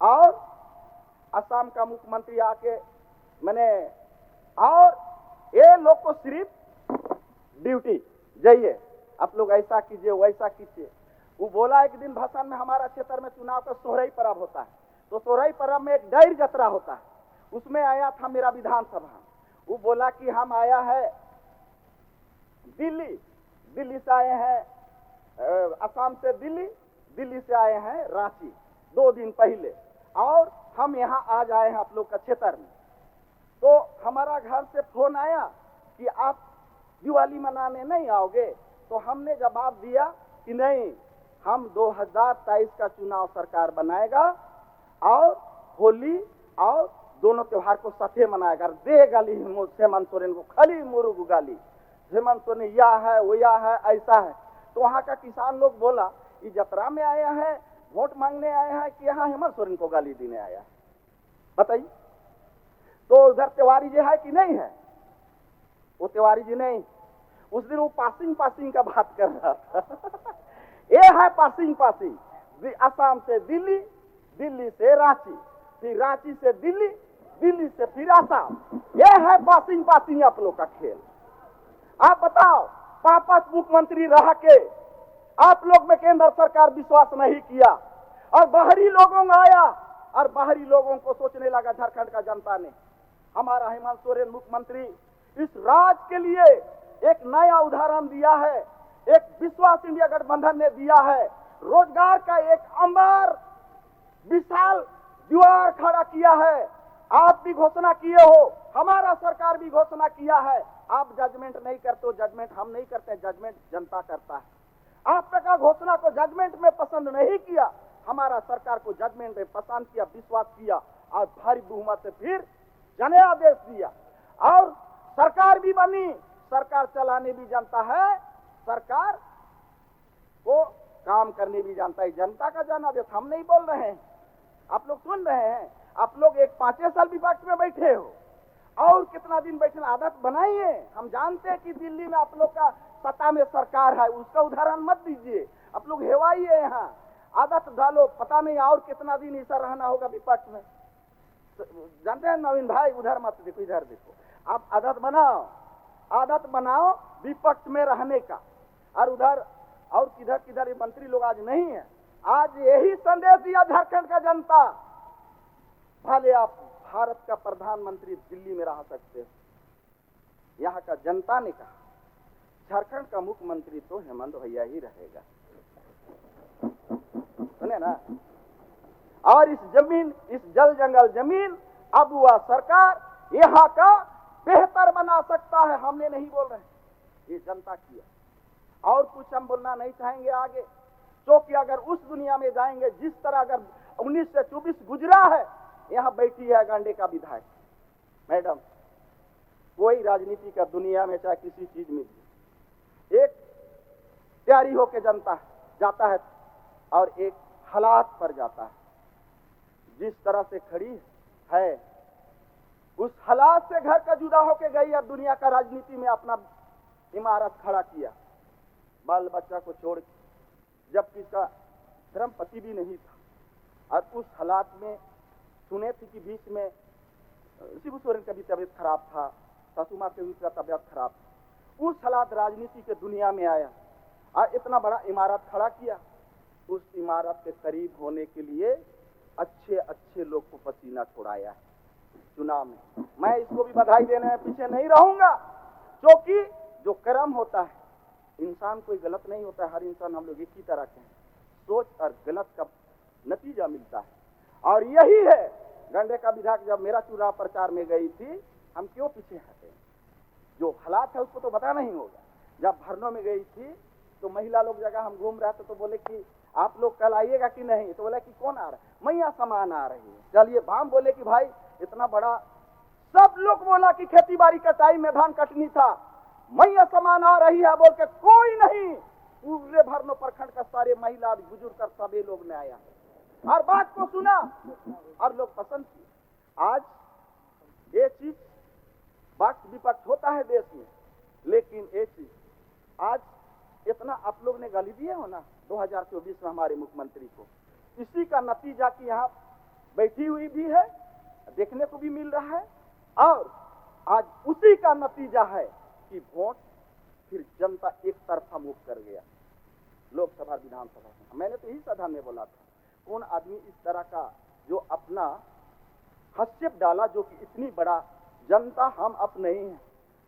Speaker 10: और असम का मुख्यमंत्री आके मैंने और ये लोग को सिर्फ ड्यूटी जाइए, आप लोग ऐसा कीजिए वैसा कीजिए। वो बोला एक दिन भाषण में, हमारा क्षेत्र में चुनाव का सोहराई पर्व होता है, तो सोहराई पर्व में एक डायर जत्रा होता है, उसमें आया था मेरा विधानसभा। वो बोला कि हम आया है दिल्ली से आए हैं, असम से दिल्ली से आए हैं रांची 2 दिन पहले, और हम यहाँ आज आए हैं आप लोग का क्षेत्र में। तो हमारा घर से फोन आया कि आप दिवाली मनाने नहीं आओगे। तो हमने जवाब दिया कि नहीं, हम 2023 का चुनाव सरकार बनाएगा और होली और दोनों त्योहार को साथे मनाएगा। दे गाली हेमंत सोरेन को, खाली मुरुग गाली, हेमंत सोरेन या है वो या है ऐसा है। तो वहाँ का किसान लोग बोला ये जतरा में आया है, वोट मांगने आया है कि यहाँ हेमंत सोरेन को गाली देने आया है? बताइए। तो उधर तिवारी जी है कि नहीं है? वो तिवारी जी नहीं, उस दिन वो पासिंग का बात कर रहा था ये है पासिंग। असम से दिल्ली से रांची, फिर रांची से दिल्ली से फिर असम। ये है पासिंग आप लोग का खेल। आप बताओ, 5 मुख्यमंत्री रह के आप लोग में केंद्र सरकार विश्वास नहीं किया और बाहरी लोगों में आया और बाहरी लोगों को सोचने लगा झारखंड का जनता ने हमारा हेमंत सोरेन मुख्यमंत्री इस राज्य के लिए एक नया उदाहरण दिया है, एक विश्वास इंडिया गठबंधन ने दिया है, रोजगार का एक अमर विशाल दीवार खड़ा किया है। आप भी घोषणा किए हो, हमारा सरकार भी घोषणा किया है। आप जजमेंट नहीं करते हो, जजमेंट हम नहीं करते, जजमेंट जनता करता है। आपका घोषणा को जजमेंट में पसंद नहीं किया, हमारा सरकार को जजमेंट में पसंद किया, विश्वास किया और भारी बहुमत से फिर जनादेश दिया और सरकार भी बनी। सरकार चलाने भी जानता है, सरकार को काम करने भी जानता है। जनता का जनादेश हम नहीं बोल रहे हैं, आप लोग सुन रहे हैं। आप लोग 5 साल विपक्ष में बैठे हो और कितना दिन बैठे, आदत बनाइए। हम जानते हैं कि दिल्ली में आप लोग का सत्ता में सरकार है, उसका उदाहरण मत दीजिए। आप लोग हेवाइए यहाँ, आदत डालो, पता नहीं और कितना दिन ऐसा रहना होगा विपक्ष में। जानते हैं नवीन भाई, उधर मत देखो, इधर देखो। आप आदत बनाओ विपक्ष में रहने का। और उधर और किधर किधर ये मंत्री लोग आज नहीं है। आज यही संदेश दिया झारखंड का जनता, भले आप भारत का प्रधानमंत्री दिल्ली में रह सकते हो, यहाँ का जनता ने कहा झारखंड का मुख्यमंत्री तो हेमंत भैया ही रहेगा, सुने ना। और इस जमीन, इस जल जंगल जमीन अब वह सरकार यहाँ का बेहतर बना सकता है, हमने नहीं बोल रहे, ये जनता किया। और कुछ हम बोलना नहीं चाहेंगे आगे, क्योंकि अगर उस दुनिया में जाएंगे जिस तरह अगर 19 से 24 गुजरा है, यहाँ बैठी है गंडे का विधायक मैडम, कोई राजनीति का दुनिया में चाहे किसी चीज में भी एक तैयारी होके जनता जाता है और एक हालात पर जाता है। जिस तरह से खड़ी है उस हालात से घर का जुदा होके गई और दुनिया का राजनीति में अपना इमारत खड़ा किया, बाल बच्चा को छोड़ के, जबकि इसका धर्म पति भी नहीं था। और उस हालात में सुने थे कि बीच में शिबू सोरेन का भी तबीयत खराब था, सासू माँ के भी तबीयत खराब था। उस हालात राजनीति के दुनिया में आया और इतना बड़ा इमारत खड़ा किया। उस इमारत के करीब होने के लिए अच्छे अच्छे लोग को पसीना छुड़ाया है चुनाव में। मैं इसको भी बधाई देने में पीछे नहीं रहूंगा, क्योंकि जो कर्म होता है, इंसान कोई गलत नहीं होता है, हर इंसान हम लोग एक ही तरह के हैं, सोच और गलत का नतीजा मिलता है। और यही है गंडे का विधायक जब मेरा चुनाव प्रचार में गई थी, हम क्यों पीछे हटे, जो हालात है उसको तो पता नहीं होगा। जब भरनों में गई थी तो महिला लोग जगह हम घूम रहे थे तो बोले कि आप लोग कल आइएगा कि नहीं, तो बोला कि कौन आ रहा है, मैया समान आ रही है। चलिए हम बोले कि भाई इतना बड़ा, सब लोग बोला कि खेती बाड़ी का टाइम में धान कटनी था, मैया समान आ रही है बोल के कोई नहीं, पूरे भरनों प्रखंड का सारे महिला बुजुर्ग कर सभी लोग ने आया और बात को सुना और लोग पसंद किए। आज ये चीज पक्ष विपक्ष होता है देश में, लेकिन ये चीज आज इतना आप लोग ने गाली दिए हो ना 2024 में हमारे मुख्यमंत्री को, इसी का नतीजा कि यहाँ बैठी हुई भी है, देखने को भी मिल रहा है। और आज उसी का नतीजा है कि वोट फिर जनता एक तरफा मुख कर गया लोकसभा विधानसभा। मैंने तो यही सदन में बोला था, कौन आदमी इस तरह का जो अपना हस्तक्षेप डाला, जो कि इतनी बड़ा जनता हम अब नहीं है,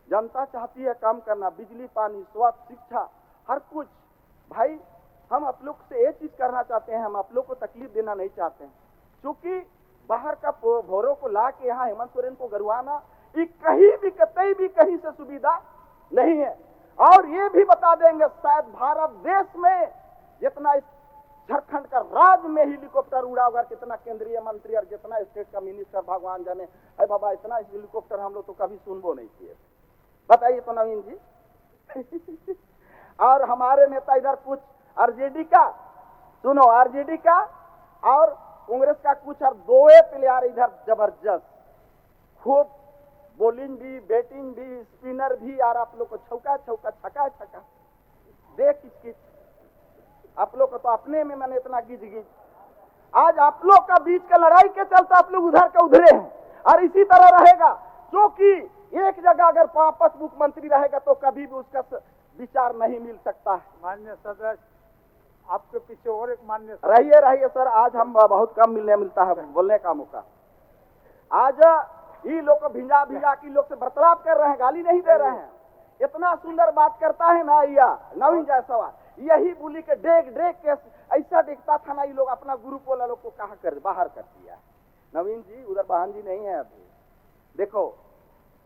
Speaker 10: जनता चाहती है काम करना, बिजली पानी स्वास्थ्य शिक्षा हर कुछ। भाई हम आप लोग से ये चीज करना चाहते हैं, हम आप लोग को तकलीफ देना नहीं चाहते हैं, क्योंकि बाहर का भोरों को ला के यहाँ हेमंत सोरेन को गरवाना कहीं भी कतई भी कहीं से सुविधा नहीं है। और ये भी बता देंगे शायद भारत देश में जितना इस झारखंड का राज्य में हेलीकॉप्टर उड़ा होगा, कितना केंद्रीय मंत्री और जितना स्टेट का मिनिस्टर भगवान जाने, है बाबा इतना हेलीकॉप्टर हम लोग तो कभी सुनबो नहीं किए। बताइए तो नवीन जी। और हमारे नेता इधर कुछ आरजेडी का, सुनो आरजेडी का और कांग्रेस का कुछ और दोए प्लेयर इधर जबरदस्त, खूब बॉलिंग भी बैटिंग भी स्पिनर भी, और आप लोग को छक्का छक्का छक्का छक्का देख किच आप लोग को तो अपने में मैंने इतना गिज गिज। आज आप लोग का बीच का लड़ाई के चलते आप लोग उधर का उधरे हैं, और इसी तरह रहेगा, क्योंकि एक जगह अगर वापस मुख्यमंत्री रहेगा तो कभी भी उसका विचार नहीं मिल सकता है।
Speaker 2: माननीय सदस्य आपके पीछे और एक मान्य
Speaker 10: रहिए सर, आज हम बहुत कम मिलता है बोलने का मौका। आज ये लोग को भिंजा की लोग से वार्तालाप कर रहे हैं, गाली नहीं दे रहे हैं। इतना सुंदर बात करता है ना या नवीन जायसवाल, यही बोली के डेग के ऐसा देखता था ना, ये लोग अपना ग्रुप वाला लोग को कहा कर बाहर कर दिया। नवीन जी उधर बहन जी नहीं है अभी। देखो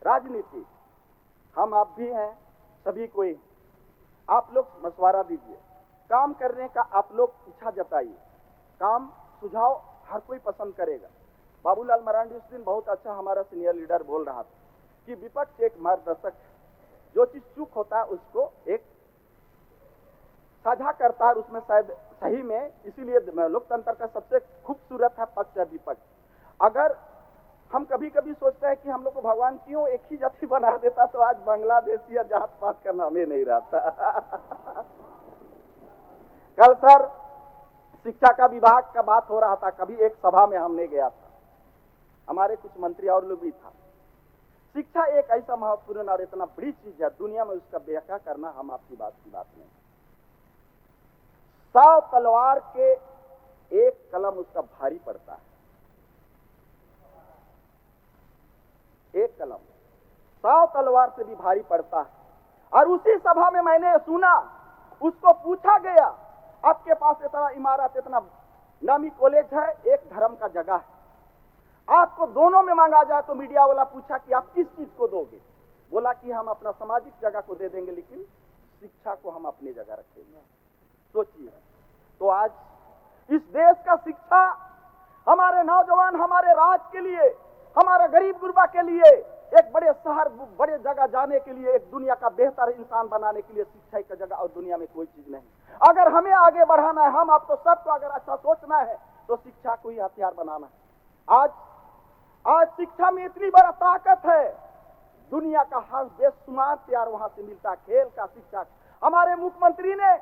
Speaker 10: राजनीति हम आप भी हैं, सभी कोई, आप लोग मशवरा दीजिए, काम करने का आप लोग इच्छा जताइए, काम सुझाव हर कोई पसंद करेगा। बाबूलाल मरांडी उस दिन बहुत अच्छा हमारा सीनियर लीडर बोल रहा था कि विपक्ष एक मार्गदर्शक है, जो चीज चूक होता है उसको एक साझा करता है, उसमें शायद सही में, इसीलिए लोकतंत्र का सबसे खूबसूरत है पक्ष या विपक्ष। अगर हम कभी कभी सोचते हैं कि हम लोग को भगवान क्यों एक ही जाति बना देता, तो आज बांग्लादेशी या जात पात का नाम ही नहीं रहता। कल सर शिक्षा का विभाग का बात हो रहा था, कभी एक सभा में हमने गया था, हमारे कुछ मंत्री और लोग भी था। शिक्षा एक ऐसा महत्वपूर्ण और इतना बड़ी चीज है दुनिया में, उसका व्याख्या करना हम आपकी बात नहीं। 100 तलवार के एक कलम उसका भारी पड़ता है, एक कलम 100 तलवार से भी भारी पड़ता है। और उसी सभा में मैंने सुना, उसको पूछा गया, आपके पास इतना इमारत, इतना नामी कॉलेज है, एक धर्म का जगह है, आपको दोनों में मांगा जाए तो मीडिया वाला पूछा कि आप किस चीज को दोगे? बोला कि हम अपना सामाजिक जगह को दे देंगे, लेकिन शिक्षा को हम अपनी जगह रखेंगे। सोचिए, तो आज इस देश का शिक्षा हमारे नौजवान, हमारे राज्य के लिए, हमारे गरीब गुरबा के लिए, एक बड़े शहर, बड़े जगह जाने के लिए, एक दुनिया का बेहतर इंसान बनाने के लिए शिक्षा की जगह और दुनिया में कोई चीज नहीं। अगर हमें आगे बढ़ाना है, हम आपको सबको अगर अच्छा सोचना है, तो शिक्षा को ही हथियार बनाना है। आज शिक्षा में इतनी बड़ा ताकत है, दुनिया का हर बेशुमार प्यार वहां से मिलता है, खेल का, शिक्षा। हमारे मुख्यमंत्री ने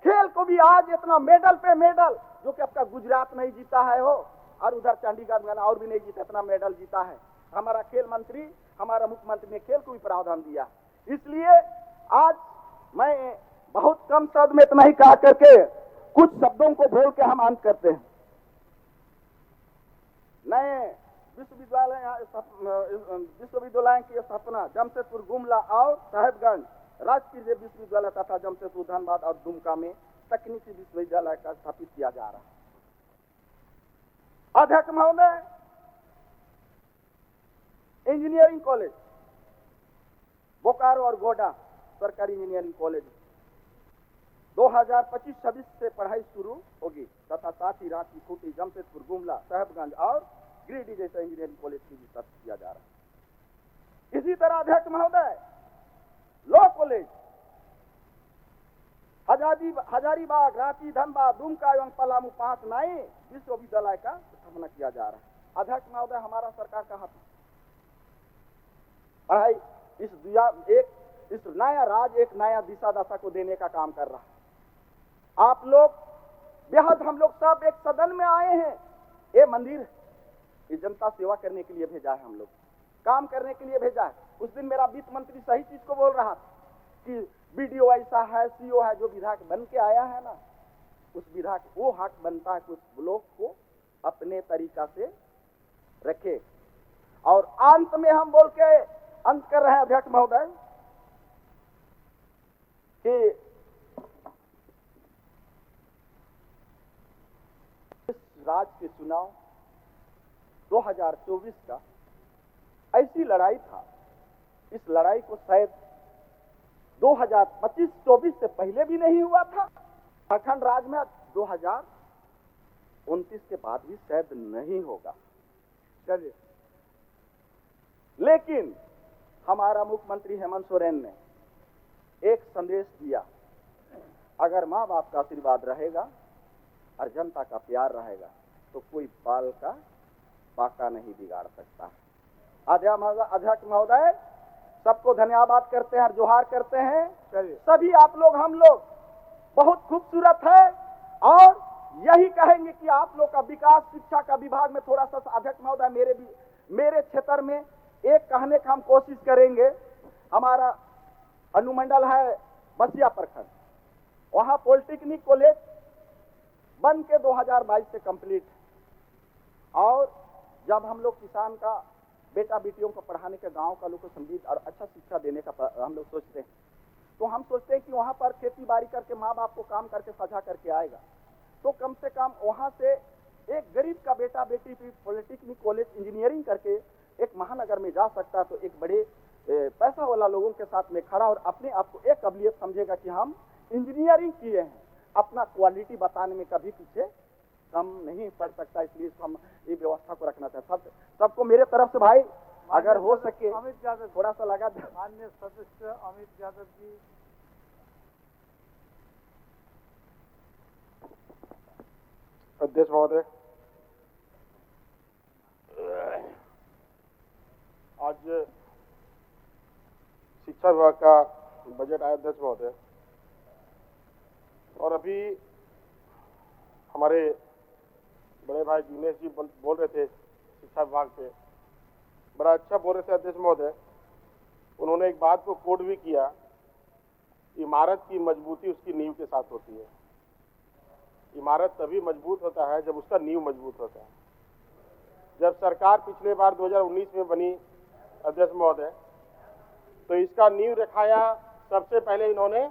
Speaker 10: खेल को भी आज इतना मेडल पे मेडल, जो कि आपका गुजरात नहीं जीता है हो, और उधर चंडीगढ़ में और भी नहीं जीता, इतना मेडल जीता है हमारा खेल मंत्री, हमारा मुख्यमंत्री ने खेल को भी प्रावधान दिया। इसलिए आज मैं बहुत कम शब्द में इतना ही कहा करके कुछ शब्दों को बोल के हम अंत करते हैं। नए विश्वविद्यालय की स्थापना जमशेदपुर, गुमला और साहेबगंज राजकीय विश्वविद्यालय तथा जमशेदपुर, धनबाद और दुमका में तकनीकी विश्वविद्यालय का स्थापित किया जा रहा है। अध्यक्ष महोदय, इंजीनियरिंग कॉलेज बोकारो और गोड्डा सरकारी इंजीनियरिंग कॉलेज 2025-26 से पढ़ाई शुरू होगी, तथा साथ ही रांची, खूंटी, जमशेदपुर, गुमला, साहेबगंज और गिरिडीह जैसा इंजीनियरिंग कॉलेज की भी स्थापित किया जा रहा है। इसी तरह अध्यक्ष महोदय, लॉ कॉलेज हजारीबाग, रांची, धनबाद, दुमका एवं पलामू 5 नए विश्वविद्यालय का स्थापना किया जा रहा है। अध्यक्ष महोदय, हमारा सरकार का हाथ पढ़ाई इस नया राज, एक नया दिशा दशा को देने का काम कर रहा है। आप लोग बेहद, हम लोग सब एक सदन में आए हैं, ये मंदिर, ये जनता सेवा करने के लिए भेजा है, हम लोग काम करने के लिए भेजा है। उस दिन मेरा वित्त मंत्री सही चीज को बोल रहा था कि बीडीओ ऐसा है, सीओ है, जो विधायक बन के आया है ना, उस विधायक वो हक बनता है कि उस ब्लॉक को अपने तरीका से रखे। और अंत में हम बोल के अंत कर रहे हैं अध्यक्ष महोदय कि इस राज्य के चुनाव 2024 का ऐसी लड़ाई था, इस लड़ाई को शायद 2025-24 से पहले भी नहीं हुआ था, झारखंड राज्य में 2029 के बाद भी शायद नहीं होगा। चलिए, लेकिन हमारा मुख्यमंत्री हेमंत सोरेन ने एक संदेश दिया, अगर माँ बाप का आशीर्वाद रहेगा और जनता का प्यार रहेगा तो कोई बाल का बाका नहीं बिगाड़ सकता। अध्यक्ष महोदय, सबको धन्यवाद करते हैं और जोहार करते हैं। सभी आप लोग, हम लोग बहुत खूबसूरत है, और यही कहेंगे कि आप लोग का विकास शिक्षा का विभाग में थोड़ा सा, अध्यक्ष महोदय, मेरे क्षेत्र में एक कहने का हम कोशिश करेंगे। हमारा अनुमंडल है बसिया प्रखंड, वहां पॉलिटेक्निक कॉलेज बन के 2022 से कंप्लीट, और जब हम लोग किसान का बेटा बेटियों को पढ़ाने के, गांव का लोग को संगीत और अच्छा शिक्षा देने का हम लोग सोचते हैं, तो हम सोचते हैं कि वहां पर खेती बाड़ी करके माँ बाप को काम करके सजा करके आएगा, तो कम से कम वहां से एक गरीब का बेटा बेटी भी पॉलिटेक्निक कॉलेज इंजीनियरिंग करके एक महानगर में जा सकता है, तो एक बड़े पैसा वाला लोगों के साथ में खड़ा और अपने आप को एक काबिलियत समझेगा कि हम इंजीनियरिंग किए हैं, अपना क्वालिटी बताने में कभी पीछे कम नहीं पड़ सकता। इसलिए हम ये व्यवस्था को रखना चाहते, सबको मेरे तरफ से भाई, अगर हो सके
Speaker 2: अमित यादव
Speaker 10: थोड़ा सा लगा।
Speaker 2: माननीय सदस्य अमित यादव जी।
Speaker 5: अध्यक्ष महोदय, आज शिक्षा विभाग का बजट आया अध्यक्ष महोदय, और अभी
Speaker 12: हमारे बड़े भाई दिनेश जी बोल रहे थे शिक्षा विभाग पे, बड़ा अच्छा बोल रहे थे अध्यक्ष महोदय। उन्होंने एक बात को कोट भी किया, इमारत की मजबूती उसकी नींव के साथ होती है। इमारत तभी मजबूत होता है जब उसका नींव मजबूत होता है। जब सरकार पिछले बार 2019 में बनी अध्यक्ष महोदय, तो इसका नींव रखाया सबसे पहले इन्होंने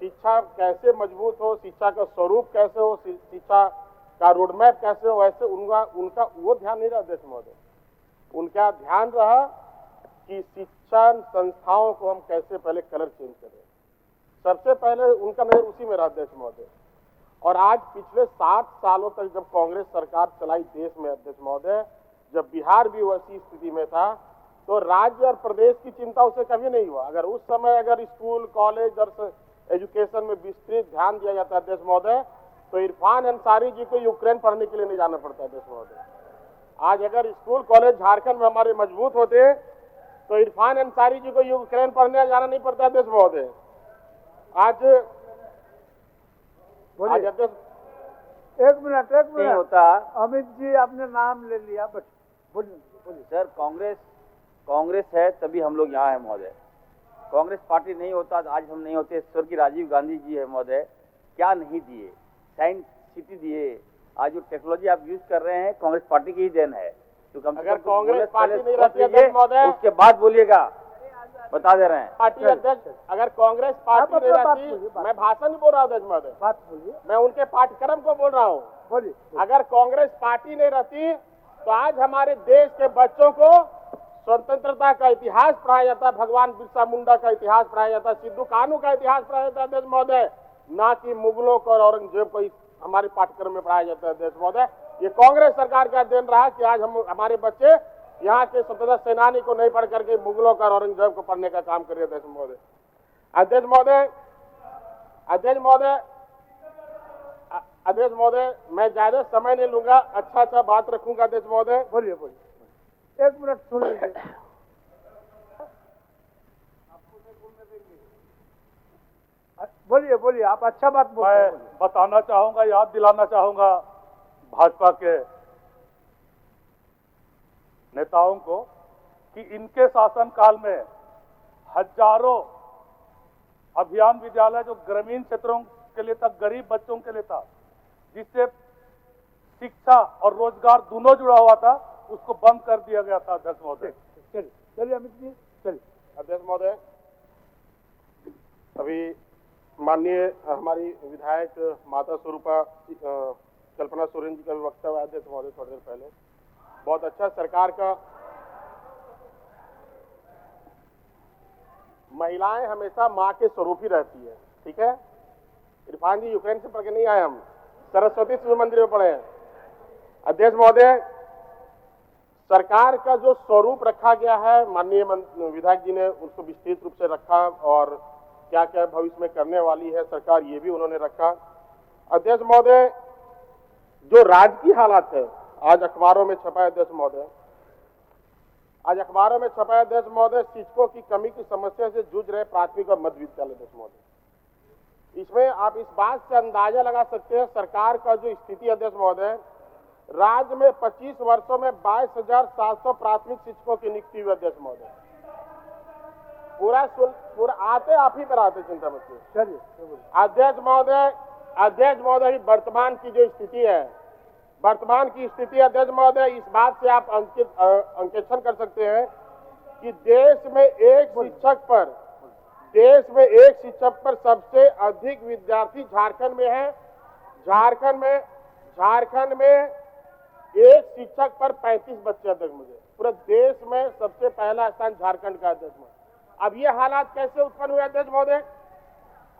Speaker 12: शिक्षा कैसे मजबूत हो, शिक्षा का स्वरूप कैसे हो, शिक्षा का रोडमैप कैसे हो, वैसे उनका वो ध्यान नहीं रहा अध्यक्ष महोदय। उनका ध्यान रहा कि शिक्षण संस्थाओं को हम कैसे पहले कलर चेंज करें, सबसे पहले उनका नजर उसी में रहा अध्यक्ष महोदय। और आज पिछले 60 सालों तक जब कांग्रेस सरकार चलाई देश में अध्यक्ष महोदय, जब बिहार भी वैसी स्थिति में था, तो राज्य और प्रदेश की चिंता उसे कभी नहीं हुआ। अगर उस समय अगर स्कूल कॉलेज और एजुकेशन में विस्तृत ध्यान दिया जाता अध्यक्ष महोदय, तो इरफान अंसारी जी को यूक्रेन पढ़ने के लिए नहीं जाना पड़ता अध्यक्ष महोदय। आज अगर स्कूल कॉलेज झारखंड में हमारे मजबूत होते, तो इरफान अंसारी जी को यूक्रेन पढ़ने जाना नहीं पड़ता अध्यक्ष महोदय। आज
Speaker 2: एक मिनट
Speaker 13: नहीं होता।
Speaker 2: अमित जी आपने नाम ले लिया, बट बोलिए।
Speaker 13: सर, कांग्रेस है तभी हम लोग यहाँ है महोदय। कांग्रेस पार्टी नहीं होता तो आज हम नहीं होते। स्वर्गीय राजीव गांधी जी है महोदय, क्या नहीं दिए, साइंस सिटी दिए। आज जो टेक्नोलॉजी आप यूज कर रहे हैं कांग्रेस पार्टी की ही देन है। तो कम से कम
Speaker 12: कांग्रेस पार्टी नहीं रहती है महोदय,
Speaker 13: उसके बाद बोलिएगा, बता दे रहे हैं।
Speaker 12: पार्टी अध्यक्ष, अगर कांग्रेस पार्टी नहीं रहती, मैं भाषण नहीं बोल रहा हूँ अध्यक्ष महोदय,
Speaker 2: बात बोलिए,
Speaker 12: मैं उनके पाठ्यक्रम को बोल रहा हूँ।
Speaker 2: बोलिए।
Speaker 12: अगर कांग्रेस पार्टी नहीं रहती तो आज हमारे देश के बच्चों को स्वतंत्रता का इतिहास पढ़ाया जाता, भगवान बिरसा मुंडा का इतिहास पढ़ाया जाता, सिद्धू कान्हू का इतिहास पढ़ाया जाता अध्यक्ष महोदय, ना कि मुगलों को और औरंगजेब को हमारे पाठ्यक्रम में पढ़ाया जाता है अध्यक्ष महोदय। ये कांग्रेस सरकार का देन रहा कि आज हम हमारे बच्चे यहाँ के स्वतंत्रता सेनानी को नहीं पढ़ करके मुगलों का और औरंगजेब को पढ़ने का काम कर रहे अध्यक्ष महोदय। अध्यक्ष महोदय, मैं ज्यादा समय नहीं लूंगा, अच्छा बात रखूंगा अध्यक्ष महोदय।
Speaker 2: बोलिए। एक मिनट सुन लीजिए। बोलिए, आप अच्छा बात बोल रहे हैं।
Speaker 14: मैं बताना चाहूंगा, याद दिलाना चाहूंगा भाजपा के नेताओं को कि इनके शासनकाल में हजारों अभियान विद्यालय जो ग्रामीण क्षेत्रों के लिए था, गरीब बच्चों के लिए था, जिससे शिक्षा और रोजगार दोनों जुड़ा हुआ था, उसको बंद कर दिया गया था अध्यक्ष महोदय।
Speaker 2: चलिए अमित जी, चलिए।
Speaker 12: अध्यक्ष महोदय, अभी माननीय हमारी विधायक माता स्वरूपा कल्पना सोरेन जी का भी वक्तव्य अध्यक्ष महोदय थोड़ी देर पहले, बहुत अच्छा। सरकार का महिलाएं हमेशा माँ के स्वरूप ही रहती है, ठीक है। इरफान जी यूक्रेन से पढ़ के नहीं आए, हम सरस्वती शिशु मंदिर में पढ़े हैं। अध्यक्ष महोदय, सरकार का जो स्वरूप रखा गया है, माननीय विधायक जी ने उसको विस्तृत रूप से रखा, और क्या क्या भविष्य में करने वाली है सरकार, ये भी उन्होंने रखा। अध्यक्ष महोदय, जो राजकीय हालात है, आज अखबारों में छपा है अध्यक्ष महोदय, अध्यक्ष महोदय, शिक्षकों की कमी की समस्या से जूझ रहे प्राथमिक और मध्य विद्यालय अध्यक्ष महोदय। इसमें आप इस बात से अंदाजा लगा सकते हैं सरकार का जो स्थिति अध्यक्ष महोदय, राज्य में 25 वर्षों में 22,700 प्राथमिक शिक्षकों की नियुक्ति हुई अध्यक्ष महोदय। पूरा आते आप ही पर आते, चिंता मत कीजिए। अध्यक्ष महोदय, वर्तमान की जो स्थिति है, अध्यक्ष महोदय, इस बात से आप अंकेक्षण कर सकते हैं कि देश में एक शिक्षक पर सबसे अधिक विद्यार्थी झारखंड में है। झारखंड में एक शिक्षक पर 35 बच्चे अध्यक्ष महोदय। पूरे देश में सबसे पहला स्थान झारखंड का अध्यक्ष महोदय। अब ये हालात कैसे उत्पन्न हुए अध्यक्ष महोदय?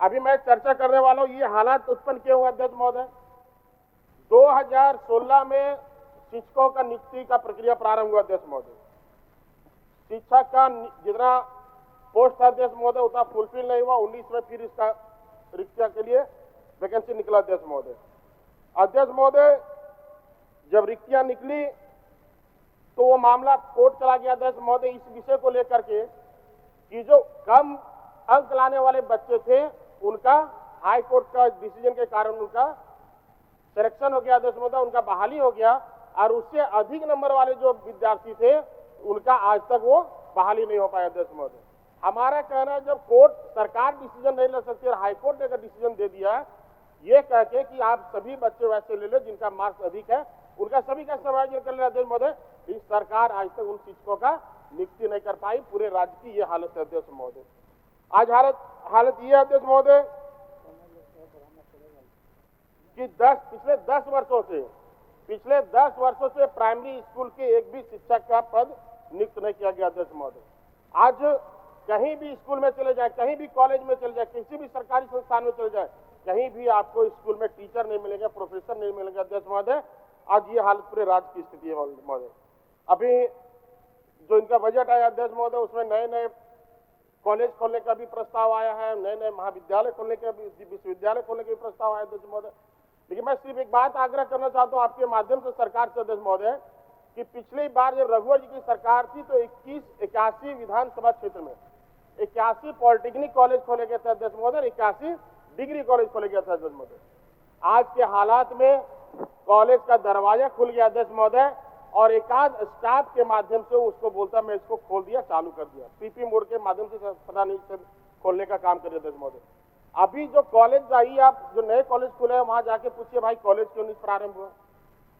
Speaker 12: अभी मैं चर्चा करने वाला हूँ, ये हालात उत्पन्न क्यों हुए अध्यक्ष महोदय? 2016 में शिक्षकों का नियुक्ति का प्रक्रिया प्रारंभ हुआ अध्यक्ष महोदय। शिक्षक का जितना पोस्ट था अध्यक्ष महोदय उतना फुलफिल नहीं हुआ। 19 में फिर इसका रिक्तियों के लिए वैकेंसी निकला अध्यक्ष महोदय। अध्यक्ष महोदय, जब रिक्तियां निकली तो वो मामला कोर्ट चला गया अध्यक्ष महोदय, इस विषय को लेकर के कि जो कम अंक लाने वाले बच्चे थे उनका हाई कोर्ट का डिसीजन के कारण उनका सिलेक्शन हो गया अध्यक्ष महोदय, उनका बहाली हो गया, और उससे अधिक नंबर वाले जो विद्यार्थी थे उनका आज तक वो बहाली नहीं हो पाया अध्यक्ष महोदय। हमारा कहना है जब कोर्ट सरकार डिसीजन नहीं ले सकती और हाईकोर्ट ने अगर डिसीजन दे दिया ये कह के कि आप सभी बच्चे वैसे ले लो जिनका मार्क्स अधिक है, उनका सभी का समायोजन कर लेना अध्यक्ष महोदय। इस सरकार आज तक उन शिक्षकों का नियुक्ति नहीं कर पाई, पूरे राज्य की ये हालत है अध्यक्ष महोदय। आज हालत ये है अध्यक्ष महोदय कि पिछले 10 वर्षों से प्राइमरी स्कूल के एक भी शिक्षक का पद नियुक्त नहीं किया गया अध्यक्ष महोदय। आज कहीं भी स्कूल में चले जाए, कहीं भी कॉलेज में चले जाए, किसी भी सरकारी संस्थान में चले जाए, कहीं भी आपको स्कूल में टीचर नहीं मिलेंगे, प्रोफेसर नहीं मिलेंगे अध्यक्ष महोदय। आज ये हालत पूरे राज्य की स्थिति है महोदय। अभी जो इनका बजट आया अध्यक्ष महोदय, उसमें नए नए कॉलेज खोलने का भी प्रस्ताव आया है, नए नए महाविद्यालय खोलने का भी, विश्वविद्यालय खोलने का भी प्रस्ताव आया अध्यक्ष महोदय। लेकिन मैं सिर्फ एक बात आग्रह करना चाहता हूं आपके माध्यम से सरकार से अध्यक्ष महोदय कि पिछली बार जब रघुवर जी की सरकार थी तो 81 विधानसभा क्षेत्र में 81 पॉलिटेक्निक कॉलेज खोले गए थे अध्यक्ष महोदय, 81 डिग्री कॉलेज खोले गए थे अध्यक्ष महोदय। आज के हालात में कॉलेज का दरवाजा खुल गया अध्यक्ष महोदय, और एकाध स्टाफ के माध्यम से उसको बोलता मैं इसको खोल दिया, चालू कर दिया, पीपी मोड के माध्यम से पता नहीं खोलने का काम कर रहे अध्यक्ष महोदय। अभी जो कॉलेज जाइए आप, जो नए कॉलेज खुले हैं वहां जाके पूछिए भाई कॉलेज क्यों नहीं प्रारंभ हुआ,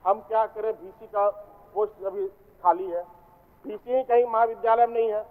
Speaker 12: हम क्या करें, VC का पोस्ट अभी खाली है, VC कहीं महाविद्यालय में नहीं है,